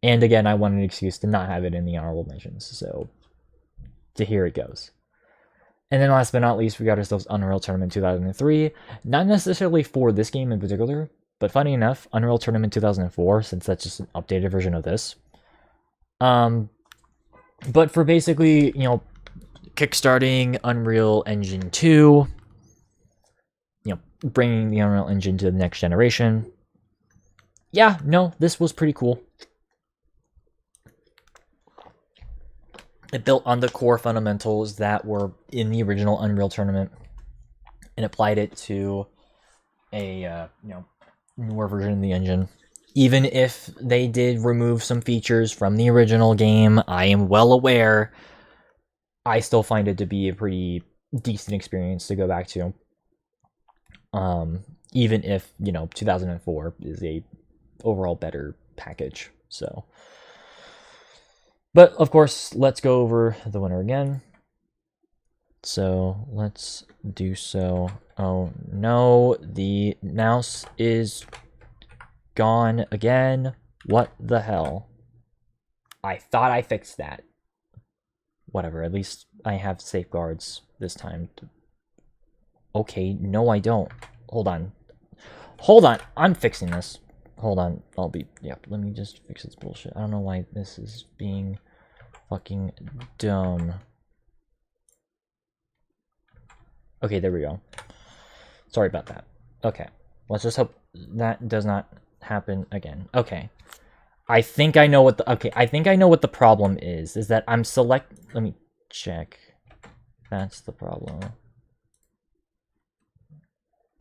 And again, I wanted an excuse to not have it in the honorable mentions, so here it goes. And then last but not least, we got ourselves Unreal Tournament 2003. Not necessarily for this game in particular, but funny enough, Unreal Tournament 2004, since that's just an updated version of this. But for basically, you know, kickstarting Unreal Engine 2, you know, bringing the Unreal Engine to the next generation. Yeah, no, this was pretty cool. It built on the core fundamentals that were in the original Unreal Tournament and applied it to a you know, newer version of the engine. Even if they did remove some features from the original game, I am well aware, I still find it to be a pretty decent experience to go back to. Even if, you know, 2004 is a overall better package. So, but of course, let's go over the winner again. So let's do so. Oh no, the mouse is gone again. What the hell? I thought I fixed that. Whatever, at least I have safeguards this time. Okay, no I don't. Hold on. Hold on, I'm fixing this. Hold on, yep, let me just fix this bullshit. I don't know why this is being fucking dumb. Okay, there we go. Sorry about that. Okay, let's just hope that does not happen again. Okay. I think I know what the problem is that I'm let me check. That's the problem.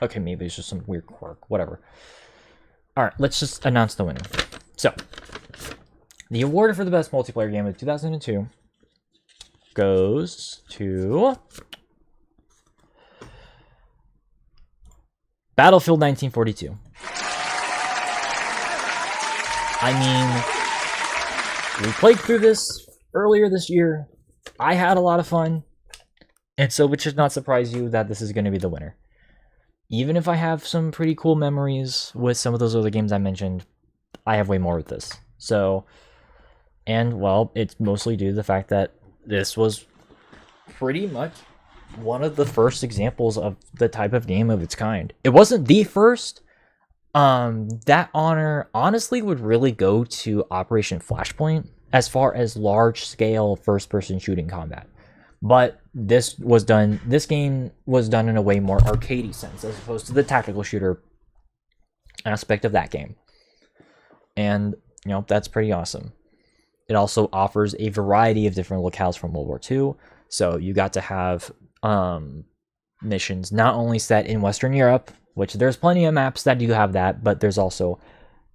Okay, maybe it's just some weird quirk, whatever. Alright, let's just announce the winner. So, the award for the best multiplayer game of 2002 goes to Battlefield 1942. I mean, we played through this earlier this year. I had a lot of fun. And so it should not surprise you that this is going to be the winner. Even if I have some pretty cool memories with some of those other games I mentioned, I have way more with this. So, and well, it's mostly due to the fact that this was pretty much one of the first examples of the type of game of its kind. It wasn't the first. That honor honestly would really go to Operation Flashpoint as far as large-scale first-person shooting combat. But this game was done in a way more arcadey sense as opposed to the tactical shooter aspect of that game. And, you know, that's pretty awesome. it also offers a variety of different locales from World War II. So you got to have missions not only set in Western Europe, which there's plenty of maps that do have that, but there's also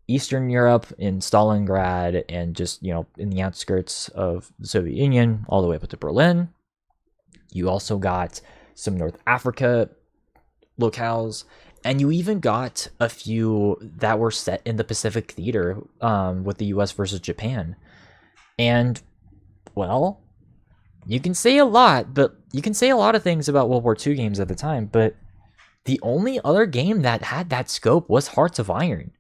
Eastern Europe in Stalingrad and just, in the outskirts of the Soviet Union all the way up to Berlin. You also got some North Africa locales, and you even got a few that were set in the Pacific Theater with the US versus Japan. And, well, you can say a lot of things about World War II games at the time, but the only other game that had that scope was Hearts of Iron.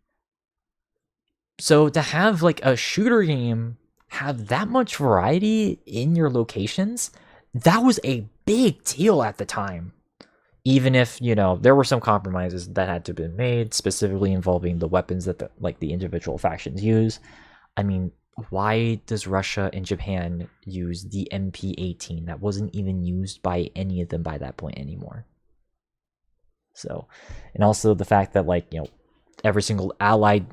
So to have like a shooter game have that much variety in your locations, that was a big deal at the time. Even if, there were some compromises that had to be made, specifically involving the weapons that the individual factions use. I mean, why does Russia and Japan use the MP-18? That wasn't even used by any of them by that point anymore. So, and also the fact that every single allied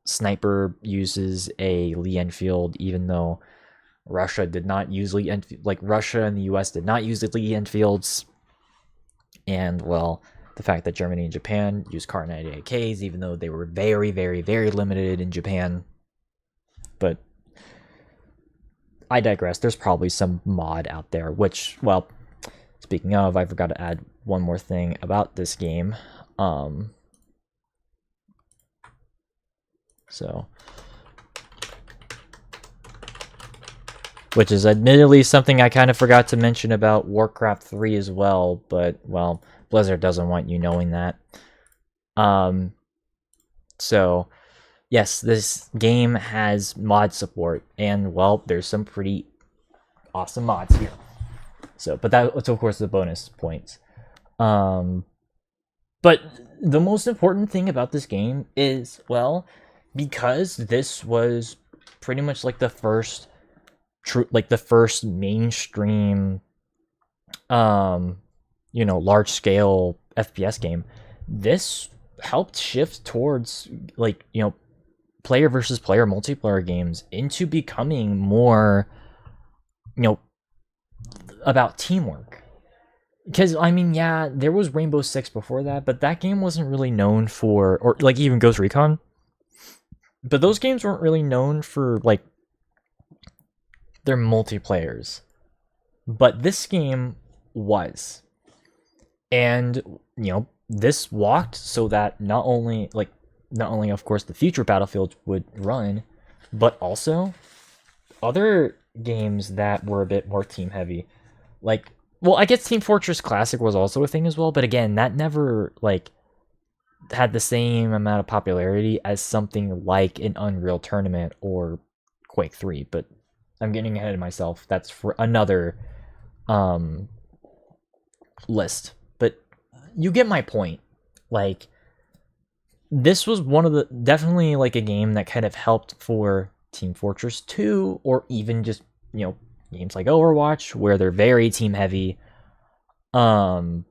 sniper uses a Lee Enfield, even though Russia did not use Lee Enfield, Russia and the US did not use the Lee Enfields. And, well, the fact that Germany and Japan use Kar 98 AKs, even though they were very, very, very limited in Japan. But I digress. There's probably some mod out there, which, well, speaking of, I forgot to add one more thing about this game. Which is admittedly something I kind of forgot to mention about Warcraft 3 as well, but, well, Blizzard doesn't want you knowing that. So, yes, this game has mod support, and, well, there's some pretty awesome mods here. So, but that's, of course, the bonus points. But the most important thing about this game is, well, because this was pretty much the first mainstream large scale FPS game, this helped shift towards player versus player multiplayer games into becoming more about teamwork. Because I mean, yeah, there was Rainbow Six before that, but that game wasn't really known for, or even Ghost Recon, but those games weren't really known for their multiplayers, but this game was. And this walked so that not only of course the future Battlefields would run, but also other games that were a bit more team heavy, well, I guess Team Fortress Classic was also a thing as well, but again, that never had the same amount of popularity as something like an Unreal Tournament or Quake 3, but I'm getting ahead of myself. That's for another list. But you get my point. This was one of the definitely a game that kind of helped for Team Fortress 2, or even just games like Overwatch, where they're very team heavy. Or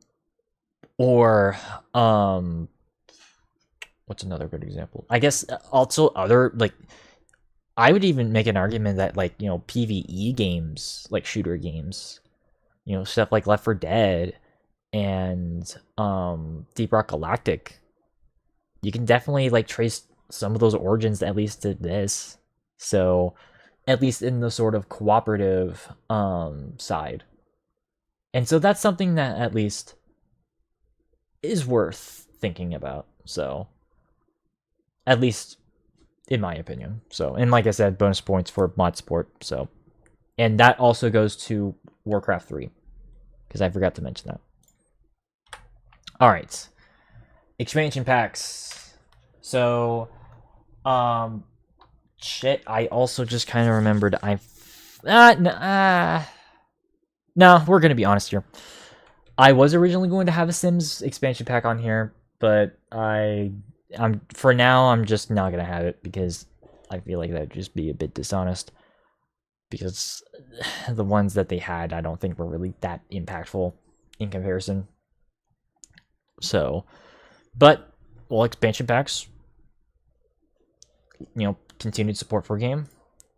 what's another good example? I guess also other I would even make an argument that PvE games, shooter games, stuff like Left 4 Dead and Deep Rock Galactic, you can definitely trace some of those origins at least to this. So at least in the sort of cooperative side. And so that's something that at least is worth thinking about. So at least in my opinion. So, and like I said, bonus points for mod support. So, and that also goes to Warcraft 3, because I forgot to mention that. All right, expansion packs. So, shit. I also just kind of remembered. No, we're gonna be honest here. I was originally going to have a Sims expansion pack on here, but for now, I'm just not gonna have it because I feel like that would just be a bit dishonest. Because the ones that they had, I don't think were really that impactful in comparison. So, but expansion packs, continued support for a game.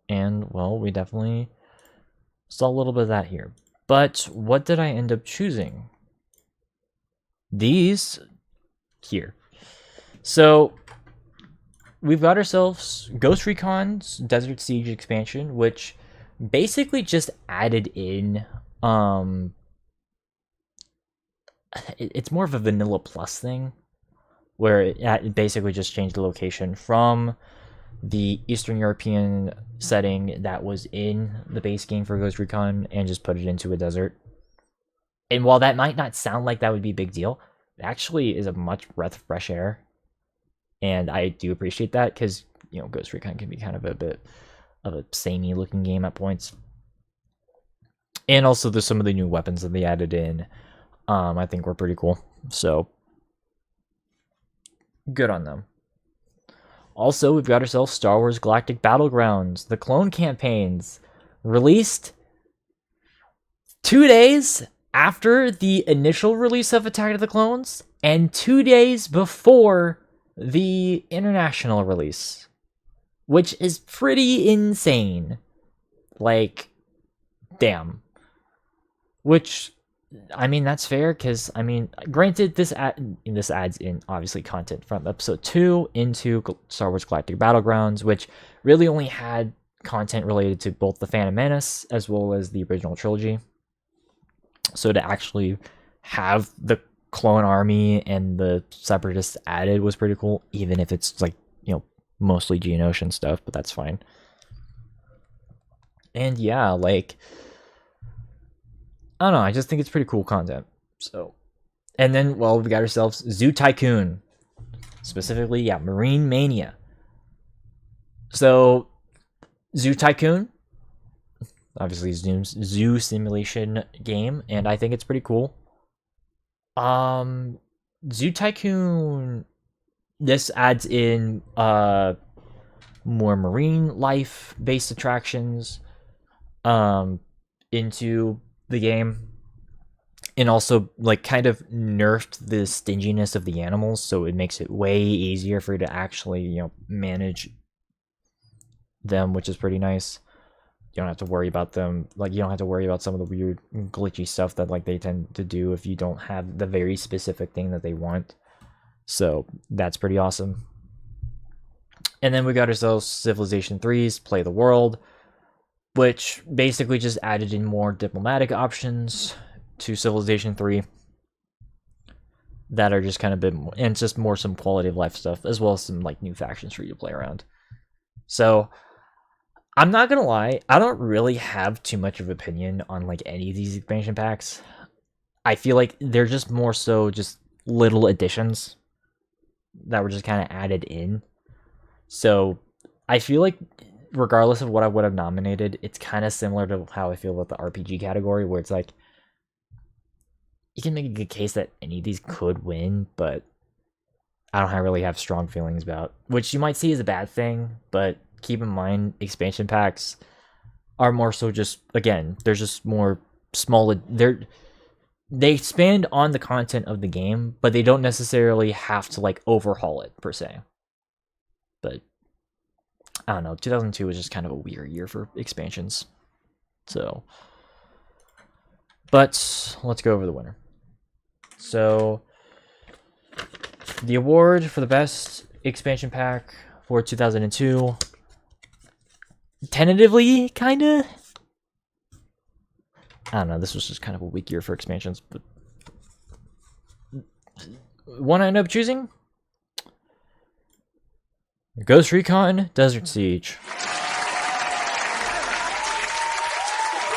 And, well, we definitely saw a little bit of that here. But what did I end up choosing? These here. So we've got ourselves Ghost Recon's Desert Siege expansion, which basically just added in it's more of a vanilla plus thing, where it basically just changed the location from the Eastern European setting that was in the base game for Ghost Recon and just put it into a desert. And while that might not sound like that would be a big deal, it actually is a much breath of fresh air. And I do appreciate that because, Ghost Recon can be kind of a bit of a samey looking game at points. And also there's some of the new weapons that they added in. I think were pretty cool. So good on them. Also, we've got ourselves Star Wars Galactic Battlegrounds, the clone campaigns, released 2 days after the initial release of Attack of the Clones and 2 days before the international release, which is pretty insane. Like, damn. Which, I mean, that's fair because, I mean, granted, this adds in obviously content from episode 2 into Star Wars Galactic Battlegrounds, which really only had content related to both the Phantom Menace as well as the original trilogy. So to actually have the clone army and the separatists added was pretty cool, even if it's like, mostly Geonosian stuff, but that's fine. And yeah, like, I don't know, I just think it's pretty cool content. So, and then, well, we got ourselves Zoo Tycoon. Specifically, yeah, Marine Mania. So, Zoo Tycoon, obviously zoo simulation game, and I think it's pretty cool. Zoo Tycoon, this adds in more marine life based attractions into the game, and also like kind of nerfed the stinginess of the animals, so it makes it way easier for you to actually manage them, which is pretty nice. You don't have to worry about them, like you don't have to worry about some of the weird glitchy stuff that like they tend to do if you don't have the very specific thing that they want. So that's pretty awesome. And then we got ourselves Civilization 3's Play the World, which basically just added in more diplomatic options to Civilization 3 that are just kind of a bit more, and it's just more some quality of life stuff, as well as some like new factions for you to play around. So I'm not gonna lie, I don't really have too much of an opinion on like any of these expansion packs. I feel like they're just more so just little additions that were just kind of added in. So I feel like regardless of what I would have nominated, it's kind of similar to how I feel about the RPG category, where it's like you can make a good case that any of these could win, but I don't really have strong feelings about, which you might see as a bad thing, but keep in mind expansion packs are more so just, again, they're just more small, they expand on the content of the game, but they don't necessarily have to like overhaul it per se. But I don't know, 2002 was just kind of a weird year for expansions. So, but let's go over the winner. So, the award for the best expansion pack for 2002, tentatively, kinda, I don't know, this was just kind of a weak year for expansions, but one I ended up choosing, Ghost Recon Desert Siege.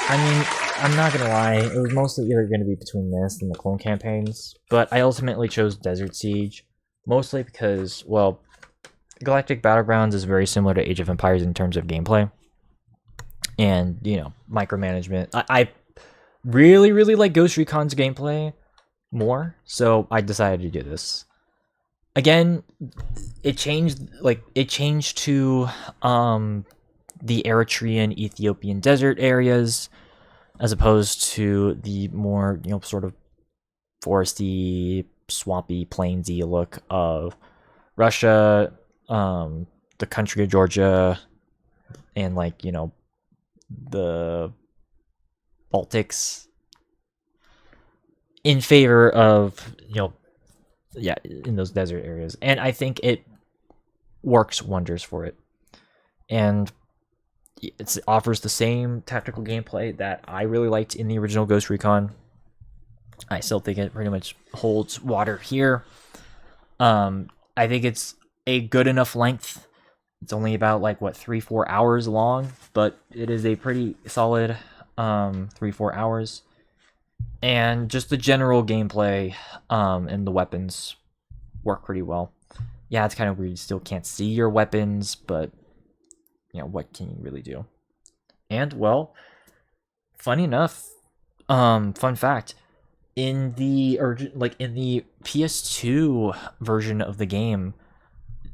I mean, I'm not gonna lie, it was mostly either gonna be between this and the clone campaigns, but I ultimately chose Desert Siege, mostly because, well, Galactic Battlegrounds is very similar to Age of Empires in terms of gameplay, and, micromanagement. I really, really like Ghost Recon's gameplay more, so I decided to do this. Again, it changed to the Eritrean Ethiopian desert areas as opposed to the more sort of foresty, swampy, plainsy look of Russia, the country of Georgia, and like, you know, the Baltics in favor of, you know, yeah, in those desert areas. And I think it works wonders for it. And it offers the same tactical gameplay that I really liked in the original Ghost Recon. I still think it pretty much holds water here. I think it's a good enough length. It's only about like what 3-4 hours long, but it is a pretty solid 3-4 hours. And just the general gameplay and the weapons work pretty well. Yeah, it's kind of weird. You still can't see your weapons, but you know, what can you really do? And well, funny enough, fun fact, in the PS2 version of the game,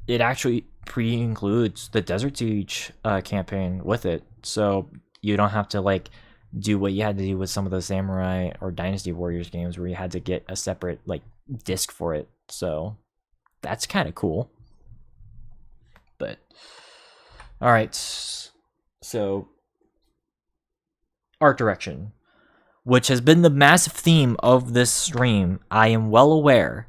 it actually pre-includes the Desert Siege campaign with it, so you don't have to like do what you had to do with some of the Samurai or Dynasty Warriors games where you had to get a separate like disc for it. So that's kind of cool. But all right, so art direction, which has been the massive theme of this stream, I am well aware.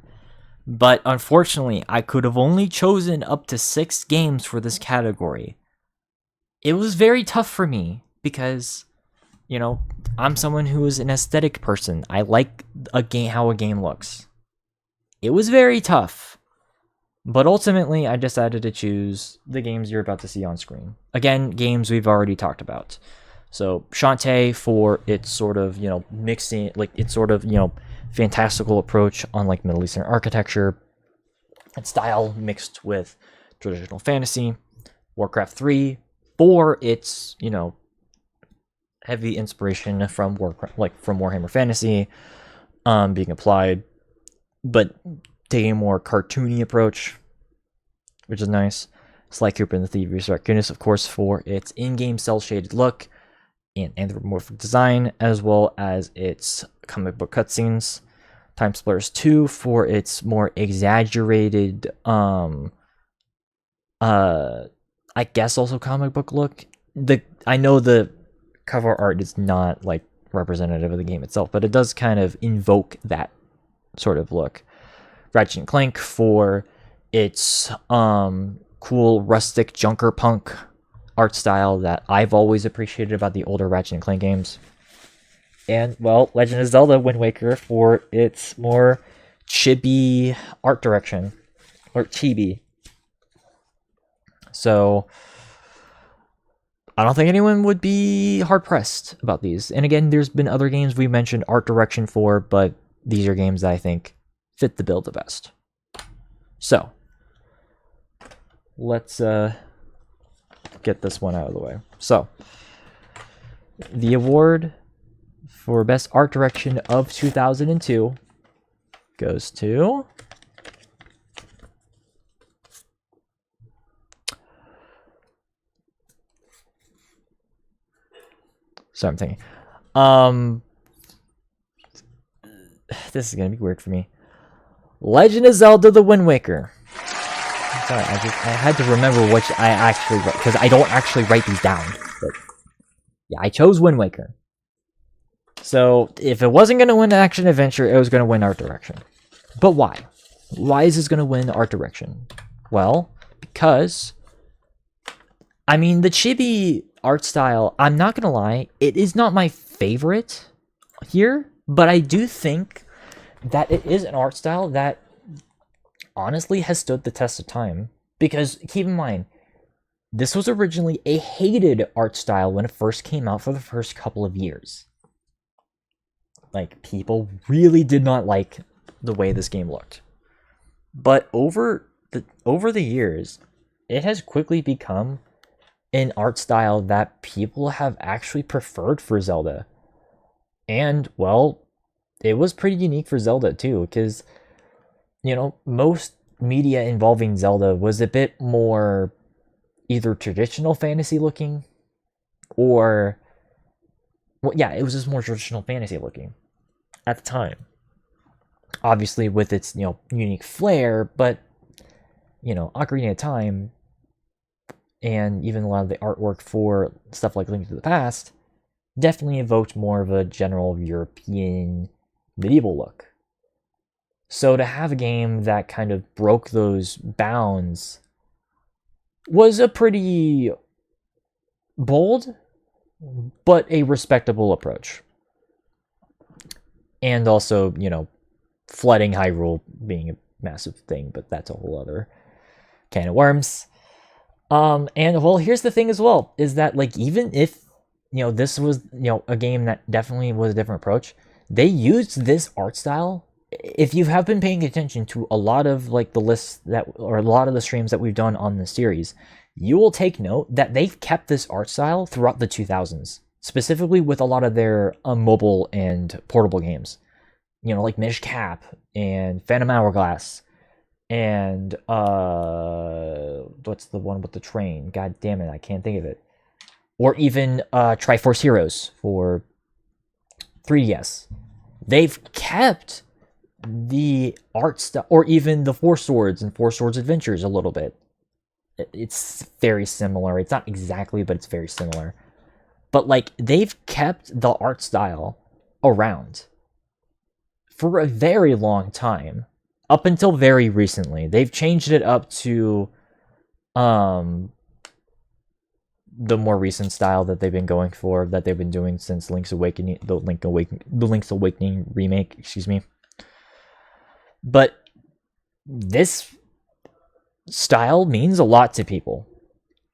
But unfortunately, I could have only chosen up to 6 games for this category. It was very tough for me because, you know, I'm someone who is an aesthetic person. I like a game, how a game looks. It was very tough. But ultimately, I decided to choose the games you're about to see on screen. Again, games we've already talked about. So, Shantae for its sort of, you know, mixing, like, its sort of, you know, fantastical approach on, like, Middle Eastern architecture and style mixed with traditional fantasy. Warcraft 3 for its, you know, heavy inspiration from Warcraft, like, from Warhammer Fantasy being applied, but taking a more cartoony approach, which is nice. Sly Cooper and the Thieves' Arcanus, of course, for its in-game cel-shaded look and anthropomorphic design, as well as its comic book cutscenes. Time Splitters 2 for its more exaggerated, I guess also comic book look. I know the cover art is not like representative of the game itself, but it does kind of invoke that sort of look. Ratchet and Clank for its cool rustic junker punk art style that I've always appreciated about the older Ratchet and Clank games. And, well, Legend of Zelda Wind Waker for its more chibi art direction, or chibi. So, I don't think anyone would be hard-pressed about these. And again, there's been other games we mentioned art direction for, but these are games that I think fit the bill the best. So, let's get this one out of the way. So, the award for Best Art Direction of 2002 goes to... So I'm thinking. This is going to be weird for me. Legend of Zelda The Wind Waker. Sorry, I had to remember which I actually wrote, because I don't actually write these down. But yeah, I chose Wind Waker. So if it wasn't going to win action adventure, it was going to win art direction. But why? Why is this going to win art direction? Well, because, I mean, the chibi art style, I'm not going to lie, it is not my favorite here, but I do think that it is an art style that honestly has stood the test of time. Because keep in mind, this was originally a hated art style when it first came out for the first couple of years. Like, people really did not like the way this game looked. But over the years, it has quickly become an art style that people have actually preferred for Zelda. And, well, it was pretty unique for Zelda too, because, you know, most media involving Zelda was a bit more either traditional fantasy looking or, well, yeah, it was just more traditional fantasy looking at the time. Obviously with its, you know, unique flair, but, you know, Ocarina of Time, and even a lot of the artwork for stuff like Link to the Past definitely evoked more of a general European medieval look. So to have a game that kind of broke those bounds was a pretty bold, but a respectable approach. And also, flooding Hyrule being a massive thing, but that's a whole other can of worms. And well, here's the thing as well, is that like even if this was a game that definitely was a different approach, they used this art style. If you have been paying attention to a lot of like the lists or a lot of the streams that we've done on the series, you will take note that they've kept this art style throughout the 2000s, specifically with a lot of their mobile and portable games. Like Minish Cap and Phantom Hourglass and what's the one with the train? God damn it, I can't think of it. Or even Triforce Heroes for 3DS. They've kept the art style, or even the Four Swords and Four Swords Adventures a little bit. It's very similar. It's not exactly, but it's very similar. But like they've kept the art style around for a very long time, up until very recently. They've changed it up to the more recent style that they've been going for, that they've been doing since Link's Awakening, the Link's Awakening remake, excuse me. But this style means a lot to people,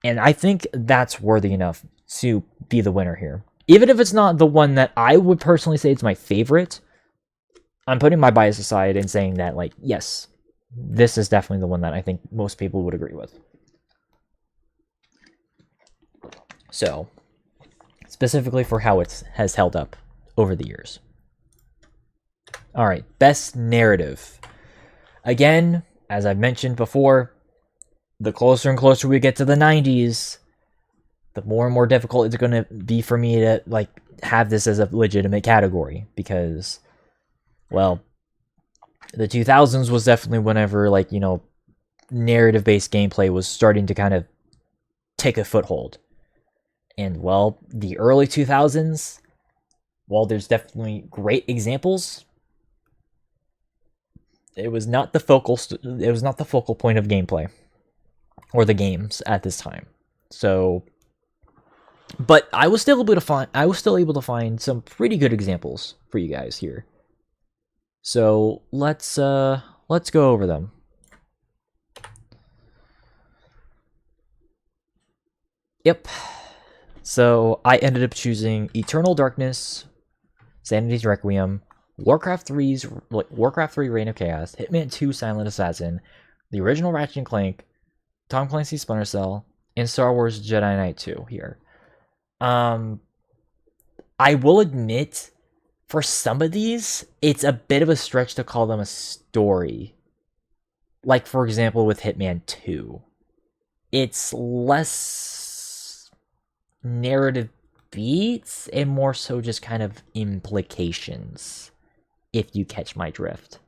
and I think that's worthy enough to be the winner here. Even if it's not the one that I would personally say it's my favorite, I'm putting my bias aside and saying that, like, yes, this is definitely the one that I think most people would agree with. So, specifically for how it has held up over the years. Alright, best narrative. Again, as I've mentioned before, the closer and closer we get to the 90s, the more and more difficult it's going to be for me to like have this as a legitimate category, because, well, the 2000s was definitely whenever, like, narrative-based gameplay was starting to kind of take a foothold. And, well, the early 2000s, while there's definitely great examples, it was not the focal point of gameplay or the games at this time. So, but I was still able to find some pretty good examples for you guys here. So let's go over them. Yep. So I ended up choosing Eternal Darkness, Sanity's Requiem, Warcraft 3 Reign of Chaos, Hitman 2 Silent Assassin, the original Ratchet & Clank, Tom Clancy's Splinter Cell, and Star Wars Jedi Knight 2 here. I will admit, for some of these, it's a bit of a stretch to call them a story. Like, for example, with Hitman 2. It's less narrative beats and more so just kind of implications, if you catch my drift.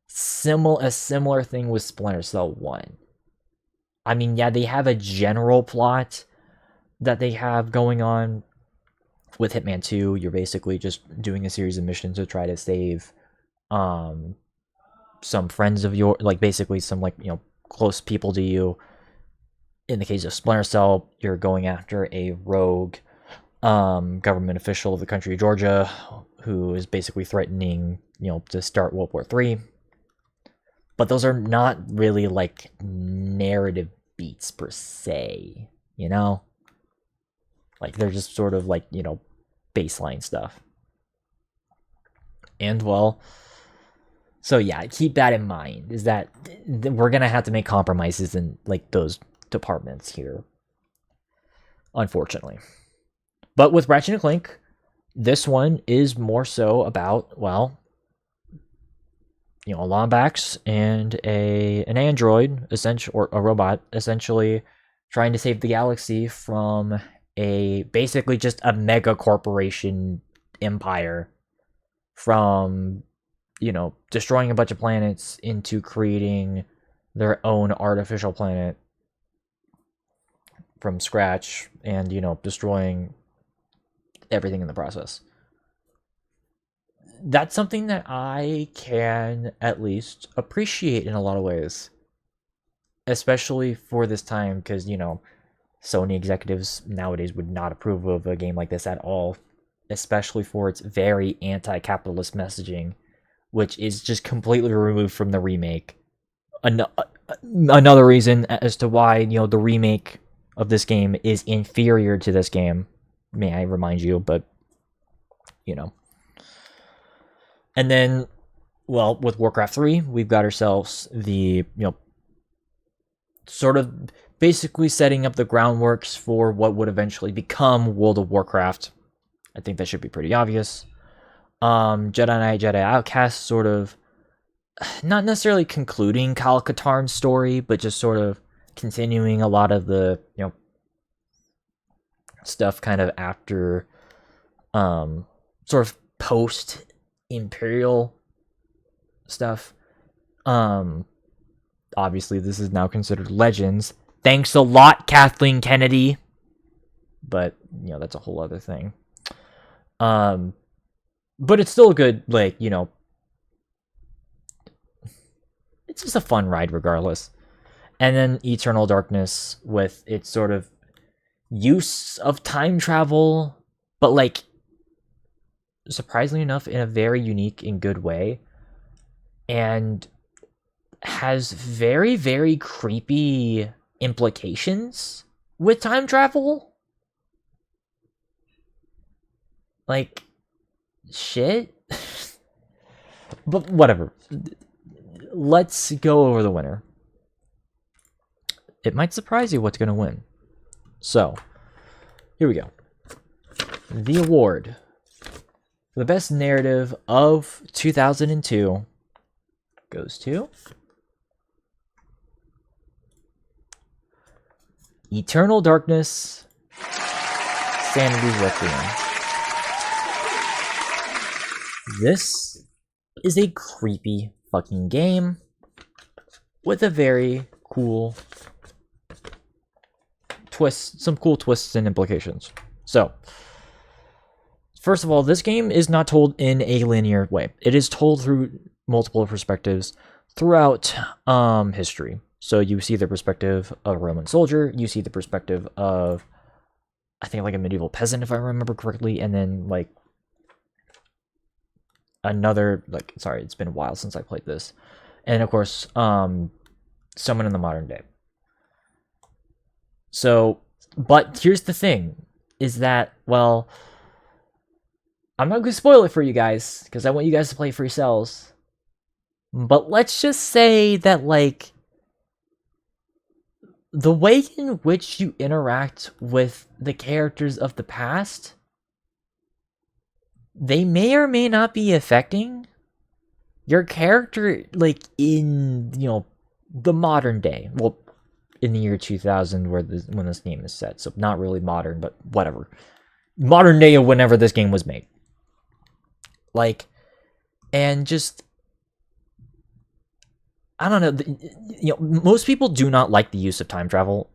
A similar thing with Splinter Cell 1. I mean, yeah, they have a general plot that they have going on. With Hitman 2, you're basically just doing a series of missions to try to save some friends of your, like, basically some, like, close people to you. In the case of Splinter Cell, you're going after a rogue government official of the country of Georgia who is basically threatening, to start World War III. But those are not really, like, narrative beats per se, Like, they're just sort of like, baseline stuff. And, well, so yeah, keep that in mind, is that we're going to have to make compromises in, like, those departments here, unfortunately. But with Ratchet & Clank, this one is more so about, well, a Lombax and an android, or a robot, essentially trying to save the galaxy from basically just a mega corporation empire, from destroying a bunch of planets into creating their own artificial planet from scratch and, you know, destroying everything in the process. That's something that I can at least appreciate in a lot of ways, especially for this time, because, you know, Sony executives nowadays would not approve of a game like this at all, especially for its very anti-capitalist messaging, which is just completely removed from the remake. Another reason as to why, you know, the remake of this game is inferior to this game, may I remind you, but, you know. And then, well, with Warcraft 3, we've got ourselves the, you know, sort of basically setting up the groundworks for what would eventually become World of Warcraft. I think that should be pretty obvious. Jedi Knight, Jedi Outcast, sort of not necessarily concluding Kyle Katarn's story, but just sort of continuing a lot of the, you know, stuff kind of after, sort of post Imperial stuff. Obviously this is now considered Legends. Thanks a lot, Kathleen Kennedy. But, you know, that's a whole other thing. But it's still a good, like, you know, it's just a fun ride regardless. And then Eternal Darkness with its sort of use of time travel, but, like, surprisingly enough, in a very unique and good way. And has very, very creepy implications with time travel. Like, shit. But whatever. Let's go over the winner. It might surprise you what's going to win. So, here we go. The award for the best narrative of 2002 goes to Eternal Darkness, Sanity's Requiem. This is a creepy fucking game with a very cool twist, some cool twists and implications. So, first of all, this game is not told in a linear way. It is told through multiple perspectives throughout history. So you see the perspective of a Roman soldier, you see the perspective of, I think, like a medieval peasant, if I remember correctly, and then, like, another, like, sorry, it's been a while since I played this. And, of course, someone in the modern day. So, but here's the thing, is that, well, I'm not going to spoil it for you guys, because I want you guys to play it for yourselves. But let's just say that, like, the way in which you interact with the characters of the past, they may or may not be affecting your character, like, in, you know, the modern day. Well, in the year 2000, when this game is set. So not really modern, but whatever. Modern day of whenever this game was made. Like, and just, I don't know, you know, most people do not like the use of time travel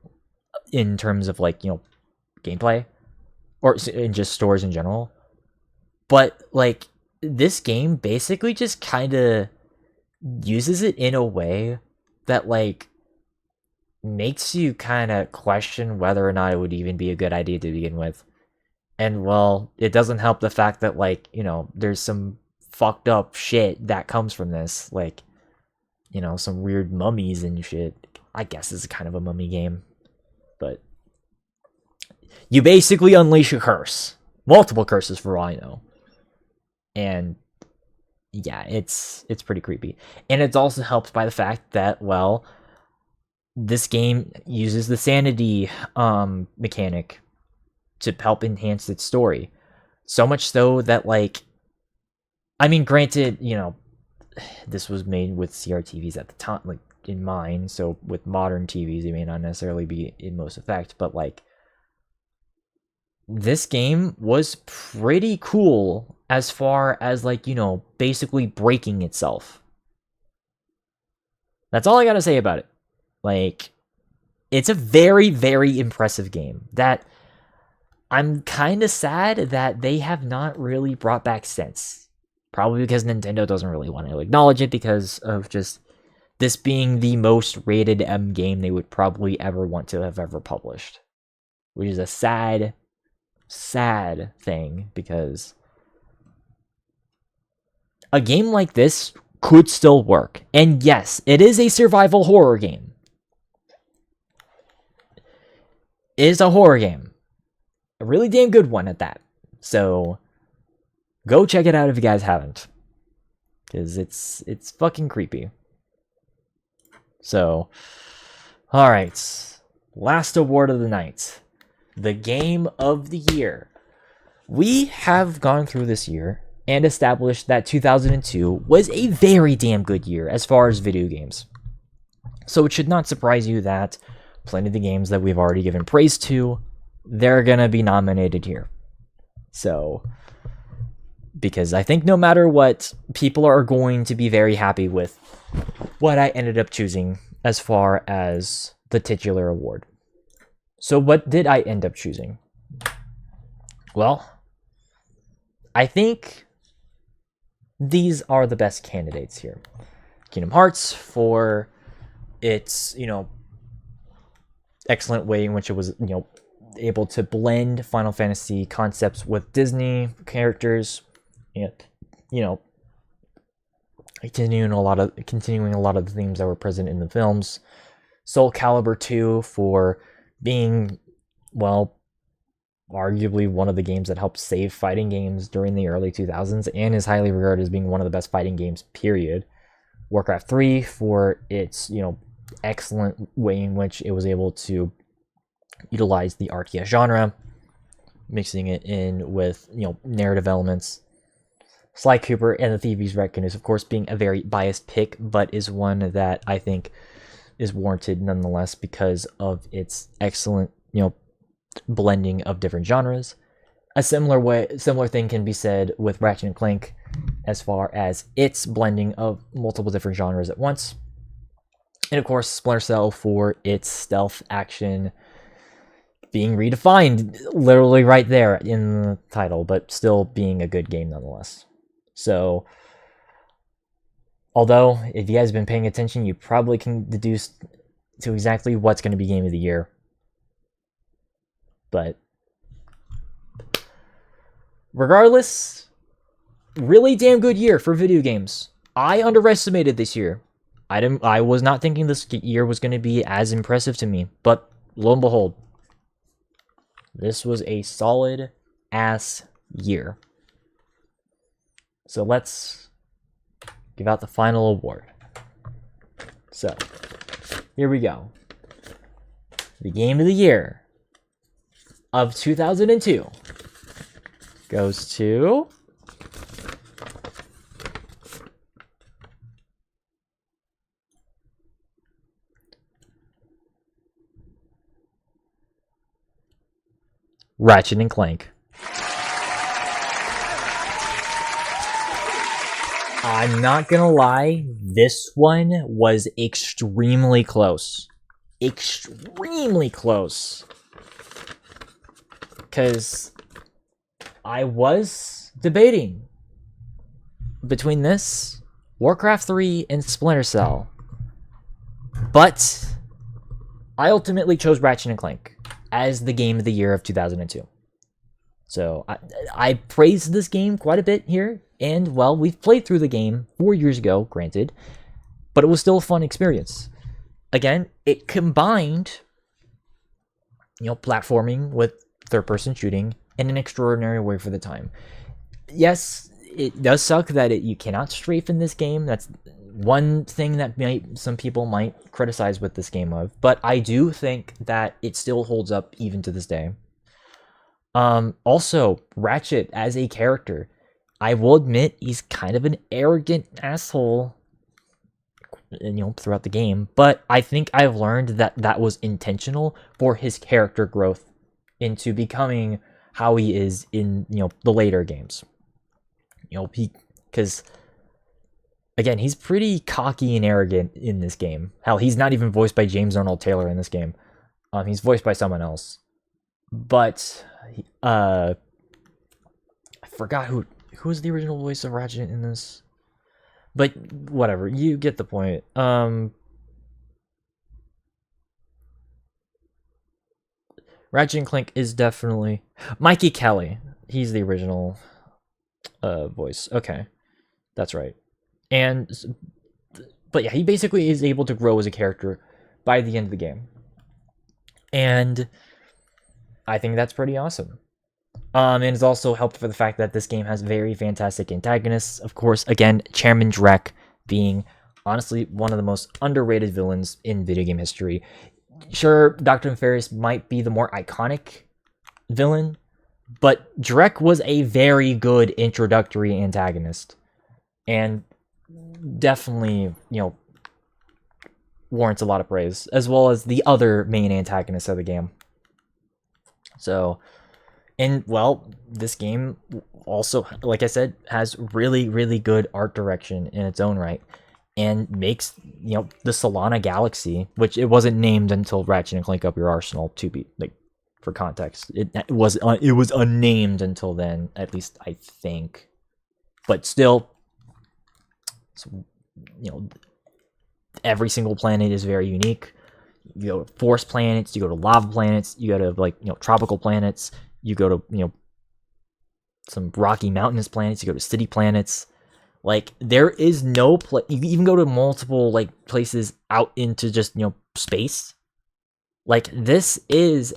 in terms of, like, you know, gameplay or in just stories in general. But, like, this game basically just kind of uses it in a way that, like, makes you kind of question whether or not it would even be a good idea to begin with. And, well, it doesn't help the fact that, like, you know, there's some fucked up shit that comes from this, like, you know, some weird mummies and shit. I guess it's kind of a mummy game. But you basically unleash a curse. Multiple curses for all I know. And yeah, it's pretty creepy. And it's also helped by the fact that, well, this game uses the sanity mechanic to help enhance its story. So much so that, like, I mean, granted, you know, this was made with CRTVs at the time, like, in mind, so with modern TVs, it may not necessarily be in most effect, but, like, this game was pretty cool as far as, like, you know, basically breaking itself. That's all I gotta say about it. Like, it's a very, very impressive game that I'm kind of sad that they have not really brought back since. Probably because Nintendo doesn't really want to acknowledge it because of just this being the most rated M game they would probably ever want to have ever published. Which is a sad, sad thing because a game like this could still work. And yes, it is a survival horror game. It is a horror game. A really damn good one at that. So go check it out if you guys haven't. Because it's fucking creepy. So, alright. Last award of the night. The Game of the Year. We have gone through this year and established that 2002 was a very damn good year as far as video games. So it should not surprise you that plenty of the games that we've already given praise to, they're gonna be nominated here. So, because I think no matter what, people are going to be very happy with what I ended up choosing as far as the titular award. So what did I end up choosing? Well, I think these are the best candidates here. Kingdom Hearts for its, excellent way in which it was, able to blend Final Fantasy concepts with Disney characters, and, continuing a lot of the themes that were present in the films. Soul Calibur 2 for being, arguably one of the games that helped save fighting games during the early 2000s and is highly regarded as being one of the best fighting games, period. Warcraft 3 for its, excellent way in which it was able to utilize the RTS genre, mixing it in with, narrative elements. Sly Cooper and the Thieves' Reckoning is, of course, being a very biased pick, but is one that I think is warranted nonetheless because of its excellent, blending of different genres. A similar thing can be said with Ratchet and Clank as far as its blending of multiple different genres at once. And of course, Splinter Cell for its stealth action being redefined literally right there in the title, but still being a good game nonetheless. So, although if you guys have been paying attention, you probably can deduce to exactly what's going to be Game of the Year. But regardless, really damn good year for video games. I underestimated this year. I was not thinking this year was going to be as impressive to me, but lo and behold, this was a solid ass year. So let's give out the final award. So, here we go. The Game of the Year of 2002 goes to Ratchet and Clank. I'm not gonna lie, this one was extremely close. Extremely close. Because I was debating between this, Warcraft 3, and Splinter Cell. But I ultimately chose Ratchet and Clank as the Game of the Year of 2002. So I praised this game quite a bit here, and we've played through the game 4 years ago, granted, but it was still a fun experience. Again, it combined, platforming with third-person shooting in an extraordinary way for the time. Yes, it does suck that you cannot strafe in this game. That's one thing that some people might criticize with this game of, but I do think that it still holds up even to this day. Also, Ratchet as a character, I will admit he's kind of an arrogant asshole, throughout the game, but I think I've learned that was intentional for his character growth into becoming how he is in, the later games. Because again, he's pretty cocky and arrogant in this game. Hell, he's not even voiced by James Arnold Taylor in this game. He's voiced by someone else, but I forgot who was the original voice of Ratchet in this. But whatever, you get the point. Ratchet and Clank is definitely Mikey Kelly. He's the original voice. Okay, that's right. And but yeah, he basically is able to grow as a character by the end of the game, and I think that's pretty awesome. And it's also helped for the fact that this game has very fantastic antagonists. Of course, again, Chairman Drek being honestly one of the most underrated villains in video game history. Sure, Dr. Nefarious might be the more iconic villain, but Drek was a very good introductory antagonist, and definitely, warrants a lot of praise, as well as the other main antagonists of the game. So, and well, this game also, like I said, has really, really good art direction in its own right, and makes the Solana Galaxy, which it wasn't named until Ratchet and Clank Up Your Arsenal, to be like, for context, it was unnamed until then, at least I think, but still, every single planet is very unique. You go to forest planets, you go to lava planets, you go to tropical planets, you go to some rocky mountainous planets, you go to city planets. Like, there is no you even go to multiple places out into just space. Like, this is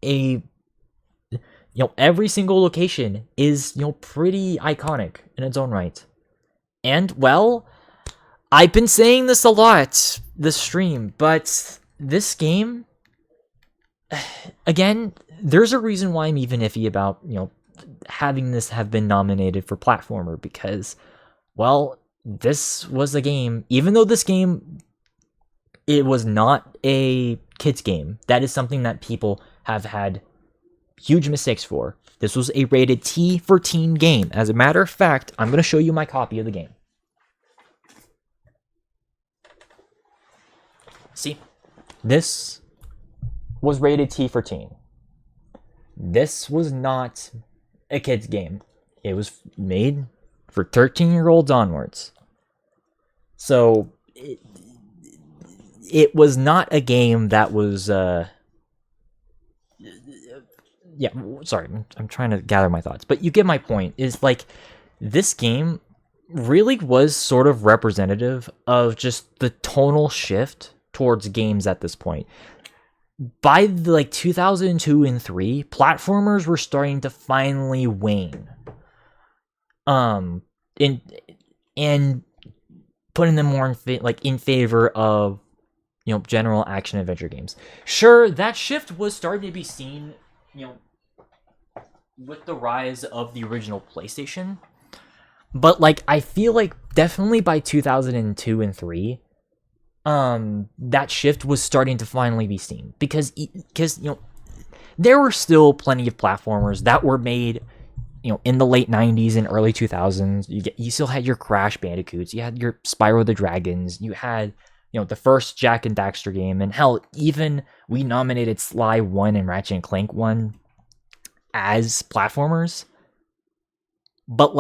a every single location is pretty iconic in its own right. And well, I've been saying this a lot this stream, but this game, again, there's a reason why I'm even iffy about having this have been nominated for platformer, because, well, this was a game, even though this game, it was not a kids game. That is something that people have had huge mistakes for. This was a rated T for teen game. As a matter of fact, I'm going to show you my copy of the game. See, this was rated T for teen. This was not a kid's game. It was made for 13-year-olds onwards. So, it was not a game that was, yeah, sorry, I'm trying to gather my thoughts. But you get my point, is this game really was sort of representative of just the tonal shift towards games at this point. By 2002 and 3, platformers were starting to finally wane. And putting them more in favor of general action adventure games. Sure, that shift was starting to be seen, with the rise of the original PlayStation. But I feel definitely by 2002 and 3, that shift was starting to finally be seen, because there were still plenty of platformers that were made in the late 90s and early 2000s. You still had your Crash Bandicoots, you had your Spyro the Dragons, you had the first Jack and Daxter game, and hell, even we nominated Sly 1 and Ratchet and Clank 1 as platformers. But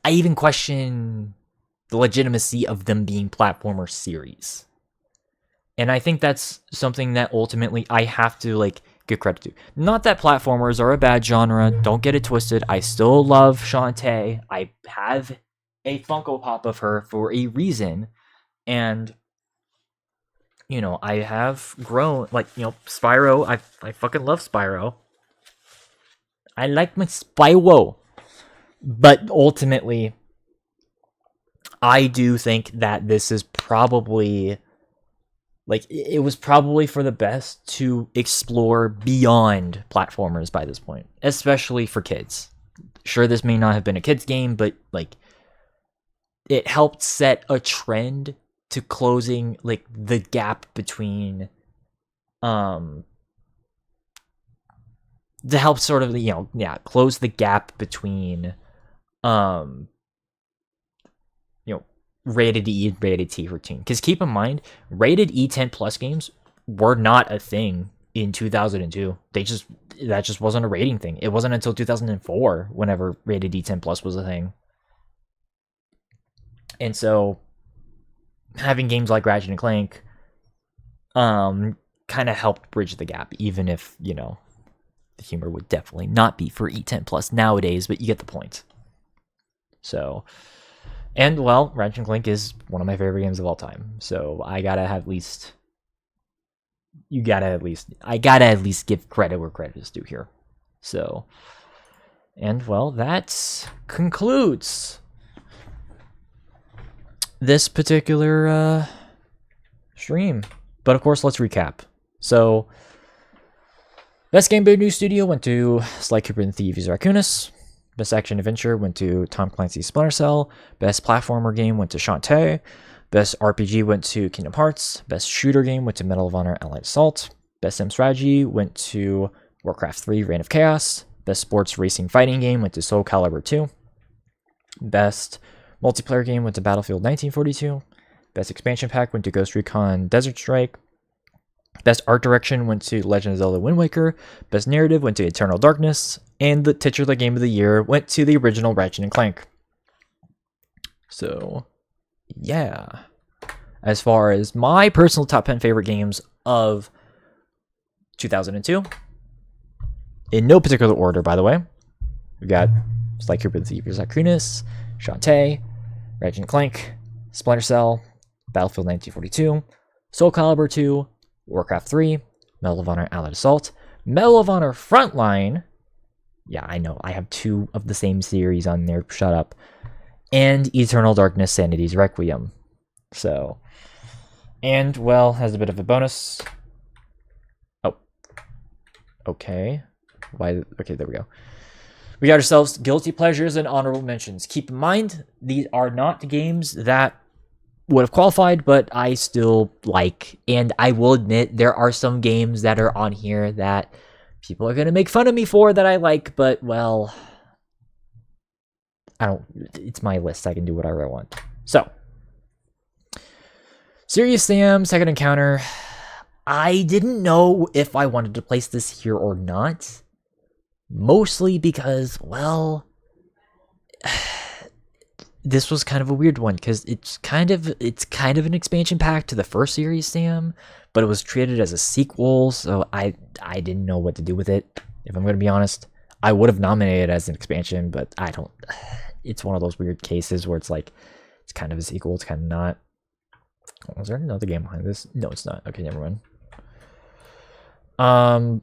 I even question the legitimacy of them being platformer series. And I think that's something that ultimately I have to give credit to. Not that platformers are a bad genre, don't get it twisted. I still love Shantae. I have a Funko Pop of her for a reason. And I have grown, Spyro, I fucking love Spyro. I like my Spyro. But ultimately, I do think that this is probably, it was probably for the best to explore beyond platformers by this point, especially for kids. Sure, this may not have been a kid's game, but, it helped set a trend to closing, the gap between, to help sort of, close the gap between, rated E and rated T routine. Because keep in mind, rated E10 plus games were not a thing in 2002. That just wasn't a rating thing. It wasn't until 2004 whenever rated E10 plus was a thing. And so having games like Ratchet and Clank kind of helped bridge the gap, even if, you know, the humor would definitely not be for E10 plus nowadays, but you get the point. So, and well, Ratchet and Clank is one of my favorite games of all time. So I gotta at least give credit where credit is due here. So, and well, that concludes this particular stream. But of course, let's recap. So, Best Game Boy New Studio went to Sly Cooper and Thieves Raccoonus. Best Action Adventure went to Tom Clancy's Splinter Cell. Best Platformer Game went to Shantae. Best RPG went to Kingdom Hearts. Best Shooter Game went to Medal of Honor Allied Assault. Best Sim Strategy went to Warcraft 3 Reign of Chaos. Best Sports Racing Fighting Game went to Soul Calibur 2. Best Multiplayer Game went to Battlefield 1942. Best Expansion Pack went to Ghost Recon Desert Strike. Best Art Direction went to Legend of Zelda Wind Waker. Best Narrative went to Eternal Darkness. And the titular Game of the Year went to the original Ratchet and Clank. So, yeah. As far as my personal top 10 favorite games of 2002, in no particular order, by the way, we got Sly Cooper the Thieves Raccoonus, Shantae, Ratchet and Clank, Splinter Cell, Battlefield 1942, Soul Calibur 2, Warcraft 3, Medal of Honor Allied Assault, Medal of Honor Frontline. Yeah, I know, I have 2 of the same series on there, shut up. And Eternal Darkness Sanity's Requiem. So, and well, as a bit of a bonus. Oh, okay. Why? Okay, there we go. We got ourselves guilty pleasures and honorable mentions. Keep in mind, these are not games that would have qualified, but I still like. And I will admit, there are some games that are on here that people are going to make fun of me for that I like, but, well, it's my list. I can do whatever I want. So, Serious Sam, Second Encounter. I didn't know if I wanted to place this here or not. Mostly because, well, this was kind of a weird one because it's kind of an expansion pack to the first Serious Sam, but it was treated as a sequel, so I didn't know what to do with it. If I'm going to be honest, I would have nominated it as an expansion, but I don't. It's one of those weird cases where it's like it's kind of a sequel, it's kind of not. Oh, is there another game behind this? No, it's not. Okay, never mind.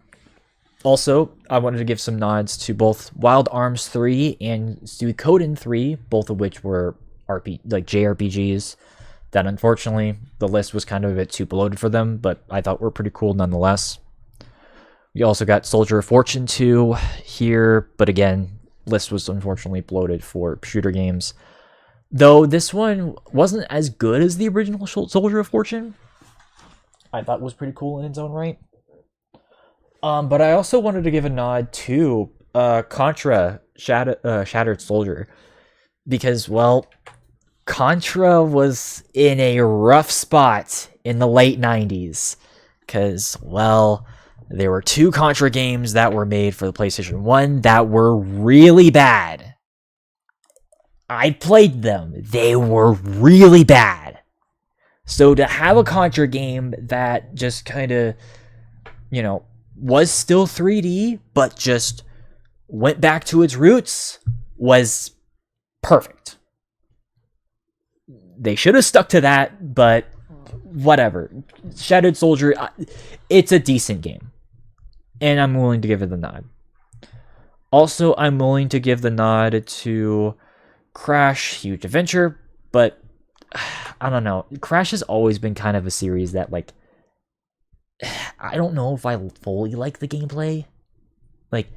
Also, I wanted to give some nods to both Wild Arms 3 and Suikoden 3, both of which were JRPGs that unfortunately the list was kind of a bit too bloated for them, but I thought were pretty cool nonetheless. We also got Soldier of Fortune 2 here, but again, list was unfortunately bloated for shooter games. Though this one wasn't as good as the original Soldier of Fortune. I thought was pretty cool in its own right. But I also wanted to give a nod to Contra Shattered Soldier. Because, well, Contra was in a rough spot in the late 90s. Because, well, there were 2 Contra games that were made for the PlayStation 1 that were really bad. I played them. They were really bad. So to have a Contra game that just kind of, you know, was still 3D, but just went back to its roots was perfect. They should have stuck to that, but whatever. Shattered Soldier, it's a decent game. And I'm willing to give it the nod. Also, I'm willing to give the nod to Crash Huge Adventure, but I don't know. Crash has always been kind of a series that, like, I don't know if I fully like the gameplay. Like,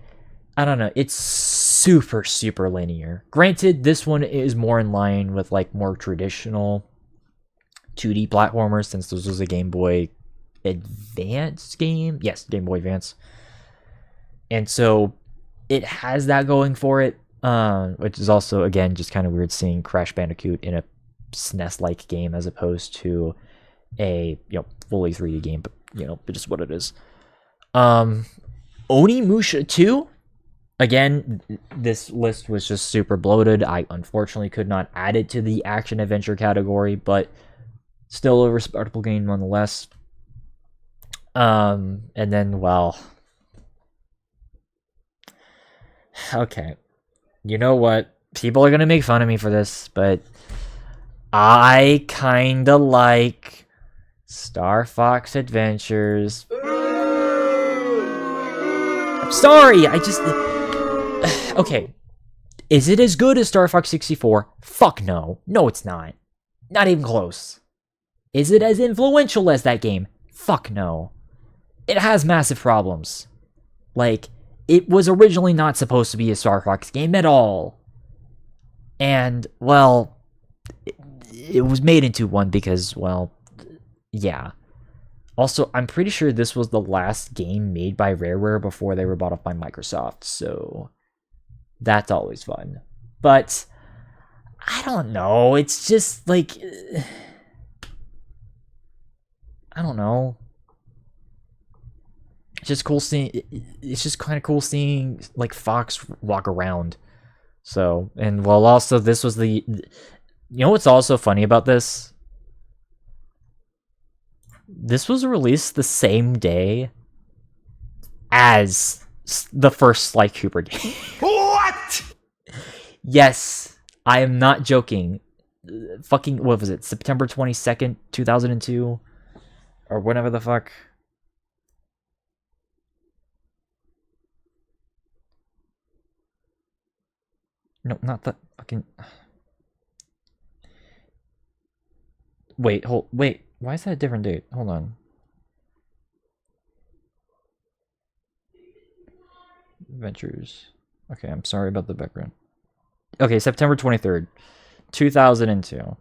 I don't know. It's super, super linear. Granted, this one is more in line with, like, more traditional 2D platformers, since this was a Game Boy Advance game. Yes, Game Boy Advance. And so it has that going for it, which is also, again, just kind of weird seeing Crash Bandicoot in a SNES-like game as opposed to a fully 3D game, but but just what it is. Onimusha 2. Again, this list was just super bloated. I unfortunately could not add it to the action adventure category, but still a respectable game nonetheless. And then, well, okay, you know what? People are gonna make fun of me for this, but I kinda like Star Fox Adventures. I'm sorry, I just... Okay, is it as good as Star Fox 64? Fuck no. No, it's not. Not even close. Is it as influential as that game? Fuck no. It has massive problems. Like, it was originally not supposed to be a Star Fox game at all. And, well, it was made into one because, well, yeah. Also, I'm pretty sure this was the last game made by Rareware before they were bought up by Microsoft, so that's always fun. But I don't know, it's just like, I don't know. It's just cool seeing, it's just kind of cool seeing like Fox walk around. So, and well, also this was the, what's also funny about this? This was released the same day as the first Sly Cooper game. What? Yes, I am not joking. Fucking, what was it? September 22nd, 2002? Or whatever the fuck. No, not that fucking... Wait, wait. Why is that a different date? Hold on. Adventures. Okay, I'm sorry about the background. Okay, September 23rd, 2002.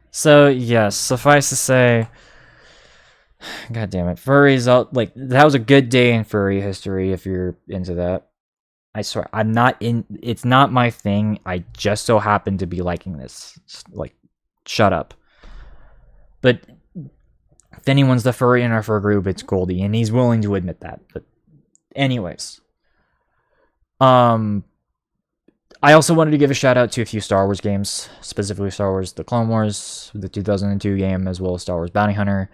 So, yes, suffice to say... God damn it. Furries, like, that was a good day in furry history if you're into that. I swear, I'm not in... It's not my thing. I just so happen to be liking this. Like, shut up. But... if anyone's the furry in our fur group, it's Goldie, and he's willing to admit that. But anyways. I also wanted to give a shout out to a few Star Wars games, specifically Star Wars The Clone Wars, the 2002 game, as well as Star Wars Bounty Hunter.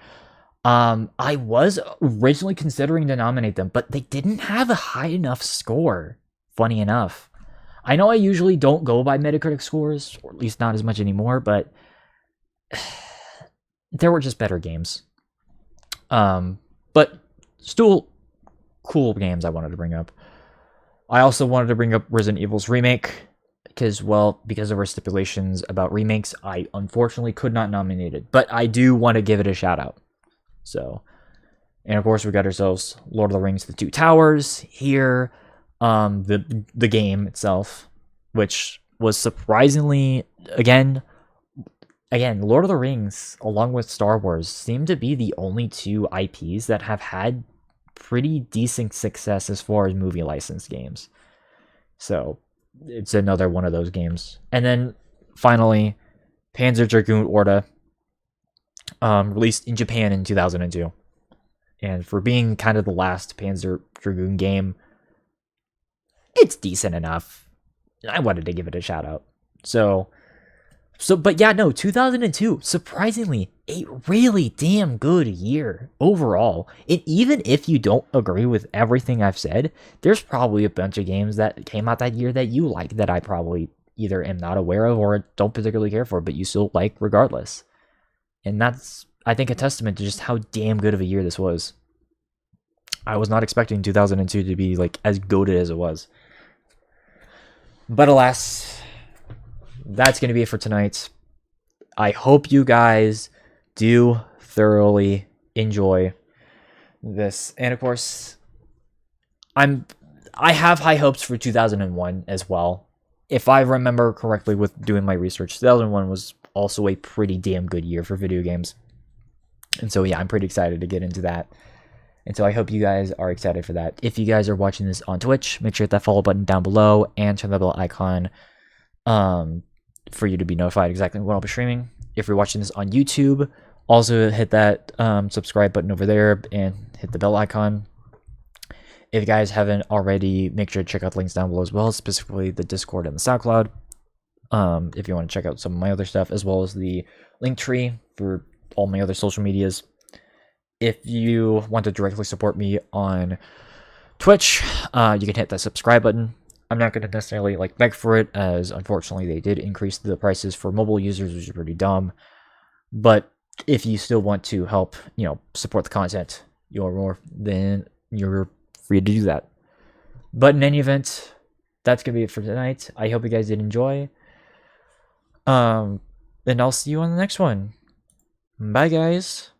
I was originally considering to nominate them, but they didn't have a high enough score, funny enough. I know I usually don't go by Metacritic scores, or at least not as much anymore, but there were just better games. But still cool games I wanted to bring up. I also wanted to bring up Resident Evil's remake, because, well, because of our stipulations about remakes, I unfortunately could not nominate it, but I do want to give it a shout out. So, and of course we got ourselves Lord of the Rings: The Two Towers here, the game itself, which was surprisingly, again, Lord of the Rings, along with Star Wars, seem to be the only two IPs that have had pretty decent success as far as movie licensed games. So, it's another one of those games. And then, finally, Panzer Dragoon Orta, released in Japan in 2002. And for being kind of the last Panzer Dragoon game, it's decent enough. I wanted to give it a shout out. So, but yeah, no, 2002, surprisingly, a really damn good year overall. And even if you don't agree with everything I've said, there's probably a bunch of games that came out that year that you like that I probably either am not aware of or don't particularly care for, but you still like regardless. And that's, I think, a testament to just how damn good of a year this was. I was not expecting 2002 to be like as goated as it was. But alas, that's going to be it for tonight. I hope you guys do thoroughly enjoy this. And of course, I have high hopes for 2001 as well. If I remember correctly with doing my research, 2001 was also a pretty damn good year for video games. And so yeah, I'm pretty excited to get into that. And so I hope you guys are excited for that. If you guys are watching this on Twitch, make sure to hit that follow button down below and turn the bell icon for you to be notified exactly when I'll be streaming. If you're watching this on YouTube, also hit that subscribe button over there and hit the bell icon. If you guys haven't already, make sure to check out the links down below as well, specifically the Discord and the SoundCloud. If you want to check out some of my other stuff, as well as the link tree for all my other social medias. If you want to directly support me on Twitch, you can hit that subscribe button. I'm not going to necessarily like beg for it, as unfortunately they did increase the prices for mobile users, which is pretty dumb. But if you still want to help, support the content, you're free to do that. But in any event, that's gonna be it for tonight. I hope you guys did enjoy. And I'll see you on the next one. Bye, guys.